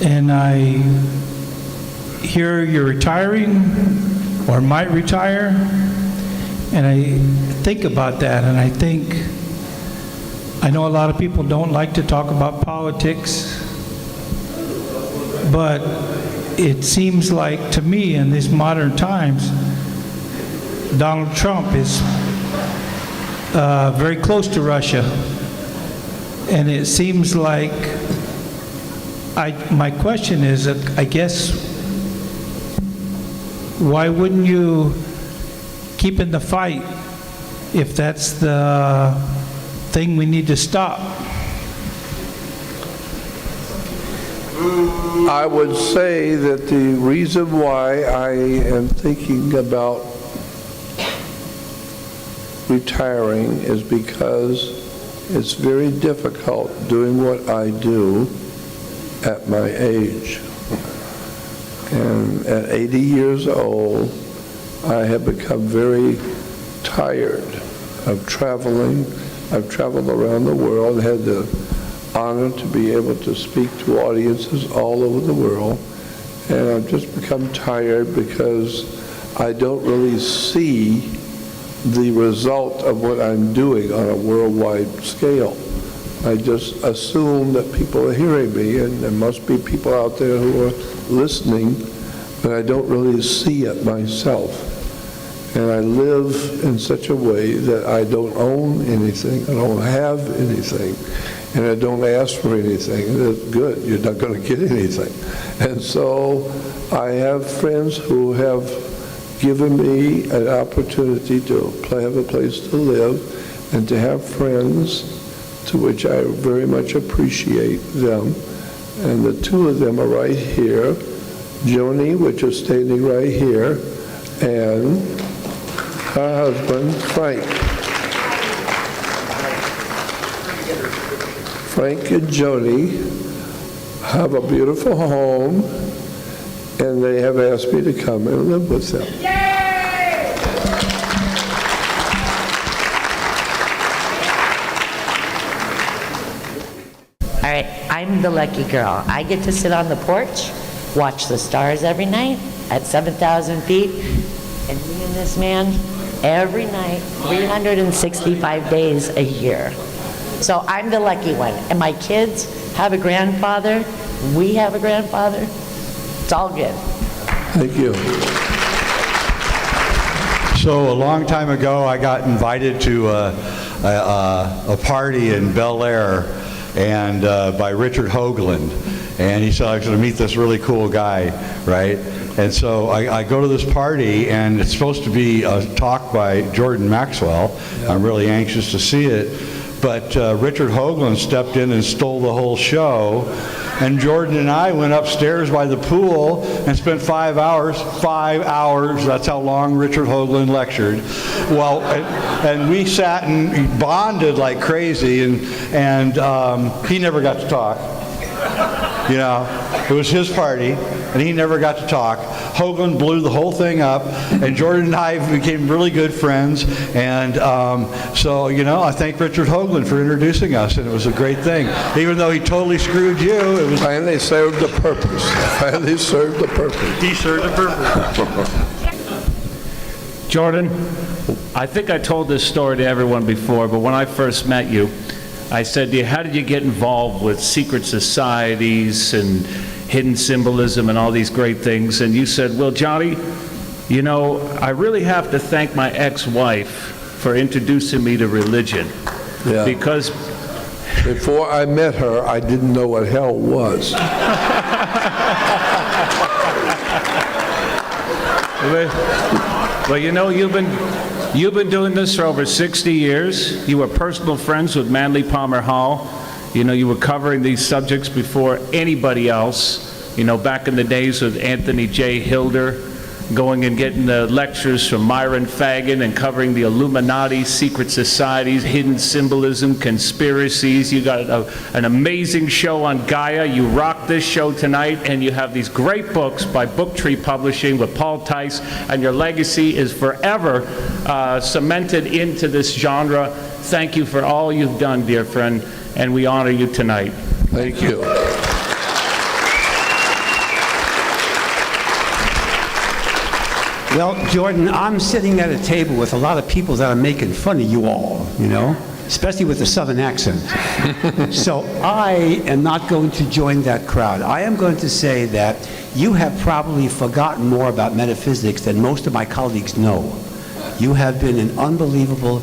And I hear you're retiring or might retire, and I think about that, and I know a lot of people don't like to talk about politics, but it seems like to me in these modern times, Donald Trump is very close to Russia. And it seems like, my question is, I guess, why wouldn't you keep in the fight if that's the thing we need to stop? I would say that the reason why I am thinking about retiring is because it's very difficult doing what I do at my age. And at 80 years old, I have become very tired of traveling. I've traveled around the world, had the honor to be able to speak to audiences all over the world, and I've just become tired because I don't really see the result of what I'm doing on a worldwide scale. I just assume that people are hearing me, and there must be people out there who are listening, but I don't really see it myself. And I live in such a way that I don't own anything, I don't have anything, and I don't ask for anything. And it's good, you're not going to get anything. And so I have friends who have given me an opportunity to have a place to live and to have friends, to which I very much appreciate them. And the two of them are right here, Joni, which is standing right here, and her husband, Frank. Frank and Joni have a beautiful home, and they have asked me to come and live with them. All right, I'm the lucky girl. I get to sit on the porch, watch the stars every night at 7,000 feet, and me and this man every night, 365 days a year. So I'm the lucky one. And my kids have a grandfather. We have a grandfather. It's all good. Thank you. So a long time ago, I got invited to a party in Bel Air, and by Richard Hoagland, and he said I was going to meet this really cool guy, right? And so I go to this party, and it's supposed to be a talk by Jordan Maxwell. Yeah. I'm really anxious to see it. But Richard Hoagland stepped in and stole the whole show. And Jordan and I went upstairs by the pool and spent 5 hours, 5 hours, that's how long Richard Hoagland lectured. Well, and we sat and bonded like crazy, and he never got to talk. You know, it was his party, and he never got to talk. Hoagland blew the whole thing up, and Jordan and I became really good friends. And so, you know, I thank Richard Hoagland for introducing us, and it was a great thing. Even though he totally screwed you, it was... Finally served the purpose. Finally served the purpose. He served the purpose. Jordan, I think I told this story to everyone before, but when I first met you, I said to you, how did you get involved with secret societies and hidden symbolism and all these great things? And you said, well, Johnny, you know, I really have to thank my ex-wife for introducing me to religion. Yeah. Because before I met her, I didn't know what hell was. Well, you know, you've been doing this for over 60 years. You were personal friends with Manly Palmer Hall. You know, you were covering these subjects before anybody else. You know, back in the days with Anthony J. Hilder, going and getting the lectures from Myron Fagan and covering the Illuminati, secret societies, hidden symbolism, conspiracies. You got an amazing show on Gaia. You rock this show tonight, and you have these great books by Booktree Publishing with Paul Tice, and your legacy is forever cemented into this genre. Thank you for all you've done, dear friend, and we honor you tonight. Thank you. Well, Jordan, I'm sitting at a table with a lot of people that are making fun of you all, you know, especially with the Southern accent. So I am not going to join that crowd. I am going to say that you have probably forgotten more about metaphysics than most of my colleagues know. You have been an unbelievable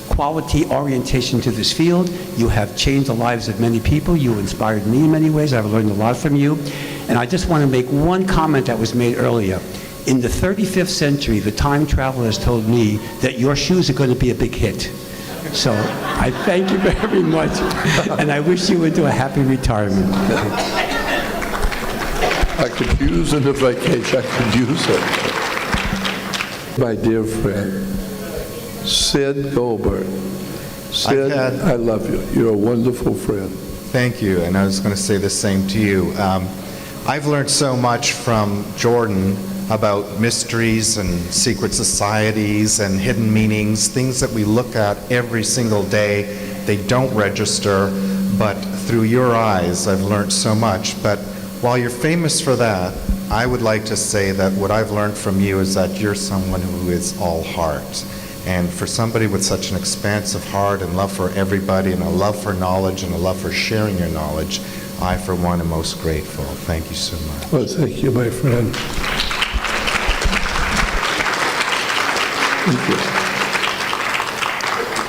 quality orientation to this field. You have changed the lives of many people. You inspired me in many ways. I've learned a lot from you. And I just want to make one comment that was made earlier. In the 35th century, the time travelers told me that your shoes are going to be a big hit. So I thank you very much, and I wish you into a happy retirement. I could use it if I could use it. My dear friend, Sid Goldberg. Sid, I love you. You're a wonderful friend. Thank you, and I was going to say the same to you. I've learned so much from Jordan about mysteries and secret societies and hidden meanings, things that we look at every single day. They don't register, but through your eyes, I've learned so much. But while you're famous for that, I would like to say that what I've learned from you is that you're someone who is all heart. And for somebody with such an expansive heart and love for everybody and a love for knowledge and a love for sharing your knowledge, I, for one, am most grateful. Thank you so much. Well, thank you, my friend. Thank you.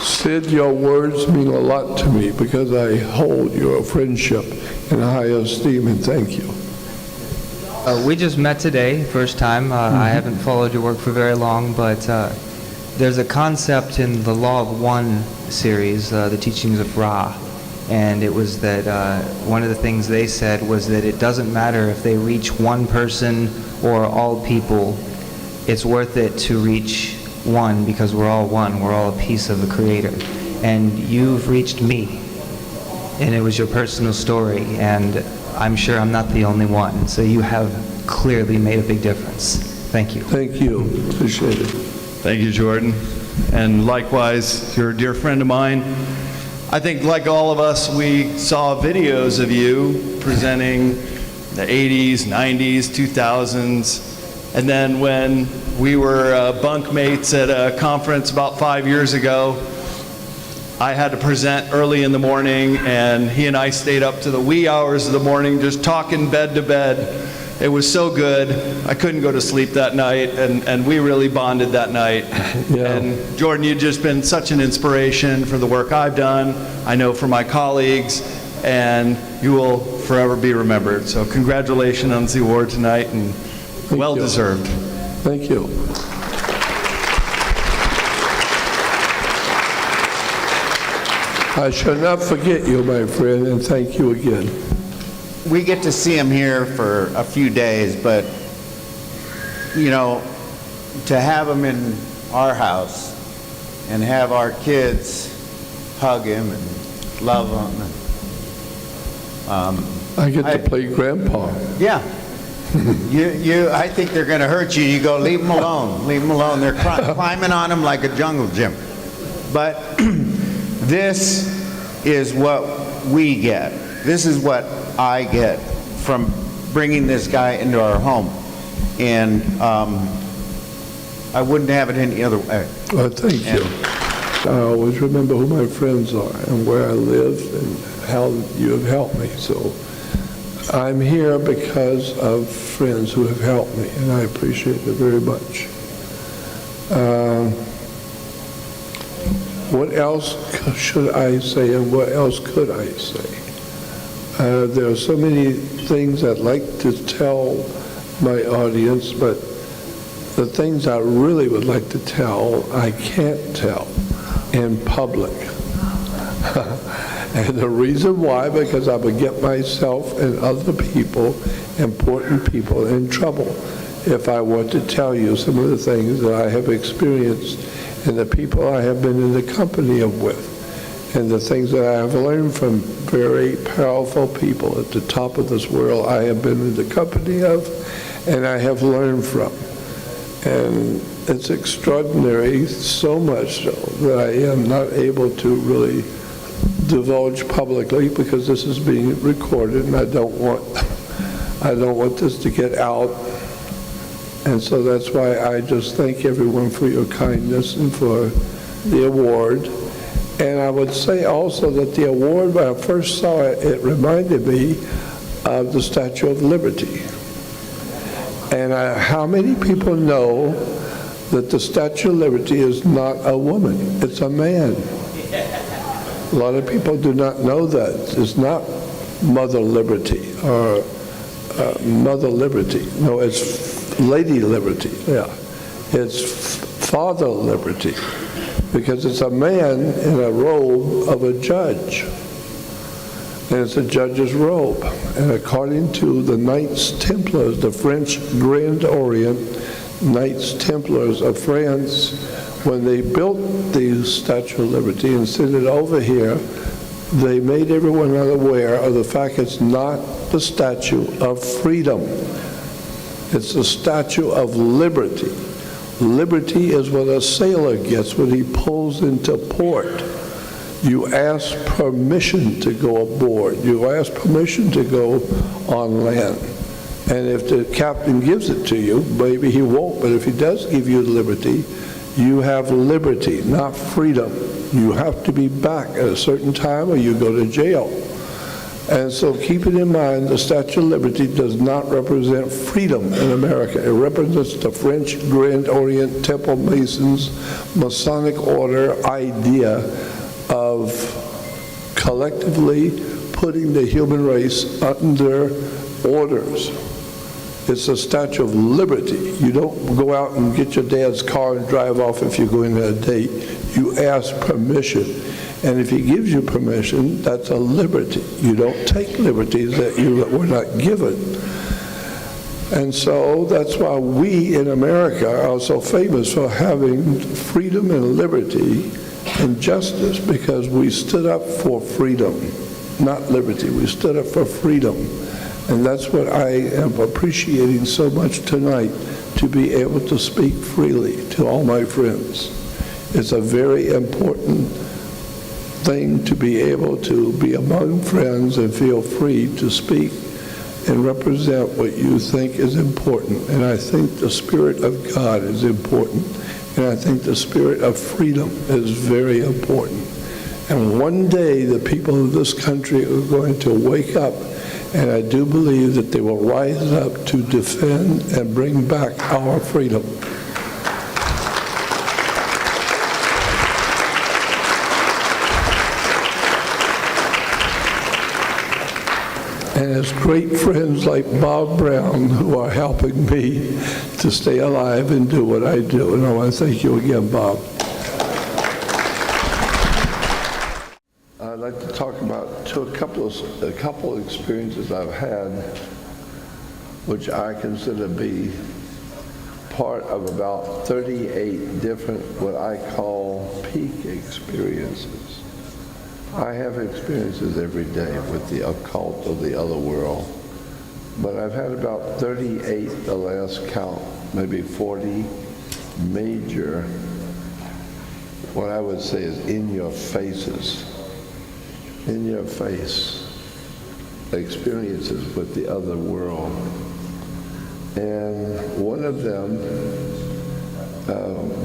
Sid, your words mean a lot to me because I hold your friendship in high esteem, and thank you. We just met today, first time. I haven't followed your work for very long, but there's a concept in the Law of One series, the teachings of Ra, and it was that one of the things they said was that it doesn't matter if they reach one person or all people, it's worth it to reach one because we're all one, we're all a piece of the Creator. And you've reached me, and it was your personal story, and I'm sure I'm not the only one, so you have clearly made a big difference. Thank you. Thank you. Appreciate it. Thank you, Jordan. And likewise, you're a dear friend of mine. I think, like all of us, we saw videos of you presenting the 80s, 90s, 2000s, and then when we were bunkmates at a conference about 5 years ago, I had to present early in the morning, and he and I stayed up to the wee hours of the morning just talking bed to bed. It was so good. I couldn't go to sleep that night, and we really bonded that night. Yeah. And Jordan, you've just been such an inspiration for the work I've done, I know for my colleagues, and you will forever be remembered. So congratulations on the award tonight, and well deserved. Thank you. I shall not forget you, my friend, and thank you again. We get to see him here for a few days, but, you know, to have him in our house and have our kids hug him and love him. I get to play grandpa. Yeah. I think they're going to hurt you. You go, leave them alone. Leave them alone. They're climbing on him like a jungle gym. But this is what we get. This is what I get from bringing this guy into our home. And I wouldn't have it any other way. Well, thank you. I always remember who my friends are and where I live and how you have helped me. So I'm here because of friends who have helped me, and I appreciate it very much. What else should I say, and what else could I say? There are so many things I'd like to tell my audience, but the things I really would like to tell, I can't tell in public. And the reason why, because I would get myself and other people, important people, in trouble if I were to tell you some of the things that I have experienced and the people I have been in the company of with, and the things that I have learned from very powerful people at the top of this world I have been in the company of and I have learned from. And it's extraordinary, so much so that I am not able to really divulge publicly because this is being recorded and I don't want this to get out. And so that's why I just thank everyone for your kindness and for the award. And I would say also that the award, when I first saw it, it reminded me of the Statue of Liberty. And how many people know that the Statue of Liberty is not a woman, it's a man? A lot of people do not know that. It's not Mother Liberty or Mother Liberty. No, it's Lady Liberty, yeah. It's Father Liberty, because it's a man in a robe of a judge. And it's a judge's robe. And according to the Knights Templars, the French Grand Orient Knights Templars of France, when they built the Statue of Liberty and sent it over here, they made everyone unaware of the fact it's not the Statue of Freedom. It's the Statue of Liberty. Liberty is what a sailor gets when he pulls into port. You ask permission to go aboard. You ask permission to go on land. And if the captain gives it to you, maybe he won't, but if he does give you liberty, you have liberty, not freedom. You have to be back at a certain time or you go to jail. And so keep it in mind, the Statue of Liberty does not represent freedom in America. It represents the French Grand Orient Temple Masons Masonic order idea of collectively putting the human race under orders. It's a Statue of Liberty. You don't go out and get your dad's car and drive off if you're going on a date. You ask permission. And if he gives you permission, that's a liberty. You don't take liberties that you were not given. And so that's why we in America are so famous for having freedom and liberty and justice, because we stood up for freedom, not liberty. We stood up for freedom. And that's what I am appreciating so much tonight, to be able to speak freely to all my friends. It's a very important thing to be able to be among friends and feel free to speak and represent what you think is important. And I think the Spirit of God is important. And I think the spirit of freedom is very important. And one day, the people of this country are going to wake up, and I do believe that they will rise up to defend and bring back our freedom. And it's great friends like Bob Brown who are helping me to stay alive and do what I do. And I want to thank you again, Bob. I'd like to talk about a couple of experiences I've had, which I consider to be part of about 38 different what I call peak experiences. I have experiences every day with the occult or the other world, but I've had about 38, the last count, maybe 40 major, what I would say is in your face experiences with the other world. And one of them,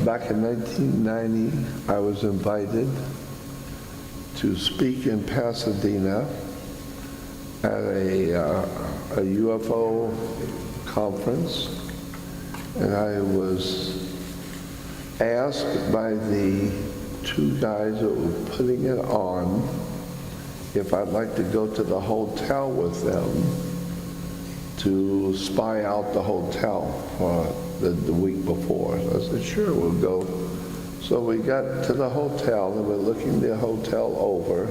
back in 1990, I was invited to speak in Pasadena at a UFO conference, and I was asked by the two guys that were putting it on if I'd like to go to the hotel with them to spy out the hotel for the week before. So I said, sure, we'll go. So we got to the hotel, and we're looking the hotel over,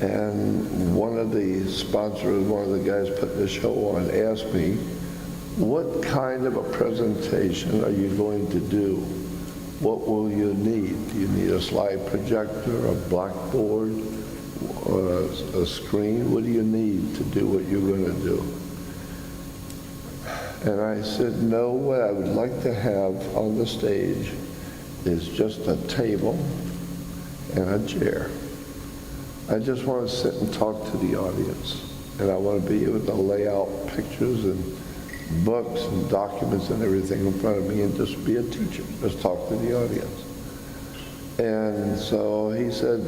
and one of the sponsors, one of the guys putting the show on, asked me, what kind of a presentation are you going to do? What will you need? Do you need a slide projector, a blackboard, or a screen? What do you need to do what you're going to do? And I said, no, what I would like to have on the stage is just a table and a chair. I just want to sit and talk to the audience. And I want to be able to lay out pictures and books and documents and everything in front of me and just be a teacher, just talk to the audience. And so he said,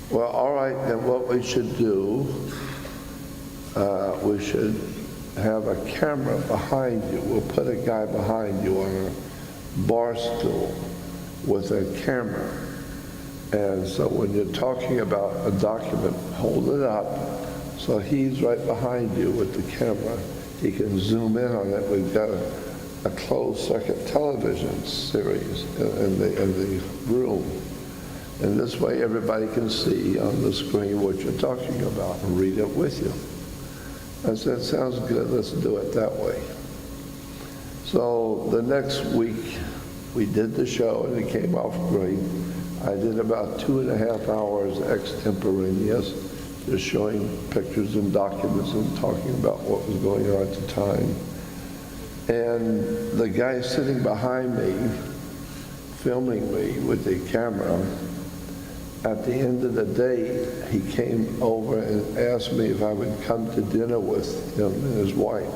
well, all right, then what we should do, we should have a camera behind you. We'll put a guy behind you on a bar stool with a camera. And so when you're talking about a document, hold it up so he's right behind you with the camera. He can zoom in on it. We've got a closed circuit television series in the room. And this way everybody can see on the screen what you're talking about and read it with you. I said, sounds good, let's do it that way. So the next week, we did the show, and it came off great. I did about 2.5 hours extemporaneous, just showing pictures and documents and talking about what was going on at the time. And the guy sitting behind me, filming me with the camera, at the end of the day, he came over and asked me if I would come to dinner with him and his wife.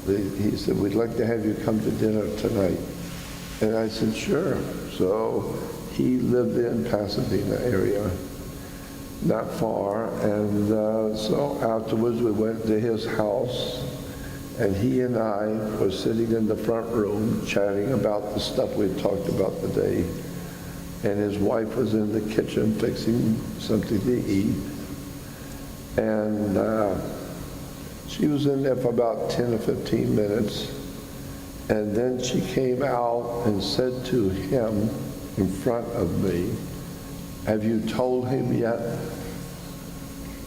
He said, we'd like to have you come to dinner tonight. And I said, sure. So he lived in Pasadena area, not far. And so afterwards we went to his house, and he and I were sitting in the front room chatting about the stuff we talked about today. And his wife was in the kitchen fixing something to eat. And she was in there for about 10 or 15 minutes. And then she came out and said to him in front of me, have you told him yet?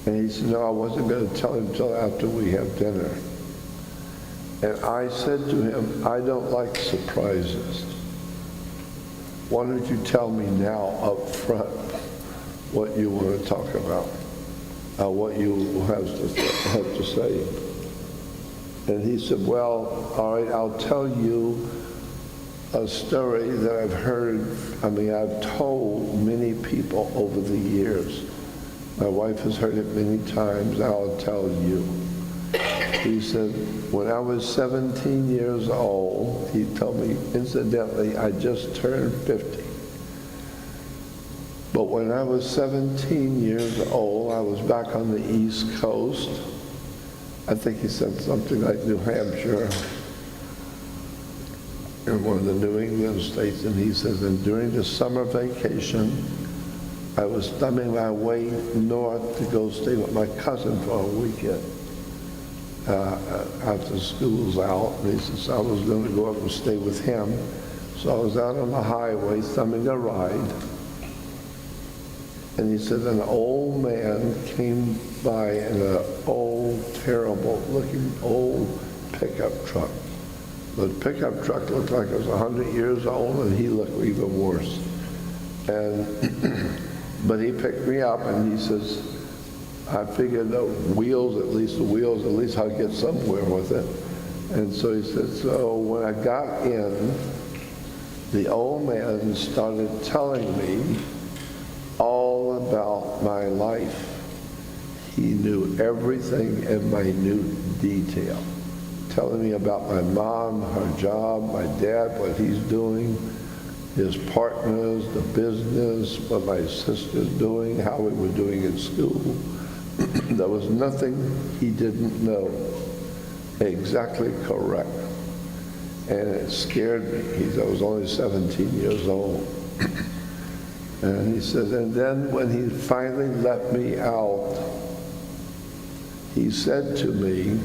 And he said, no, I wasn't going to tell him until after we have dinner. And I said to him, I don't like surprises. Why don't you tell me now up front what you want to talk about, what you have to say. And he said, well, all right, I'll tell you a story that I've heard, I've told many people over the years. My wife has heard it many times, I'll tell you. He said, when I was 17 years old, he told me, incidentally, I just turned 50. But when I was 17 years old, I was back on the East Coast. I think he said something like New Hampshire, in one of the New England states, and he says, and during the summer vacation, I was thumbing my way north to go stay with my cousin for a weekend after school's out. And he says I was going to go up and stay with him. So I was out on the highway thumbing a ride. And he said an old man came by in an old, terrible-looking old pickup truck. The pickup truck looked like it was 100 years old, and he looked even worse. And but he picked me up, and he says, I figured the wheels, at least I'll get somewhere with it. And so he said, so when I got in, the old man started telling me all about my life. He knew everything in minute detail, telling me about my mom, her job, my dad, what he's doing, his partners, the business, what my sister's doing, how we were doing in school. There was nothing he didn't know. Exactly correct. And it scared me. I was only 17 years old. And he said, and then when he finally let me out, he said to me,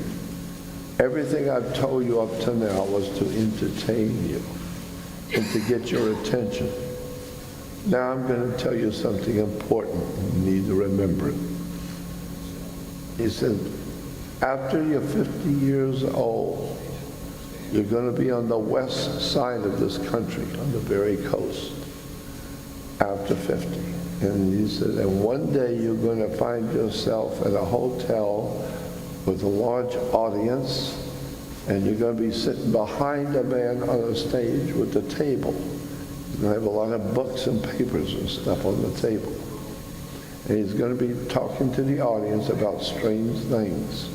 everything I've told you up to now was to entertain you and to get your attention. Now I'm going to tell you something important. You need to remember it. He said, after you're 50 years old, you're going to be on the west side of this country, on the very coast, after 50. And he said, and one day you're going to find yourself at a hotel with a large audience, and you're going to be sitting behind a man on a stage with a table. He's going to have a lot of books and papers and stuff on the table. And he's going to be talking to the audience about strange things.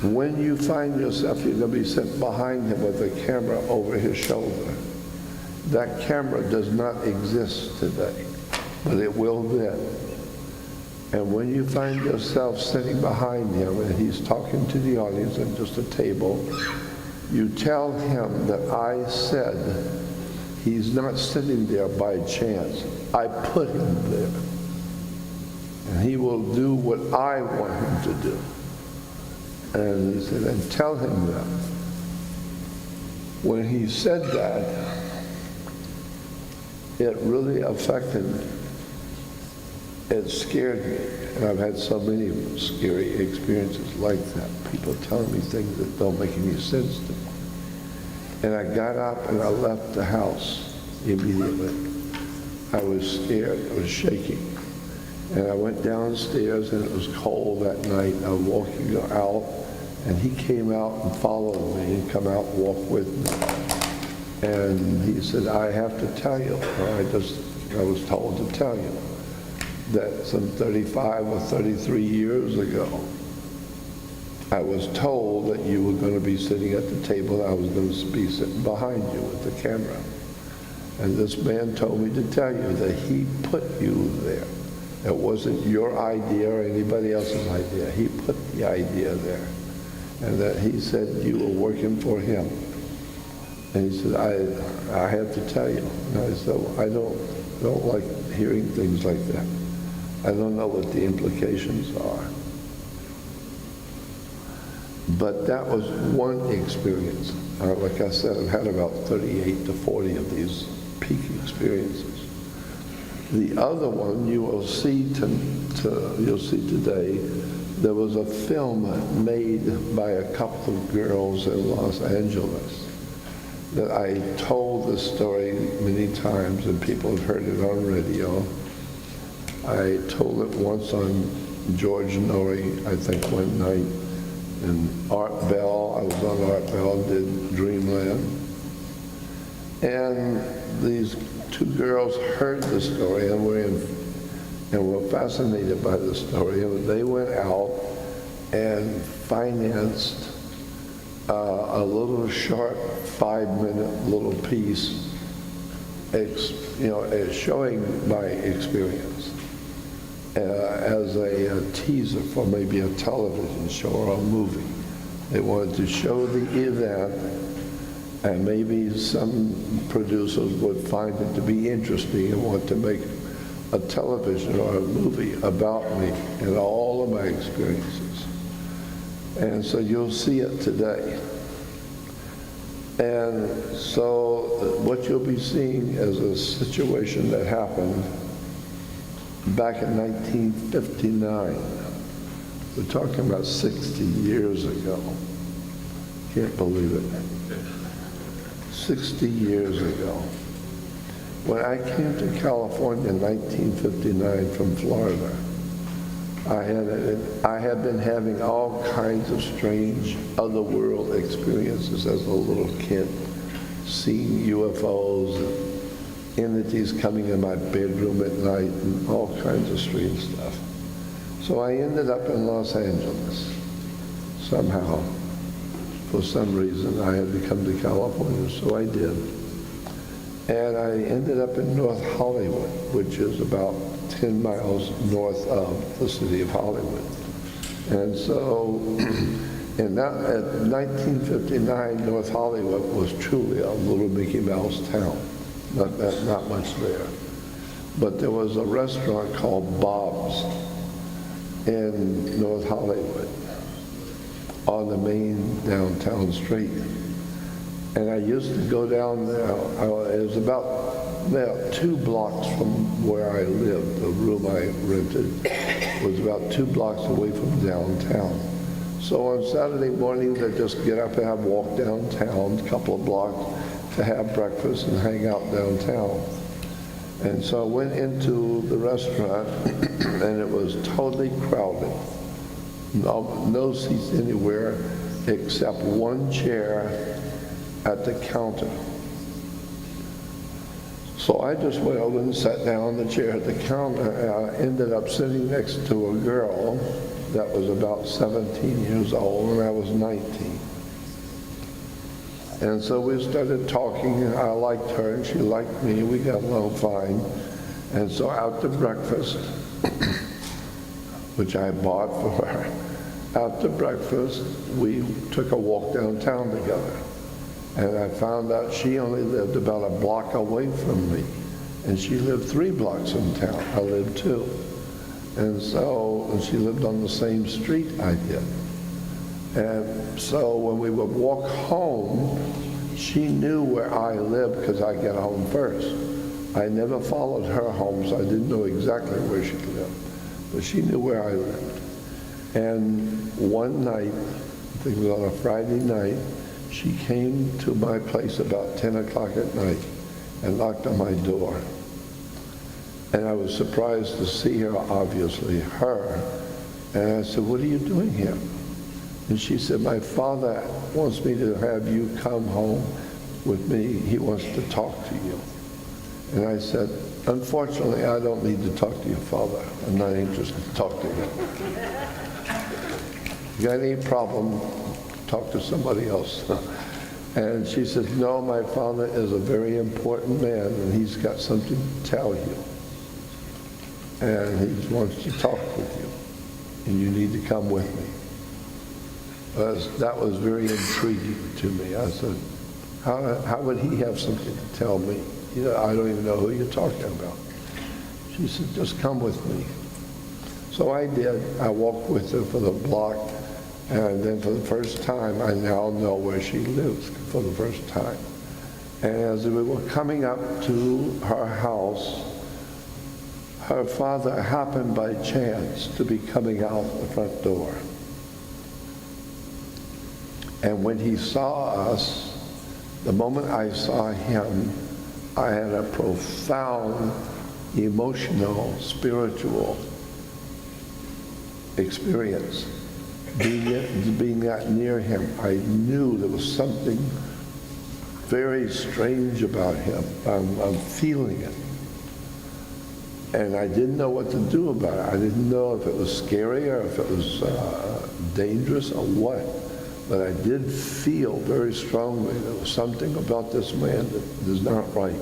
When you find yourself, you're going to be sitting behind him with a camera over his shoulder. That camera does not exist today, but it will then. And when you find yourself sitting behind him and he's talking to the audience at just a table, you tell him that I said he's not sitting there by chance. I put him there. And he will do what I want him to do. And he said, and tell him that. When he said that, it really affected, it scared me. And I've had so many scary experiences like that. People telling me things that don't make any sense to me. And I got up and I left the house immediately. I was scared, I was shaking. And I went downstairs and it was cold that night. I was walking out and he came out and followed me and come out and walk with me. And he said, I have to tell you, I was told to tell you that some 35 or 33 years ago, I was told that you were going to be sitting at the table and I was going to be sitting behind you with the camera. And this man told me to tell you that he put you there. It wasn't your idea or anybody else's idea. He put the idea there. And that he said you were working for him. And he said, I have to tell you. And I said, I don't like hearing things like that. I don't know what the implications are. But that was one experience. Like I said, I've had about 38 to 40 of these peak experiences. The other one you will see you'll see today. There was a film made by a couple of girls in Los Angeles that I told the story many times, and people have heard it on radio. I told it once on George Norrie, I think one night, and Art Bell. I was on Art Bell, did Dreamland. And these two girls heard the story and were fascinated by the story. And they went out and financed a little short 5-minute little piece showing my experience as a teaser for maybe a television show or a movie. They wanted to show the event, and maybe some producers would find it to be interesting and want to make a television or a movie about me and all of my experiences. And so you'll see it today. And so what you'll be seeing is a situation that happened back in 1959. We're talking about 60 years ago. Can't believe it. 60 years ago. When I came to California in 1959 from Florida, I had been having all kinds of strange otherworld experiences as a little kid, seeing UFOs, entities coming in my bedroom at night, and all kinds of strange stuff. So I ended up in Los Angeles. Somehow, for some reason, I had to come to California, so I did. And I ended up in North Hollywood, which is about 10 miles north of the city of Hollywood. And so at 1959, North Hollywood was truly a little Mickey Mouse town. Not much there. But there was a restaurant called Bob's in North Hollywood on the main downtown street. And I used to go down there. It was about 2 blocks from where I lived. The room I rented was about 2 blocks away from downtown. So on Saturday mornings, I'd just get up and I'd walk downtown a couple of blocks to have breakfast and hang out downtown. And so I went into the restaurant, and it was totally crowded. No seats anywhere except one chair at the counter. So I just went over and sat down on the chair at the counter, and I ended up sitting next to a girl that was about 17 years old, and I was 19. And so we started talking, and I liked her, and she liked me. We got along fine. And so after breakfast, which I bought for her, after breakfast, we took a walk downtown together. And I found out she only lived about a block away from me. And she lived 3 blocks from town. I lived 2. And she lived on the same street I did. And so when we would walk home, she knew where I lived because I got home first. I never followed her home, so I didn't know exactly where she lived. But she knew where I lived. And one night, I think it was on a Friday night, she came to my place about 10 o'clock at night and knocked on my door. And I was surprised to see her, obviously, her. And I said, "What are you doing here?" And she said, "My father wants me to have you come home with me. He wants to talk to you." And I said, "Unfortunately, I don't need to talk to your father. I'm not interested to talk to you. You got any problem, talk to somebody else." And she said, "No, my father is a very important man, and he's got something to tell you. And he wants to talk with you, and you need to come with me." That was very intriguing to me. I said, how would he have something to tell me? I don't even know who you're talking about. She said, "Just come with me." So I did. I walked with her for the block, and then for the first time, I now know where she lives for the first time. And as we were coming up to her house, her father happened by chance to be coming out the front door. And when he saw us, the moment I saw him, I had a profound emotional, spiritual experience. Being that near him, I knew there was something very strange about him. I'm feeling it. And I didn't know what to do about it. I didn't know if it was scary or if it was dangerous or what. But I did feel very strongly there was something about this man that is not right.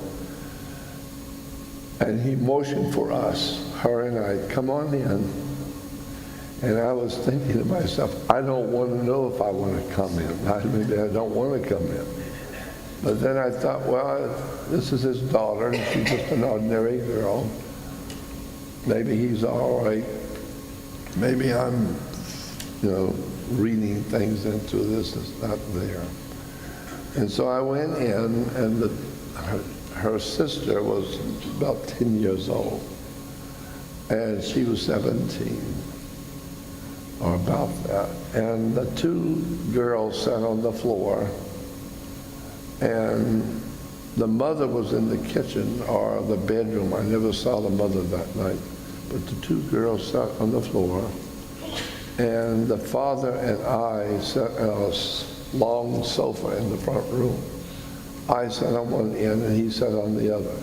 And he motioned for us, her and I, come on in. And I was thinking to myself, I don't want to know if I want to come in. Maybe I don't want to come in. But then I thought, well, this is his daughter, and she's just an ordinary girl. Maybe he's all right. Maybe I'm, reading things into this that's not there. And so I went in, and her sister was about 10 years old, and she was 17, or about that. And the two girls sat on the floor, and the mother was in the kitchen or the bedroom. I never saw the mother that night, but the two girls sat on the floor, and the father and I sat on a long sofa in the front room. I sat on one end and he sat on the other.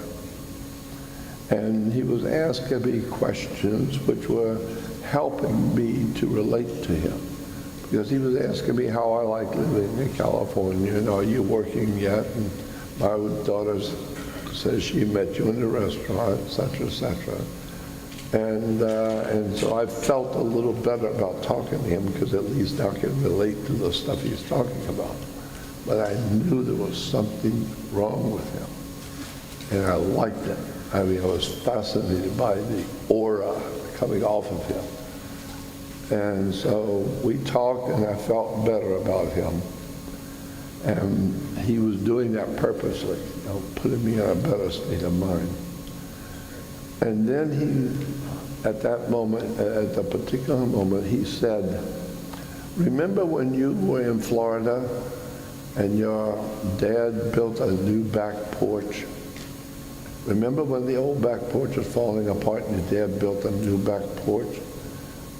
And he was asking me questions which were helping me to relate to him. Because he was asking me how I like living in California, and are you working yet? And my daughter says she met you in the restaurant, et cetera, et cetera. And so I felt a little better about talking to him, because at least I can relate to the stuff he's talking about. But I knew there was something wrong with him, and I liked it. I mean, I was fascinated by the aura coming off of him. And so we talked, and I felt better about him. And he was doing that purposely, putting me in a better state of mind. And then he, at that moment, at a particular moment, he said, remember when you were in Florida and your dad built a new back porch? Remember when the old back porch was falling apart and your dad built a new back porch?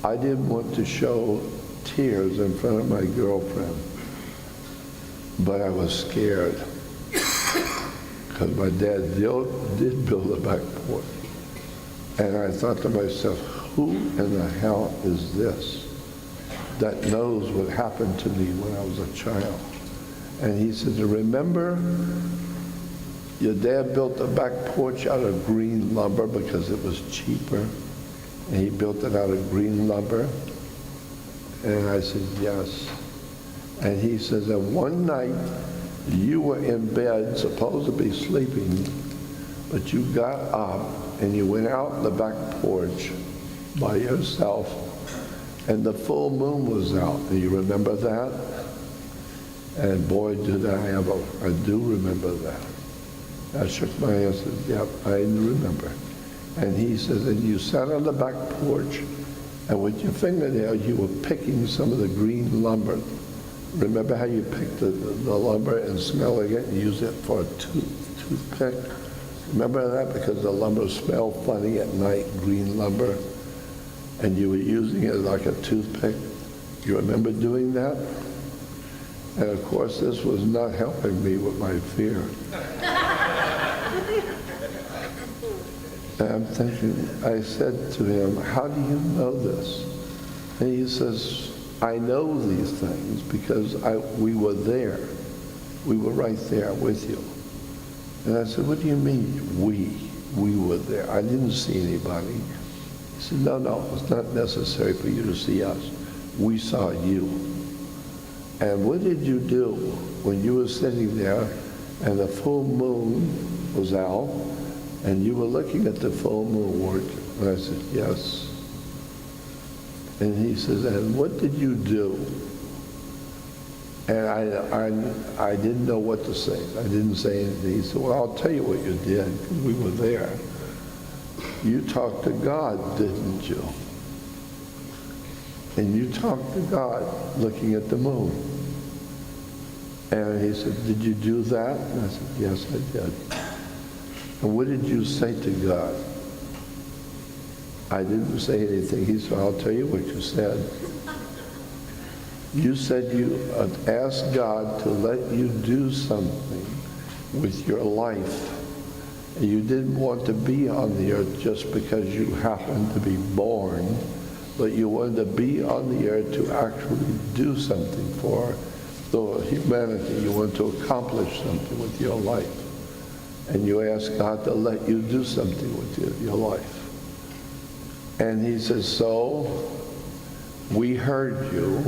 I didn't want to show tears in front of my girlfriend, but I was scared, because my dad did build a back porch. And I thought to myself, who in the hell is this that knows what happened to me when I was a child? And he said, remember, your dad built a back porch out of green lumber because it was cheaper, and he built it out of green lumber? And I said, yes. And he says that one night you were in bed, supposed to be sleeping, but you got up and you went out the back porch by yourself, and the full moon was out. Do you remember that? And boy, did I do remember that. I shook my head and said, yep, I remember. And he says, and you sat on the back porch, and with your fingernail, you were picking some of the green lumber. Remember how you picked the lumber and smelling it and use it for a toothpick? Remember that? Because the lumber smelled funny at night, green lumber, and you were using it like a toothpick. You remember doing that? And of course, this was not helping me with my fear. And I'm thinking, I said to him, how do you know this? And he says, I know these things because we were there. We were right there with you. And I said, what do you mean, we were there? I didn't see anybody. He said, no, it's not necessary for you to see us. We saw you. And what did you do when you were sitting there and the full moon was out and you were looking at the full moon working? And I said, yes. And he says, and what did you do? And I didn't know what to say. I didn't say anything. He said, well, I'll tell you what you did, because we were there. You talked to God, didn't you? And you talked to God looking at the moon. And he said, did you do that? And I said, yes, I did. And what did you say to God? I didn't say anything. He said, I'll tell you what you said. You said you asked God to let you do something with your life. And you didn't want to be on the earth just because you happened to be born, but you wanted to be on the earth to actually do something for the humanity. You want to accomplish something with your life. and you ask God to let you do something with your life. And he says, so we heard you,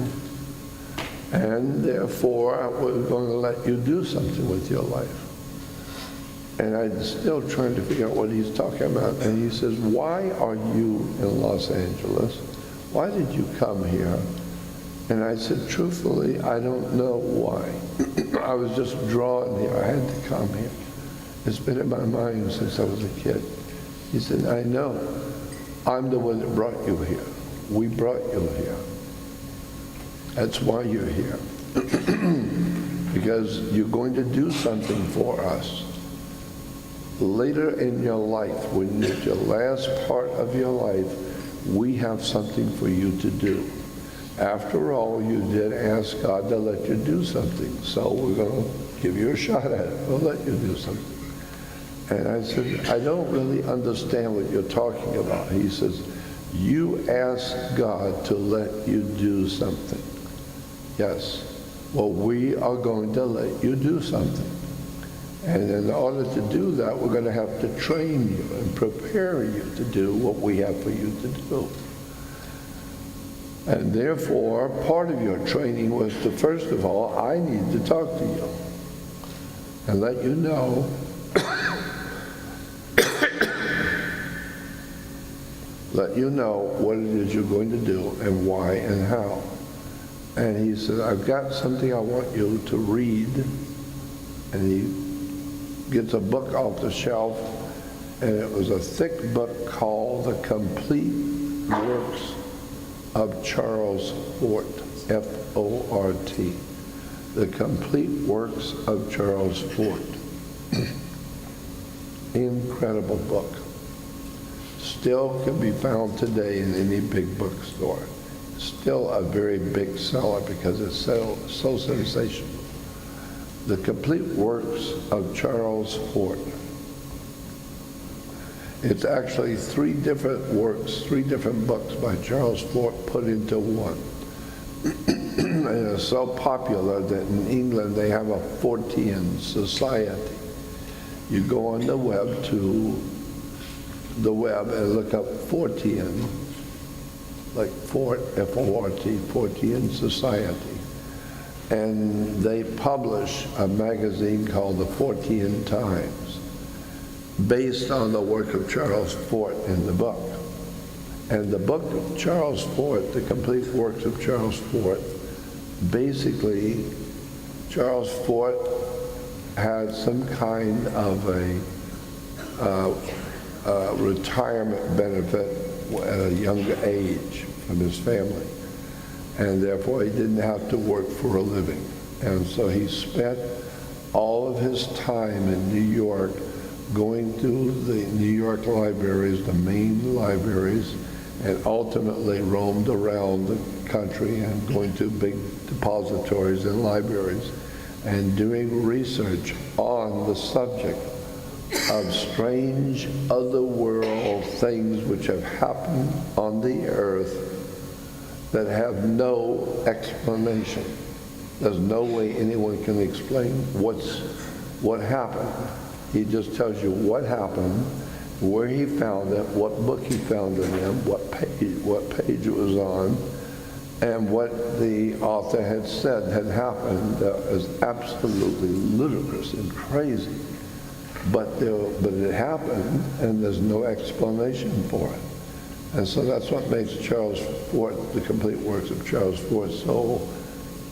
and therefore we're going to let you do something with your life. And I'm still trying to figure out what he's talking about. And he says, why are you in Los Angeles? Why did you come here? And I said, truthfully, I don't know why. I was just drawn here. I had to come here. It's been in my mind since I was a kid. He said, I know. I'm the one that brought you here. We brought you here. That's why you're here. Because you're going to do something for us. Later in your life, when you're at your last part of your life, we have something for you to do. After all, you did ask God to let you do something, so we're going to give you a shot at it. We'll let you do something. And I said, I don't really understand what you're talking about. He says, you asked God to let you do something. Yes. Well, we are going to let you do something. And in order to do that, we're going to have to train you and prepare you to do what we have for you to do. And therefore, part of your training was to, first of all, I need to talk to you and let you know let you know what it is you're going to do and why and how. And he said, I've got something I want you to read. And he gets a book off the shelf, and it was a thick book called The Complete Works of Charles Fort, F-O-R-T. The Complete Works of Charles Fort. Incredible book. Still can be found today in any big bookstore. Still a very big seller because it's so sensational. The Complete Works of Charles Fort. It's actually three different works, three different books by Charles Fort put into one. And it's so popular that in England they have a Fortean society. You go on the web and look up Fortean, like Fort, F-O-R-T, Fortean Society. And they publish a magazine called the Fortean Times, based on the work of Charles Fort in the book. And the book of Charles Fort, The Complete Works of Charles Fort, basically, Charles Fort had some kind of a retirement benefit at a younger age from his family. And therefore he didn't have to work for a living. And so he spent all of his time in New York going through the New York libraries, the main libraries, and ultimately roamed around the country and going to big depositories and libraries and doing research on the subject of strange otherworld things which have happened on the earth that have no explanation. There's no way anyone can explain what happened. He just tells you what happened, where he found it, what book he found it in, what page it was on, and what the author had said had happened. That is absolutely ludicrous and crazy. But it happened, and there's no explanation for it. And so that's what makes Charles Fort, The Complete Works of Charles Fort, so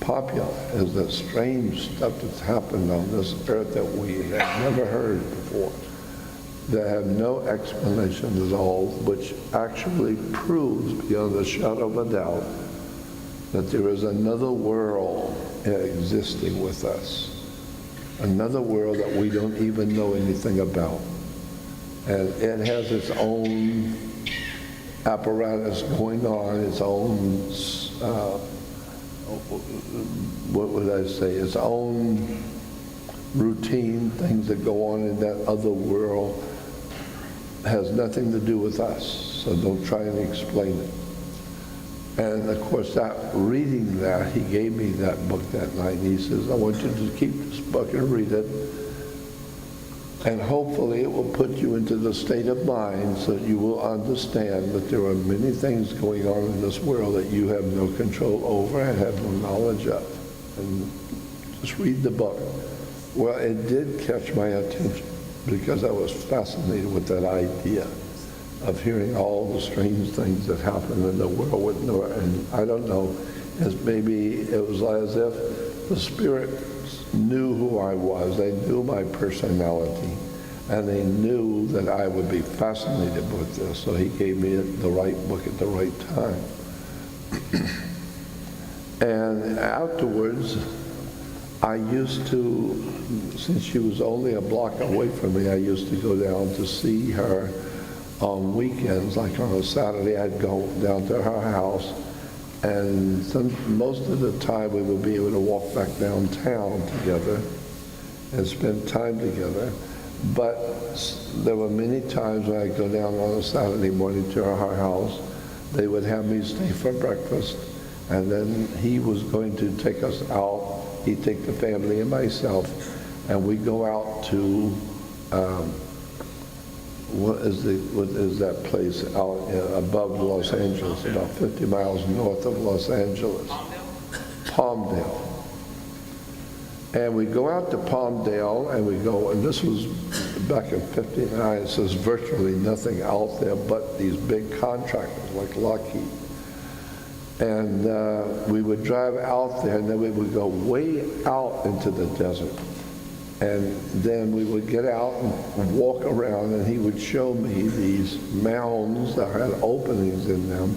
popular, is that strange stuff that's happened on this earth that we have never heard before, that have no explanation at all, which actually proves beyond a shadow of a doubt that there is another world existing with us, another world that we don't even know anything about. And it has its own apparatus going on, its own, what would I say, its own routine, things that go on in that other world, has nothing to do with us, so don't try and explain it. And of course, reading that, he gave me that book that night, and he says, I want you to keep this book and read it, And hopefully it will put you into the state of mind so that you will understand that there are many things going on in this world that you have no control over and have no knowledge of. And just read the book. Well, it did catch my attention because I was fascinated with that idea of hearing all the strange things that happen in the world with no, and I don't know, as maybe it was as if the Spirit knew who I was. They knew my personality, and they knew that I would be fascinated with this, so he gave me the right book at the right time. And afterwards, I used to, since she was only a block away from me, I used to go down to see her on weekends. Like on a Saturday, I'd go down to her house, and most of the time we would be able to walk back downtown together and spend time together. But there were many times when I'd go down on a Saturday morning to her house. They would have me stay for breakfast, and then he was going to take us out. He'd take the family and myself, and we'd go out to what is that place out above Los Angeles, about 50 miles north of Los Angeles? Palmdale. And we go out to Palmdale, and we go, and this was back in '59, so there's virtually nothing out there but these big contractors like Lockheed. And we would drive out there, and then we would go way out into the desert. And then we would get out and walk around, and he would show me these mounds that had openings in them,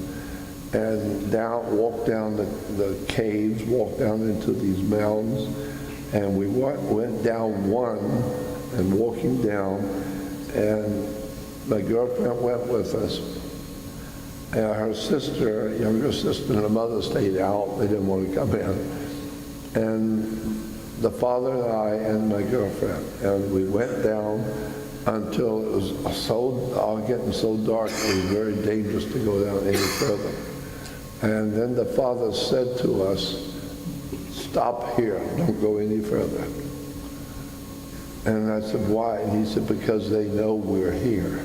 and walk down the caves, walk down into these mounds. And we went down one, and walking down, and my girlfriend went with us. And her sister, younger sister, and her mother stayed out. They didn't want to come in. And the father and I and my girlfriend, and we went down until it was getting so dark it was very dangerous to go down any further. And then the father said to us, "Stop here, don't go any further." And I said, "Why?" And he said, "Because they know we're here."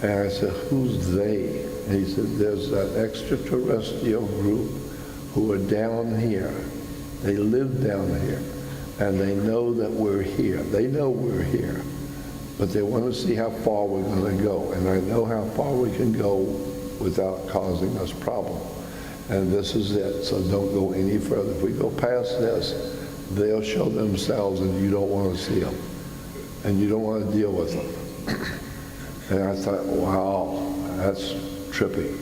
And I said, "Who's they?" And he said, "There's an extraterrestrial group who are down here. They live down here, and they know that we're here. They know we're here, but they want to see how far we're going to go. And I know how far we can go without causing us problem. And this is it, so don't go any further. If we go past this, they'll show themselves, and you don't want to see them, and you don't want to deal with them." And I thought, wow, that's trippy.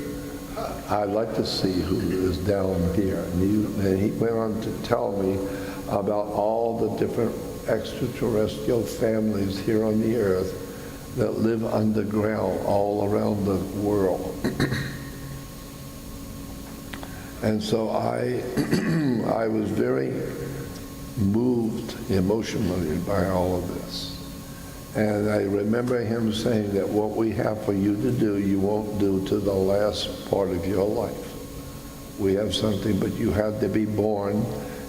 I'd like to see who is down here. And he went on to tell me about all the different extraterrestrial families here on the earth that live underground all around the world. And so I was very moved emotionally by all of this. And I remember him saying that what we have for you to do, you won't do to the last part of your life. We have something, but you had to be born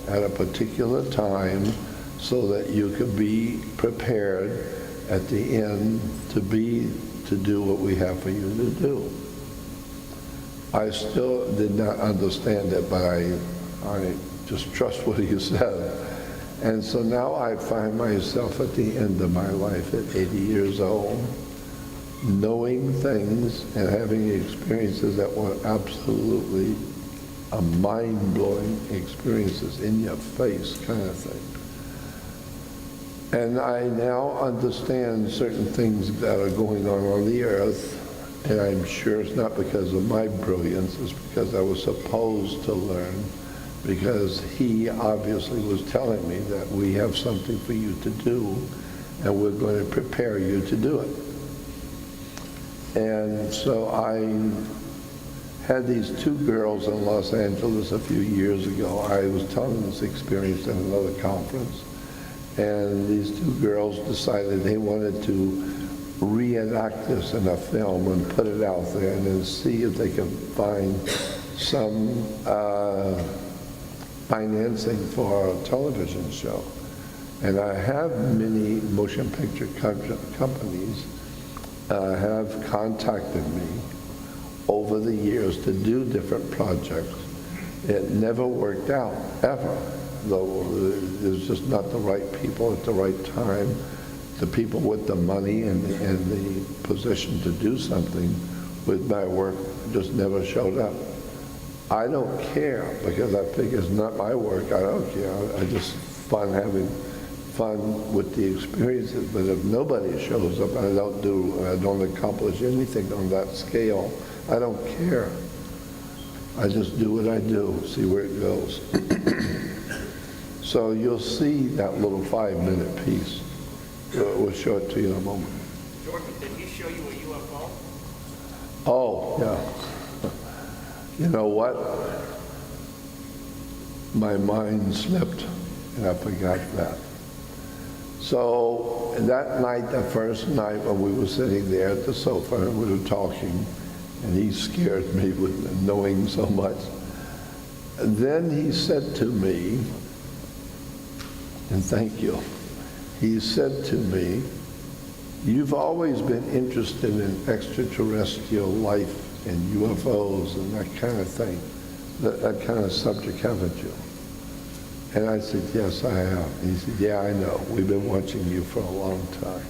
at a particular time so that you could be prepared at the end to do what we have for you to do. I still did not understand it, but I just trust what he said. And so now I find myself at the end of my life at 80 years old, knowing things and having experiences that were absolutely mind-blowing experiences, in your face kind of thing. And I now understand certain things that are going on the earth, and I'm sure it's not because of my brilliance, it's because I was supposed to learn, because he obviously was telling me that we have something for you to do, and we're going to prepare you to do it. And so I had these two girls in Los Angeles a few years ago. I was telling this experience at another conference, and these two girls decided they wanted to reenact this in a film and put it out there, and then see if they could find some financing for a television show. And I have many motion picture companies have contacted me over the years to do different projects. It never worked out, ever. Though there's just not the right people at the right time. The people with the money and the position to do something with my work just never showed up. I don't care, because I figure it's not my work. I don't care. I just having fun with the experiences. But if nobody shows up, I don't accomplish anything on that scale. I don't care. I just do what I do, see where it goes. So you'll see that little 5-minute piece. We'll show it to you in a moment. Jordan, did he show you a UFO? Oh, yeah. You know what? My mind slipped, and I forgot that. So that night, the first night when we were sitting there at the sofa and we were talking, and he scared me with knowing so much. And then he said to me, and thank you, he said to me, you've always been interested in extraterrestrial life and UFOs and that kind of thing, that kind of subject, haven't you? And I said, yes, I have. And he said, yeah, I know. We've been watching you for a long time.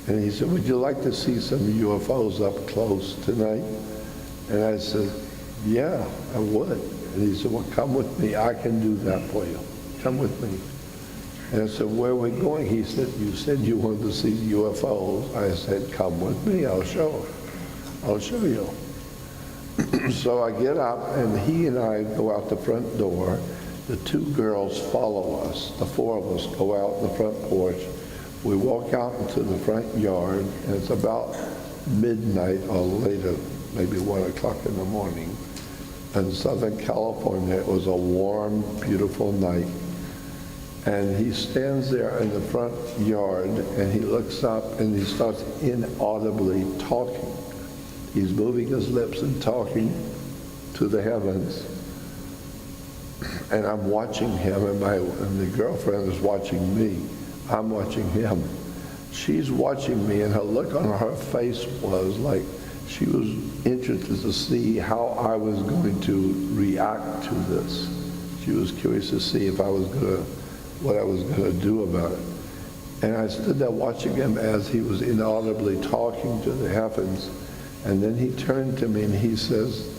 And he said, would you like to see some UFOs up close tonight? And I said, yeah, I would. And he said, well, come with me. I can do that for you. Come with me. And I said, where are we going? He said, you said you wanted to see UFOs. I said, come with me. I'll show you. So I get up, and he and I go out the front door. The two girls follow us. The four of us go out the front porch. We walk out into the front yard, and it's about midnight or later, maybe 1 o'clock in the morning. In Southern California, it was a warm, beautiful night. And he stands there in the front yard, and he looks up, and he starts inaudibly talking. He's moving his lips and talking to the heavens. And I'm watching him, and the girlfriend is watching me. I'm watching him. She's watching me, and her look on her face was like she was interested to see how I was going to react to this. She was curious to see if what I was going to do about it. And I stood there watching him as he was inaudibly talking to the heavens. And then he turned to me and he says,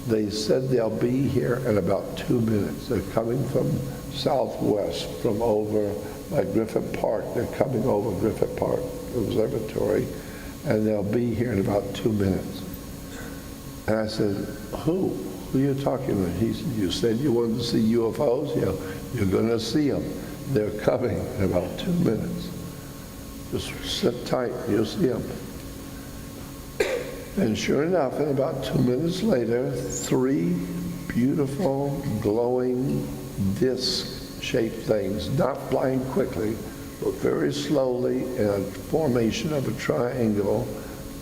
they said they'll be here in about 2 minutes. They're coming from southwest, from over by Griffith Park. They're coming over Griffith Park Observatory, and they'll be here in about 2 minutes. And I said, who? Who are you talking about? He said, you said you wanted to see UFOs? Yeah, you're going to see them. They're coming in about 2 minutes. Just sit tight, you'll see them. And sure enough, in about 2 minutes later, 3 beautiful, glowing, disc-shaped things, not flying quickly, but very slowly in a formation of a triangle.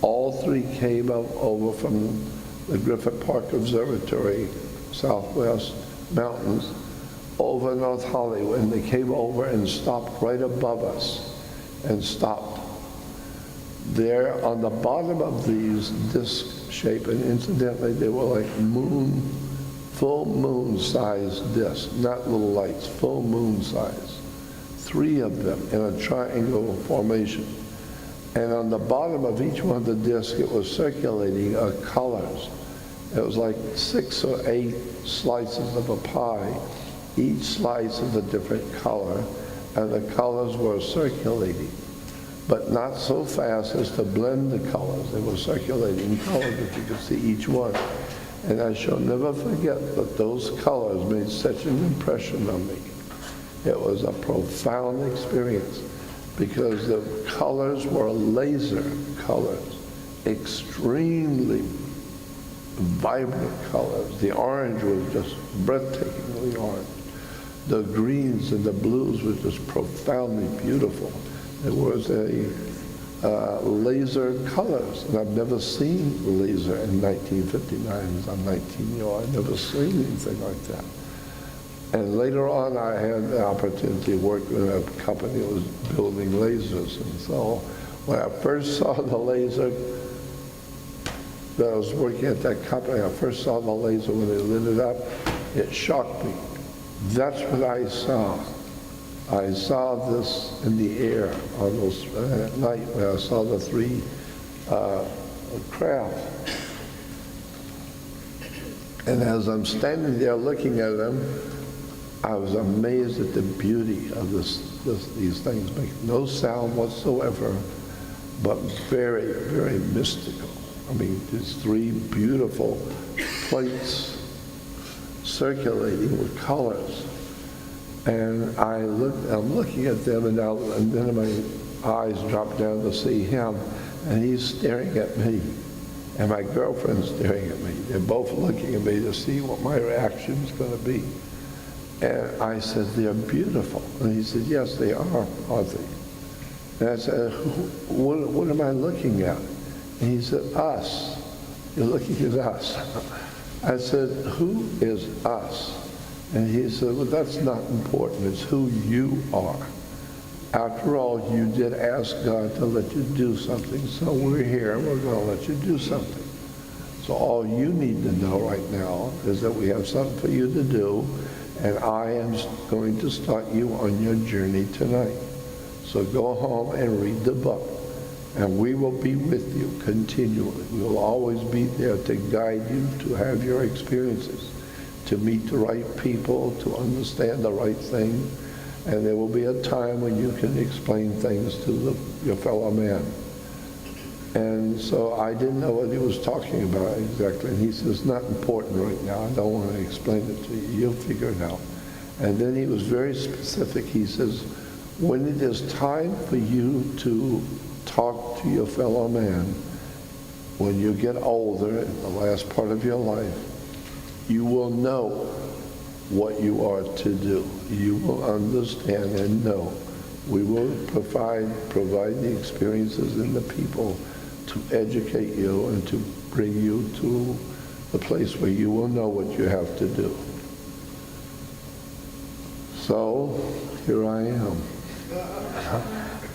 All 3 came up over from the Griffith Park Observatory, southwest mountains, over North Hollywood, and they came over and stopped right above us, and stopped. There on the bottom of these disc shape, and incidentally they were like full moon sized discs, not little lights, full moon size. 3 of them in a triangle formation. And on the bottom of each one of the discs it was circulating colors. It was like 6 or 8 slices of a pie. Each slice is a different color, and the colors were circulating, but not so fast as to blend the colors. They were circulating colors that you could see each one. And I shall never forget that those colors made such an impression on me. It was a profound experience because the colors were laser colors, extremely vibrant colors. The orange was just breathtakingly orange. The greens and the blues were just profoundly beautiful. There was a laser colors, and I've never seen laser in 1959 as I'm 19 years old. I've never seen anything like that. And later on, I had the opportunity to work with a company that was building lasers. And so when I first saw the laser, that I was working at that company, I first saw the laser when they lit it up, it shocked me. That's what I saw. I saw this in the air on those, at night when I saw the three craft. And as I'm standing there looking at them, I was amazed at the beauty of these things. Make no sound whatsoever, but very, very mystical. I mean, these three beautiful plates circulating with colors. And I'm looking at them, and then my eyes drop down to see him, and he's staring at me. And my girlfriend's staring at me. They're both looking at me to see what my reaction's going to be. And I said, they're beautiful. And he said, yes, they are, aren't they? And I said, what am I looking at? And he said, us. You're looking at us. I said, who is us? And he said, well, that's not important. It's who you are. After all, you did ask God to let you do something, so we're here and we're going to let you do something. So all you need to know right now is that we have something for you to do, and I am going to start you on your journey tonight. So go home and read the book, and we will be with you continually. We will always be there to guide you, to have your experiences, to meet the right people, to understand the right thing. And there will be a time when you can explain things to your fellow man. And so I didn't know what he was talking about exactly. And he says, it's not important right now. I don't want to explain it to you. You'll figure it out. And then he was very specific. He says, when it is time for you to talk to your fellow man, when you get older, in the last part of your life, you will know what you are to do. You will understand and know. We will provide the experiences and the people to educate you and to bring you to the place where you will know what you have to do. So here I am.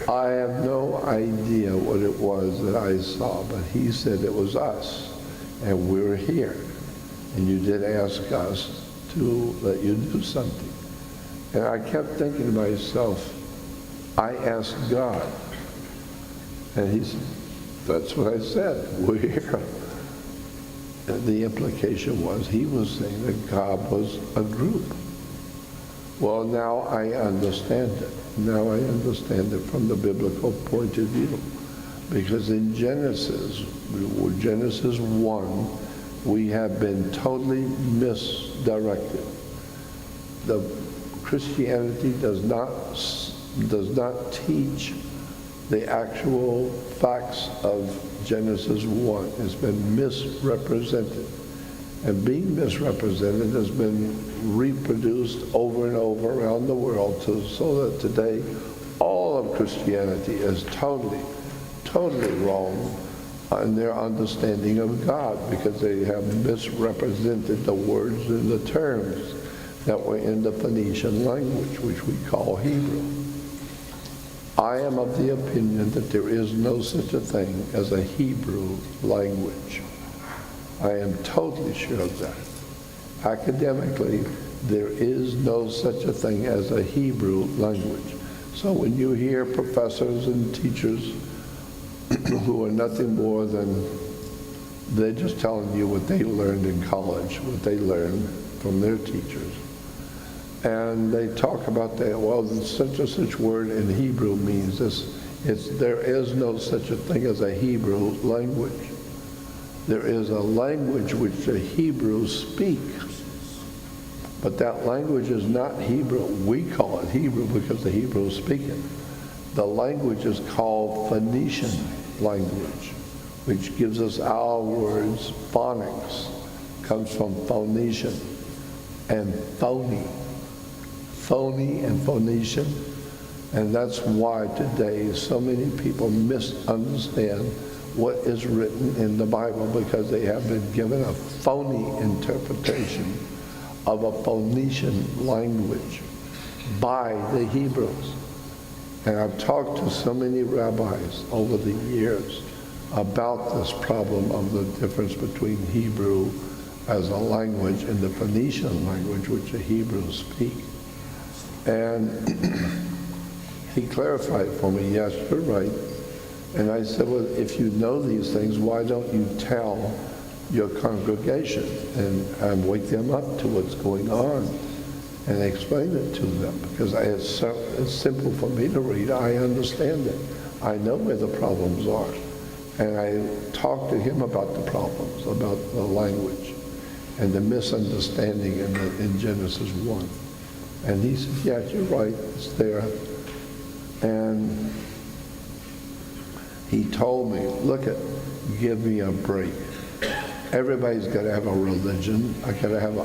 I have no idea what it was that I saw, but he said it was us, and we're here. And you did ask us to let you do something. And I kept thinking to myself, I asked God. And he said, that's what I said, we're here. And the implication was, he was saying that God was a group. Well, now I understand it. Now I understand it from the biblical point of view. Because in Genesis 1, we have been totally misdirected. The Christianity does not teach the actual facts of Genesis 1. It's been misrepresented. And being misrepresented has been reproduced over and over around the world so that today all of Christianity is totally wrong in their understanding of God, because they have misrepresented the words and the terms that were in the Phoenician language, which we call Hebrew. I am of the opinion that there is no such a thing as a Hebrew language. I am totally sure of that. Academically, there is no such a thing as a Hebrew language. So when you hear professors and teachers who are nothing more than, they're just telling you what they learned in college, what they learned from their teachers. And they talk about that, well, such and such word in Hebrew means this. There is no such a thing as a Hebrew language. There is a language which the Hebrews speak, but that language is not Hebrew. We call it Hebrew because the Hebrews speak it. The language is called Phoenician language, which gives us our words. Phonics comes from Phoenician and phony. Phony and Phoenician. And that's why today so many people misunderstand what is written in the Bible, because they have been given a phony interpretation of a Phoenician language by the Hebrews. And I've talked to so many rabbis over the years about this problem of the difference between Hebrew as a language and the Phoenician language, which the Hebrews speak. And he clarified for me, yes, you're right. And I said, well, if you know these things, why don't you tell your congregation and wake them up to what's going on and explain it to them? Because it's simple for me to read. I understand it. I know where the problems are. And I talked to him about the problems, about the language and the misunderstanding in Genesis 1. And he said, yeah, you're right, it's there. And he told me, look give me a break. Everybody's got to have a religion. I gotta have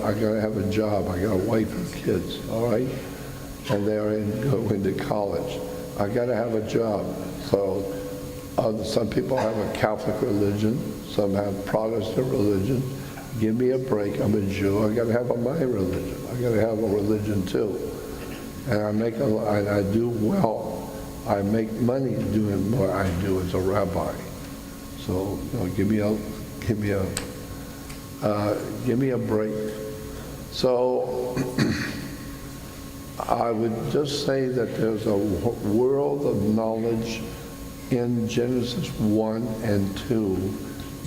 a job. I got a wife and kids, all right? And they're going to college. I got to have a job. So some people have a Catholic religion. Some have Protestant religion. Give me a break. I'm a Jew. I got to have my religion. I got to have a religion too. And I do well. I make money doing what I do as a rabbi. So give me a break. So I would just say that there's a world of knowledge in Genesis 1 and 2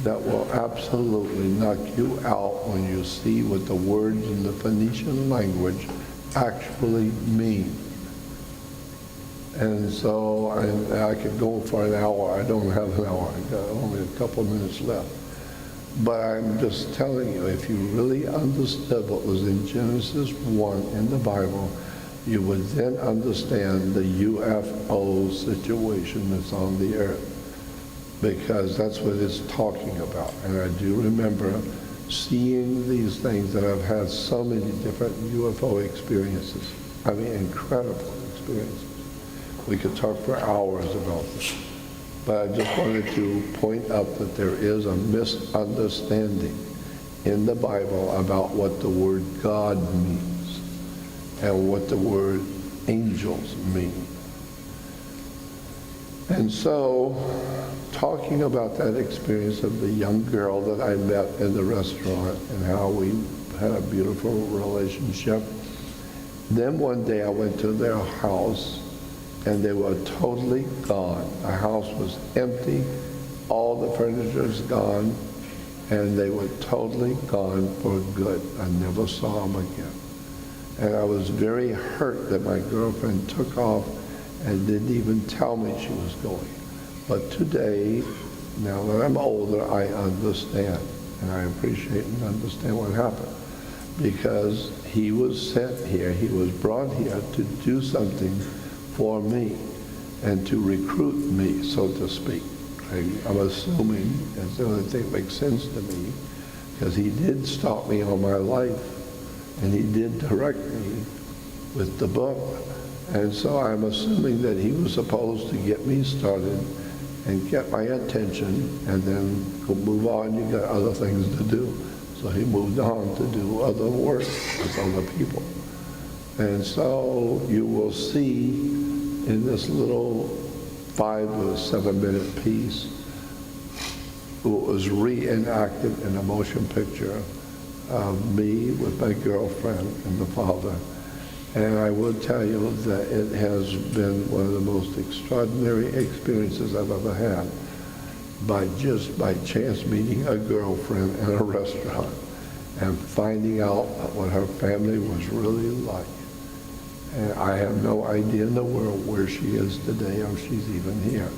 that will absolutely knock you out when you see what the words in the Phoenician language actually mean. And so I could go for an hour. I don't have an hour. I got only a couple minutes left. But I'm just telling you, if you really understood what was in Genesis 1 in the Bible, you would then understand the UFO situation that's on the earth, because that's what it's talking about. And I do remember seeing these things, that I've had so many different UFO experiences. I mean, incredible experiences. We could talk for hours about this. But I just wanted to point out that there is a misunderstanding in the Bible about what the word God means and what the word angels mean. And so, talking about that experience of the young girl that I met in the restaurant and how we had a beautiful relationship, then one day I went to their house and they were totally gone. The house was empty, all the furniture is gone, and they were totally gone for good. I never saw them again. And I was very hurt that my girlfriend took off and didn't even tell me she was going. But today, now that I'm older, I understand, and I appreciate and understand what happened. Because he was sent here, he was brought here to do something for me and to recruit me, so to speak. I'm assuming, and the only thing that makes sense to me, because he did start me on my life and he did direct me with the book. And so I'm assuming that he was supposed to get me started and get my attention and then go move on. You got other things to do. So he moved on to do other work with other people. And so you will see in this little 5 or 7 minute piece, it was reenacted in a motion picture of me with my girlfriend and the father. And I will tell you that it has been one of the most extraordinary experiences I've ever had, by chance meeting a girlfriend in a restaurant and finding out what her family was really like. And I have no idea in the world where she is today or if she's even here.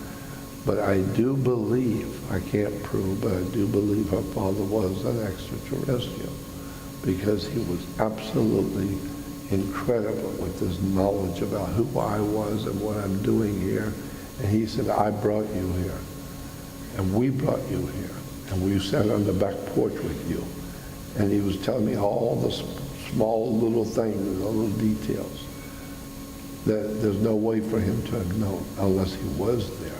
But I do believe, I can't prove, but I do believe her father was an extraterrestrial, because he was absolutely incredible with his knowledge about who I was and what I'm doing here. And he said, I brought you here, and we brought you here, and we sat on the back porch with you. And he was telling me all the small little things, all little details that there's no way for him to have known unless he was there.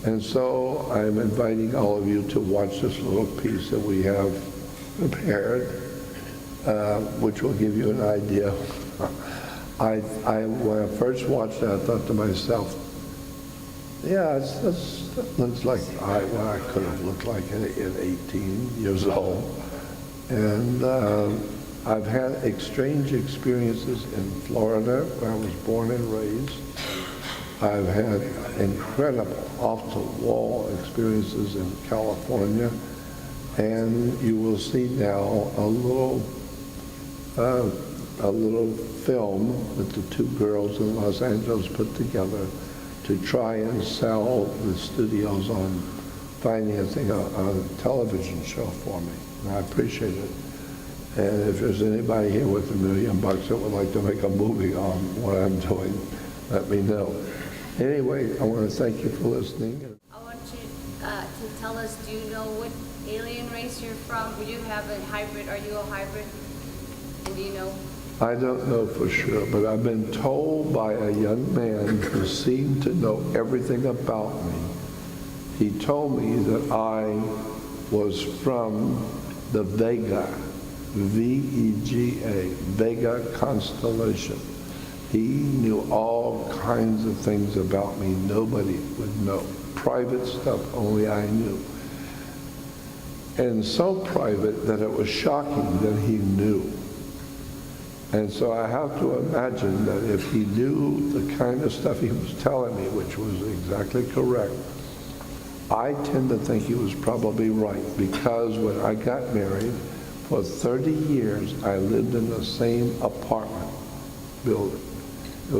And so I'm inviting all of you to watch this little piece that we have prepared. which will give you an idea. When I first watched that, I thought to myself, yeah, that looks like what I could have looked like at 18 years old. And I've had strange experiences in Florida, where I was born and raised. I've had incredible off-the-wall experiences in California. And you will see now a little film that the two girls in Los Angeles put together to try and sell the studios on financing a television show for me. And I appreciate it. And if there's anybody here with $1 million that would like to make a movie on what I'm doing, let me know. Anyway, I want to thank you for listening. I want you to tell us, do you know what alien race you're from? Will you have a hybrid? Are you a hybrid? And do you know? I don't know for sure, but I've been told by a young man who seemed to know everything about me. He told me that I was from the Vega, V-E-G-A, Vega constellation. He knew all kinds of things about me nobody would know. Private stuff only I knew. And so private that it was shocking that he knew. And so I have to imagine that if he knew the kind of stuff he was telling me, which was exactly correct, I tend to think he was probably right, because when I got married, for 30 years, I lived in the same apartment building. The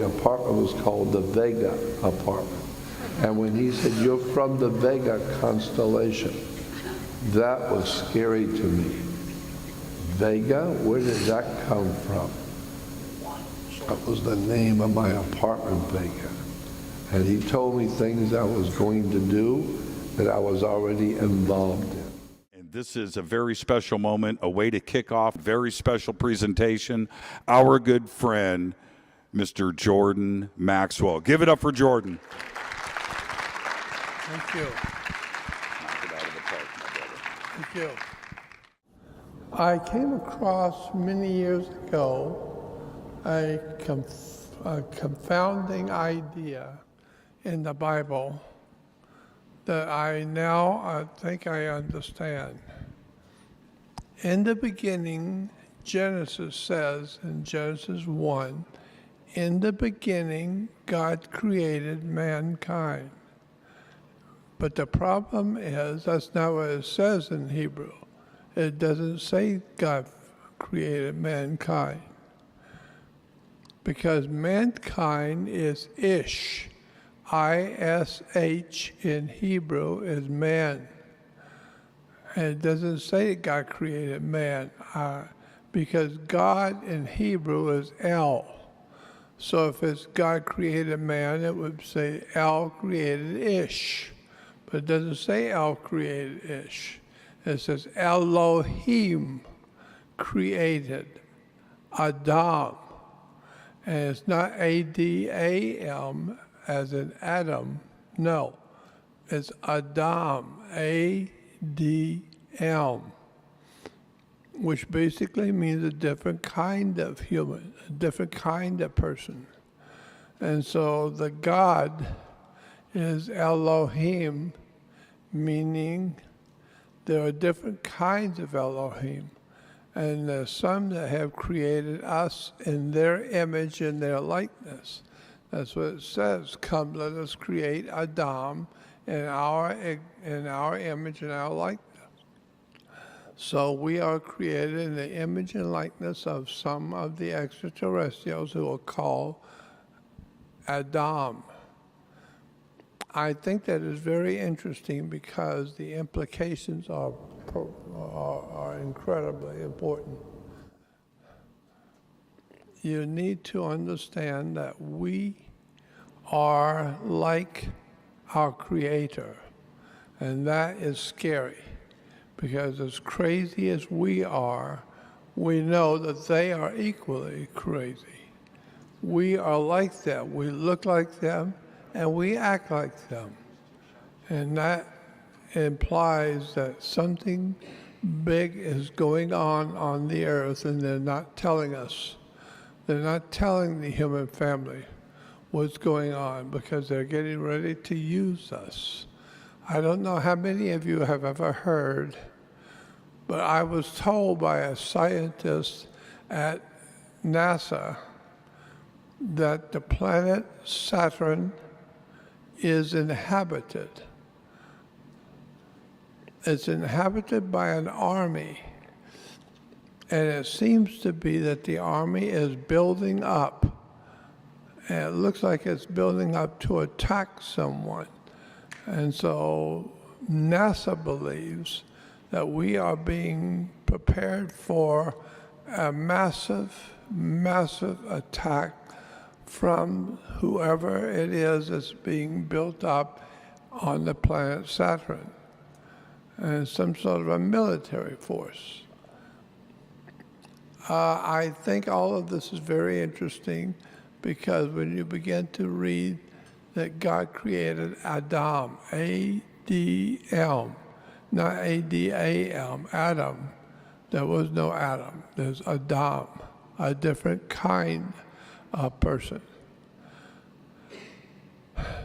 apartment was called the Vega apartment. And when he said, "You're from the Vega constellation," that was scary to me. Vega, where did that come from? That was the name of my apartment, Vega. And he told me things I was going to do that I was already involved in. And this is a very special moment, a way to kick off a very special presentation. Our good friend, Mr. Jordan Maxwell. Give it up for Jordan. Thank you. Thank you. I came across many years ago a confounding idea in the Bible that I think I understand. In the beginning, Genesis says in Genesis 1, in the beginning, God created mankind. But the problem is, that's not what it says in Hebrew. It doesn't say God created mankind. Because mankind is ish. I-S-H in Hebrew is man. And it doesn't say God created man. Because God in Hebrew is El. So if it's God created man, it would say El created ish. But it doesn't say El created ish. It says Elohim created Adam. And it's not A-D-A-M as in Adam. No, it's Adam, A-D-M, which basically means a different kind of human, a different kind of person. And so the God is Elohim, meaning there are different kinds of Elohim. And there's some that have created us in their image and their likeness. That's what it says. Come, let us create Adam in our image and our likeness. So we are created in the image and likeness of some of the extraterrestrials who are called Adam. I think that is very interesting because the implications are incredibly important. You need to understand that we are like our Creator, and that is scary because as crazy as we are, we know that they are equally crazy. We are like them. We look like them, and we act like them. And that implies that something big is going on the earth, and they're not telling us. They're not telling the human family what's going on because they're getting ready to use us. I don't know how many of you have ever heard, but I was told by a scientist at NASA that the planet Saturn is inhabited. It's inhabited by an army, and it seems to be that the army is building up, and it looks like it's building up to attack someone. And so NASA believes that we are being prepared for a massive, massive attack from whoever it is that's being built up on the planet Saturn. And some sort of a military force. I think all of this is very interesting because when you begin to read that God created Adam, A-D-M, not A-D-A-M, Adam. There was no Adam. There's Adam, a different kind of person.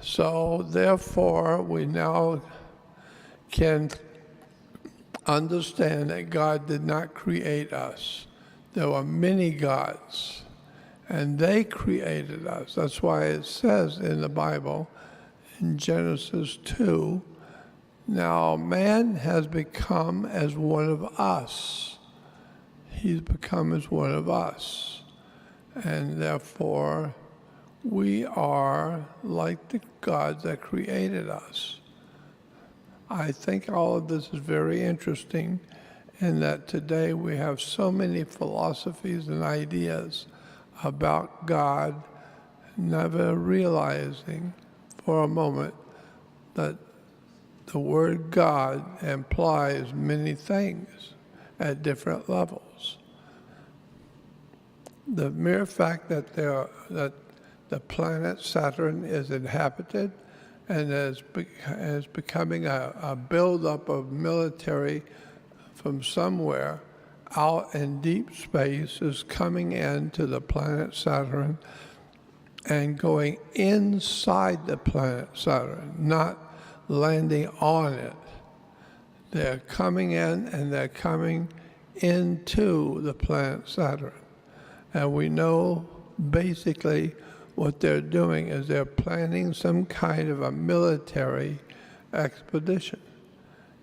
So therefore, we now can understand that God did not create us. There were many gods, and they created us. That's why it says in the Bible, in Genesis 2, now man has become as one of us. He's become as one of us. And therefore, we are like the gods that created us. I think all of this is very interesting in that today we have so many philosophies and ideas about God, never realizing for a moment that the word God implies many things at different levels. The mere fact that the planet Saturn is inhabited and is becoming a buildup of military from somewhere out in deep space is coming into the planet Saturn and going inside the planet Saturn, not landing on it. They're coming in and they're coming into the planet Saturn. And we know basically what they're doing is they're planning some kind of a military expedition.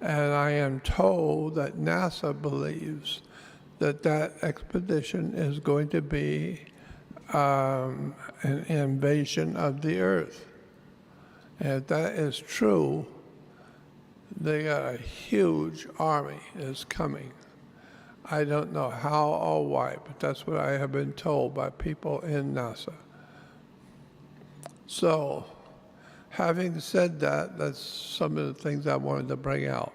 And I am told that NASA believes that that expedition is going to be an invasion of the Earth. And if that is true, they got a huge army that's coming. I don't know how or why, but that's what I have been told by people in NASA. So, having said that, that's some of the things I wanted to bring out.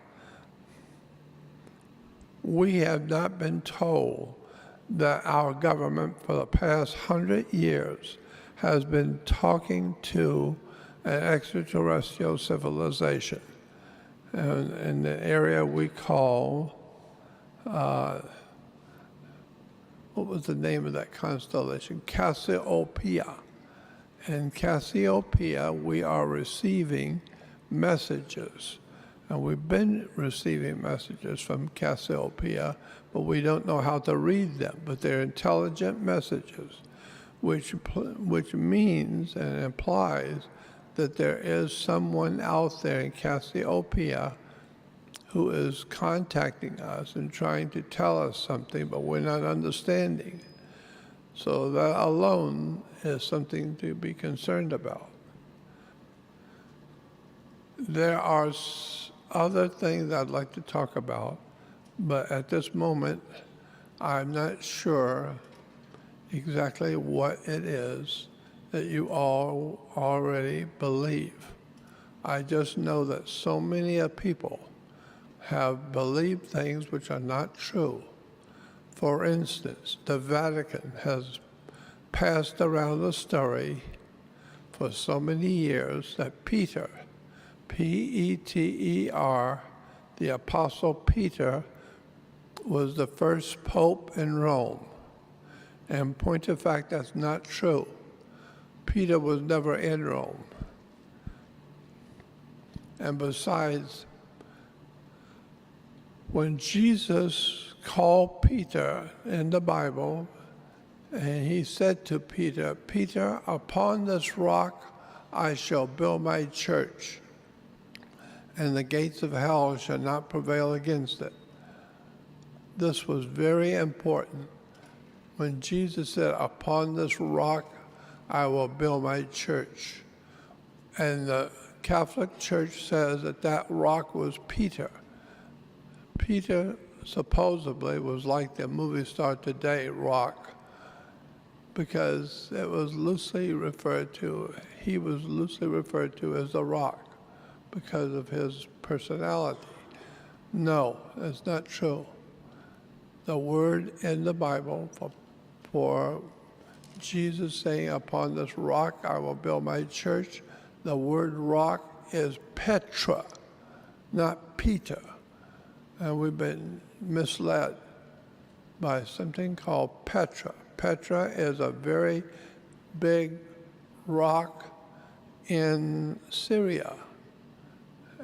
We have not been told that our government for the past 100 years has been talking to an extraterrestrial civilization in the area we call, what was the name of that constellation? Cassiopeia. In Cassiopeia, we are receiving messages. And we've been receiving messages from Cassiopeia, but we don't know how to read them. But they're intelligent messages, which means and implies that there is someone out there in Cassiopeia who is contacting us and trying to tell us something, but we're not understanding. So that alone is something to be concerned about. There are other things I'd like to talk about, but at this moment, I'm not sure exactly what it is that you all already believe. I just know that so many people have believed things which are not true. For instance, the Vatican has passed around the story for so many years that Peter, P-E-T-E-R, the Apostle Peter, was the first pope in Rome. And point of fact, that's not true. Peter was never in Rome. And besides, when Jesus called Peter in the Bible, and he said to Peter, "Peter, upon this rock I shall build my church, and the gates of hell shall not prevail against it." This was very important. When Jesus said, "Upon this rock I will build my church," and the Catholic Church says that that rock was Peter. Peter supposedly was like the movie star today, Rock, because it was loosely referred to, he was loosely referred to as the Rock because of his personality. No, that's not true. The word in the Bible for Jesus saying, "Upon this rock I will build my church," the word rock is Petra, not Peter. And we've been misled by something called Petra. Petra is a very big rock in Syria.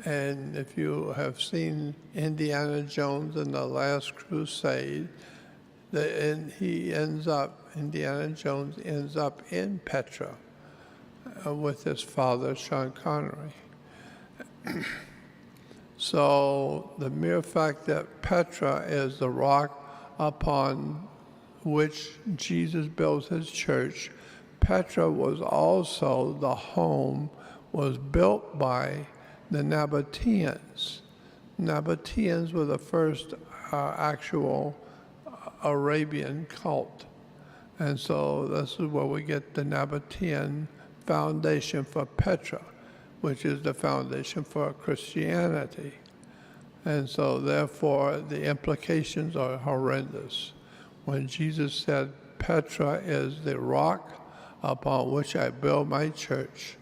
And if you have seen Indiana Jones in The Last Crusade, Indiana Jones ends up in Petra with his father, Sean Connery. So the mere fact that Petra is the rock upon which Jesus builds his church, Petra was also the home, was built by the Nabateans. Nabateans were the first actual Arabian cult. And so this is where we get the Nabatean foundation for Petra, which is the foundation for Christianity. And so therefore the implications are horrendous. When Jesus said, "Petra is the rock upon which I build my church,"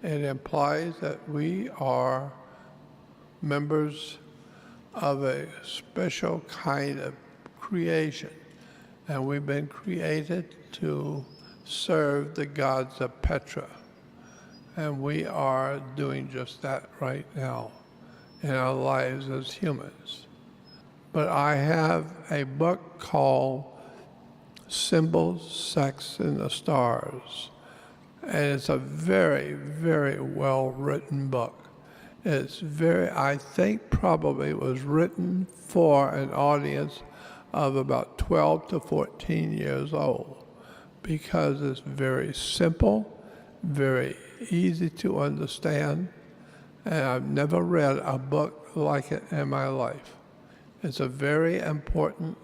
it implies that we are members of a special kind of creation, and we've been created to serve the gods of Petra. And we are doing just that right now in our lives as humans. But I have a book called Symbols, Sex, and the Stars. And it's a very, very well-written book. I think probably it was written for an audience of about 12 to 14 years old, because it's very simple, very easy to understand, and I've never read a book like it in my life. It's a very important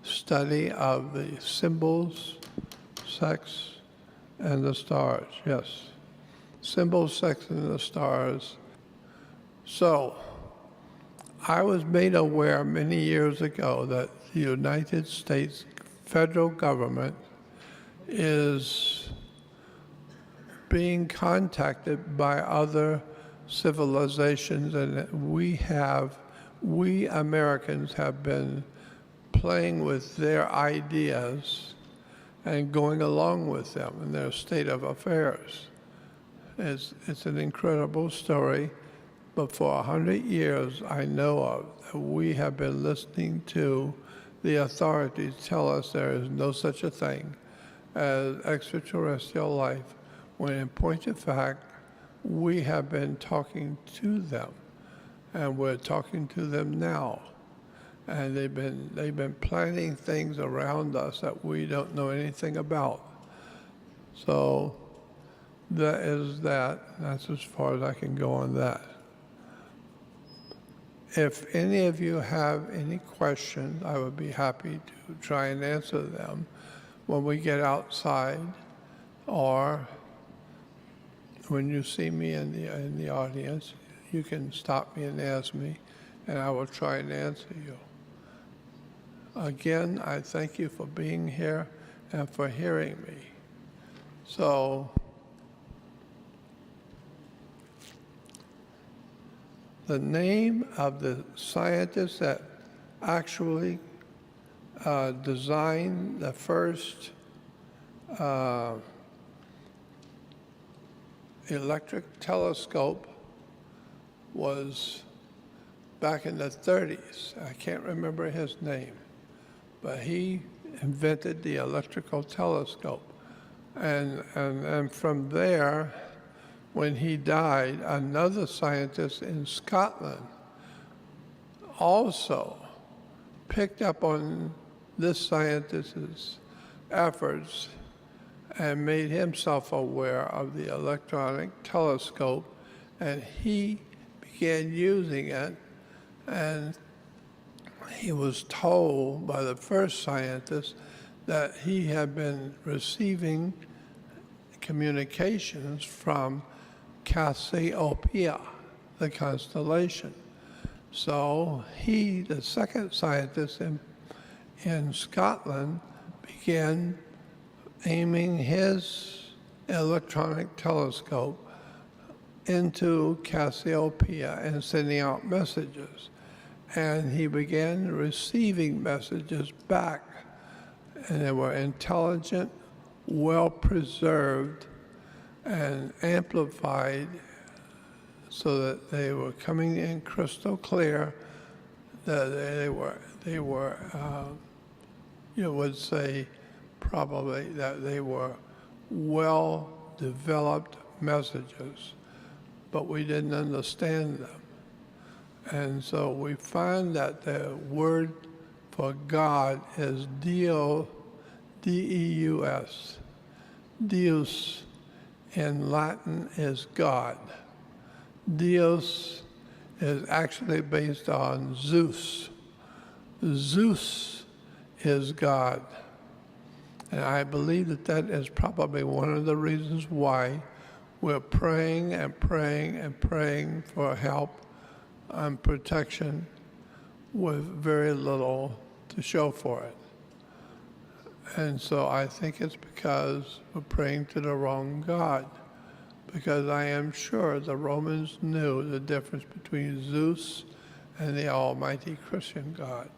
study of the symbols, sex, and the stars. Yes, symbols, sex, and the stars. So, I was made aware many years ago that the United States federal government is being contacted by other civilizations, and that we Americans have been playing with their ideas and going along with them in their state of affairs. It's an incredible story, but for 100 years I know of that we have been listening to the authorities tell us there is no such a thing as extraterrestrial life, when in point of fact, we have been talking to them, and we're talking to them now. And they've been planning things around us that we don't know anything about. So that is that. That's as far as I can go on that. If any of you have any questions, I would be happy to try and answer them when we get outside, or when you see me in the audience, you can stop me and ask me, and I will try and answer you. Again, I thank you for being here and for hearing me. So, the name of the scientist that actually designed the first electric telescope was back in the 30s. I can't remember his name, but he invented the electrical telescope. And from there, when he died, another scientist in Scotland also picked up on this scientist's efforts and made himself aware of the electronic telescope, and he began using it, and he was told by the first scientist that he had been receiving communications from Cassiopeia, the constellation. So he, the second scientist in Scotland, began aiming his electronic telescope into Cassiopeia and sending out messages. And he began receiving messages back, and they were intelligent, well-preserved, and amplified so that they were coming in crystal clear, that they were you would say probably that they were well-developed messages, but we didn't understand them. And so we find that the word for God is Deus, D-E-U-S. Deus in Latin is God. Deus is actually based on Zeus. Zeus is God. And I believe that that is probably one of the reasons why we're praying and praying and praying for help and protection with very little to show for it. And so I think it's because we're praying to the wrong God. Because I am sure the Romans knew the difference between Zeus and the Almighty Christian God.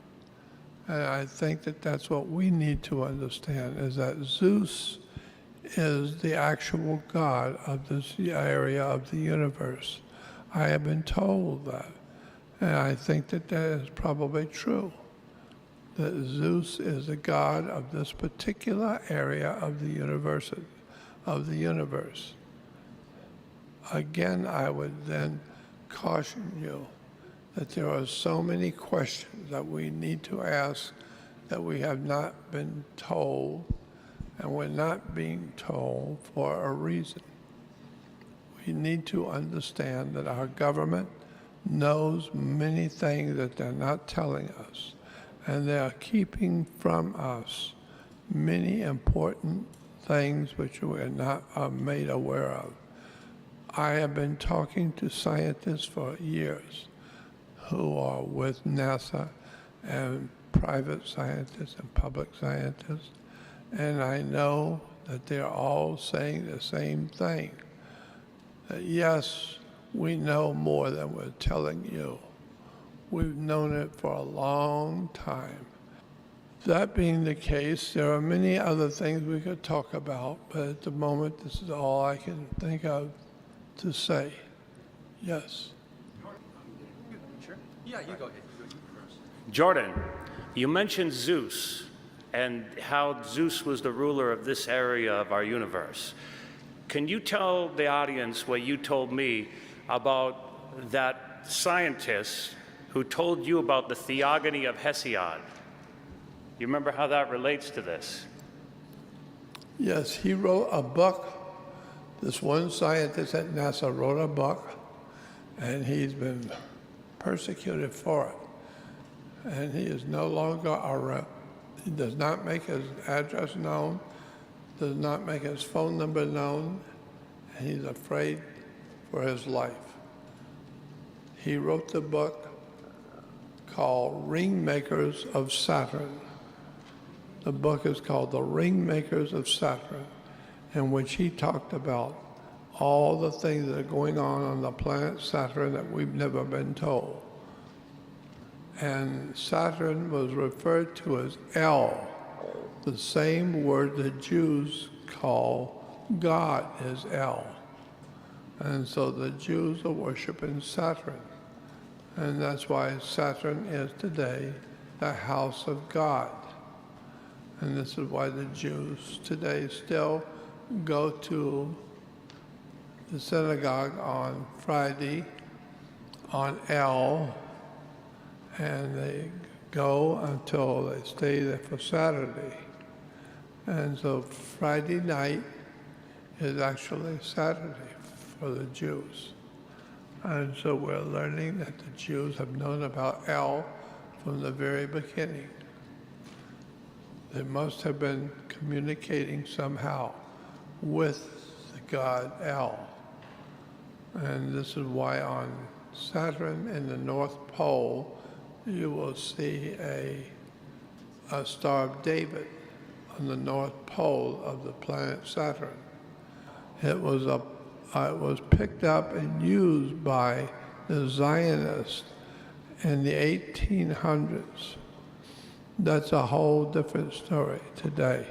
And I think that that's what we need to understand, is that Zeus is the actual God of this area of the universe. I have been told that. And I think that that is probably true, that Zeus is the God of this particular area of the universe. Again, I would then caution you that there are so many questions that we need to ask that we have not been told, and we're not being told for a reason. We need to understand that our government knows many things that they're not telling us, and they're keeping from us many important things which we're not made aware of. I have been talking to scientists for years who are with NASA, and private scientists and public scientists, and I know that they're all saying the same thing, that yes, we know more than we're telling you. We've known it for a long time. That being the case, there are many other things we could talk about, but at the moment, this is all I can think of to say. Yes. Sure. Yeah, you go ahead. Jordan, you mentioned Zeus and how Zeus was the ruler of this area of our universe. Can you tell the audience what you told me about that scientist who told you about the theogony of Hesiod? You remember how that relates to this? Yes, he wrote a book. This one scientist at NASA wrote a book, and he's been persecuted for it. And he is no longer around. He does not make his address known, does not make his phone number known, and he's afraid for his life. He wrote the book called Ringmakers of Saturn. The book is called The Ringmakers of Saturn, in which he talked about all the things that are going on the planet Saturn that we've never been told. And Saturn was referred to as El, the same word the Jews call God is El. And so the Jews are worshiping Saturn. And that's why Saturn is today the house of God. And this is why the Jews today still go to the synagogue on Friday on El, and they go until they stay there for Saturday. And so Friday night is actually Saturday for the Jews. And so we're learning that the Jews have known about El from the very beginning. They must have been communicating somehow with the god El. And this is why on Saturn in the North Pole, you will see a Star of David on the North Pole of the planet Saturn. It was picked up and used by the Zionists in the 1800s. That's a whole different story today.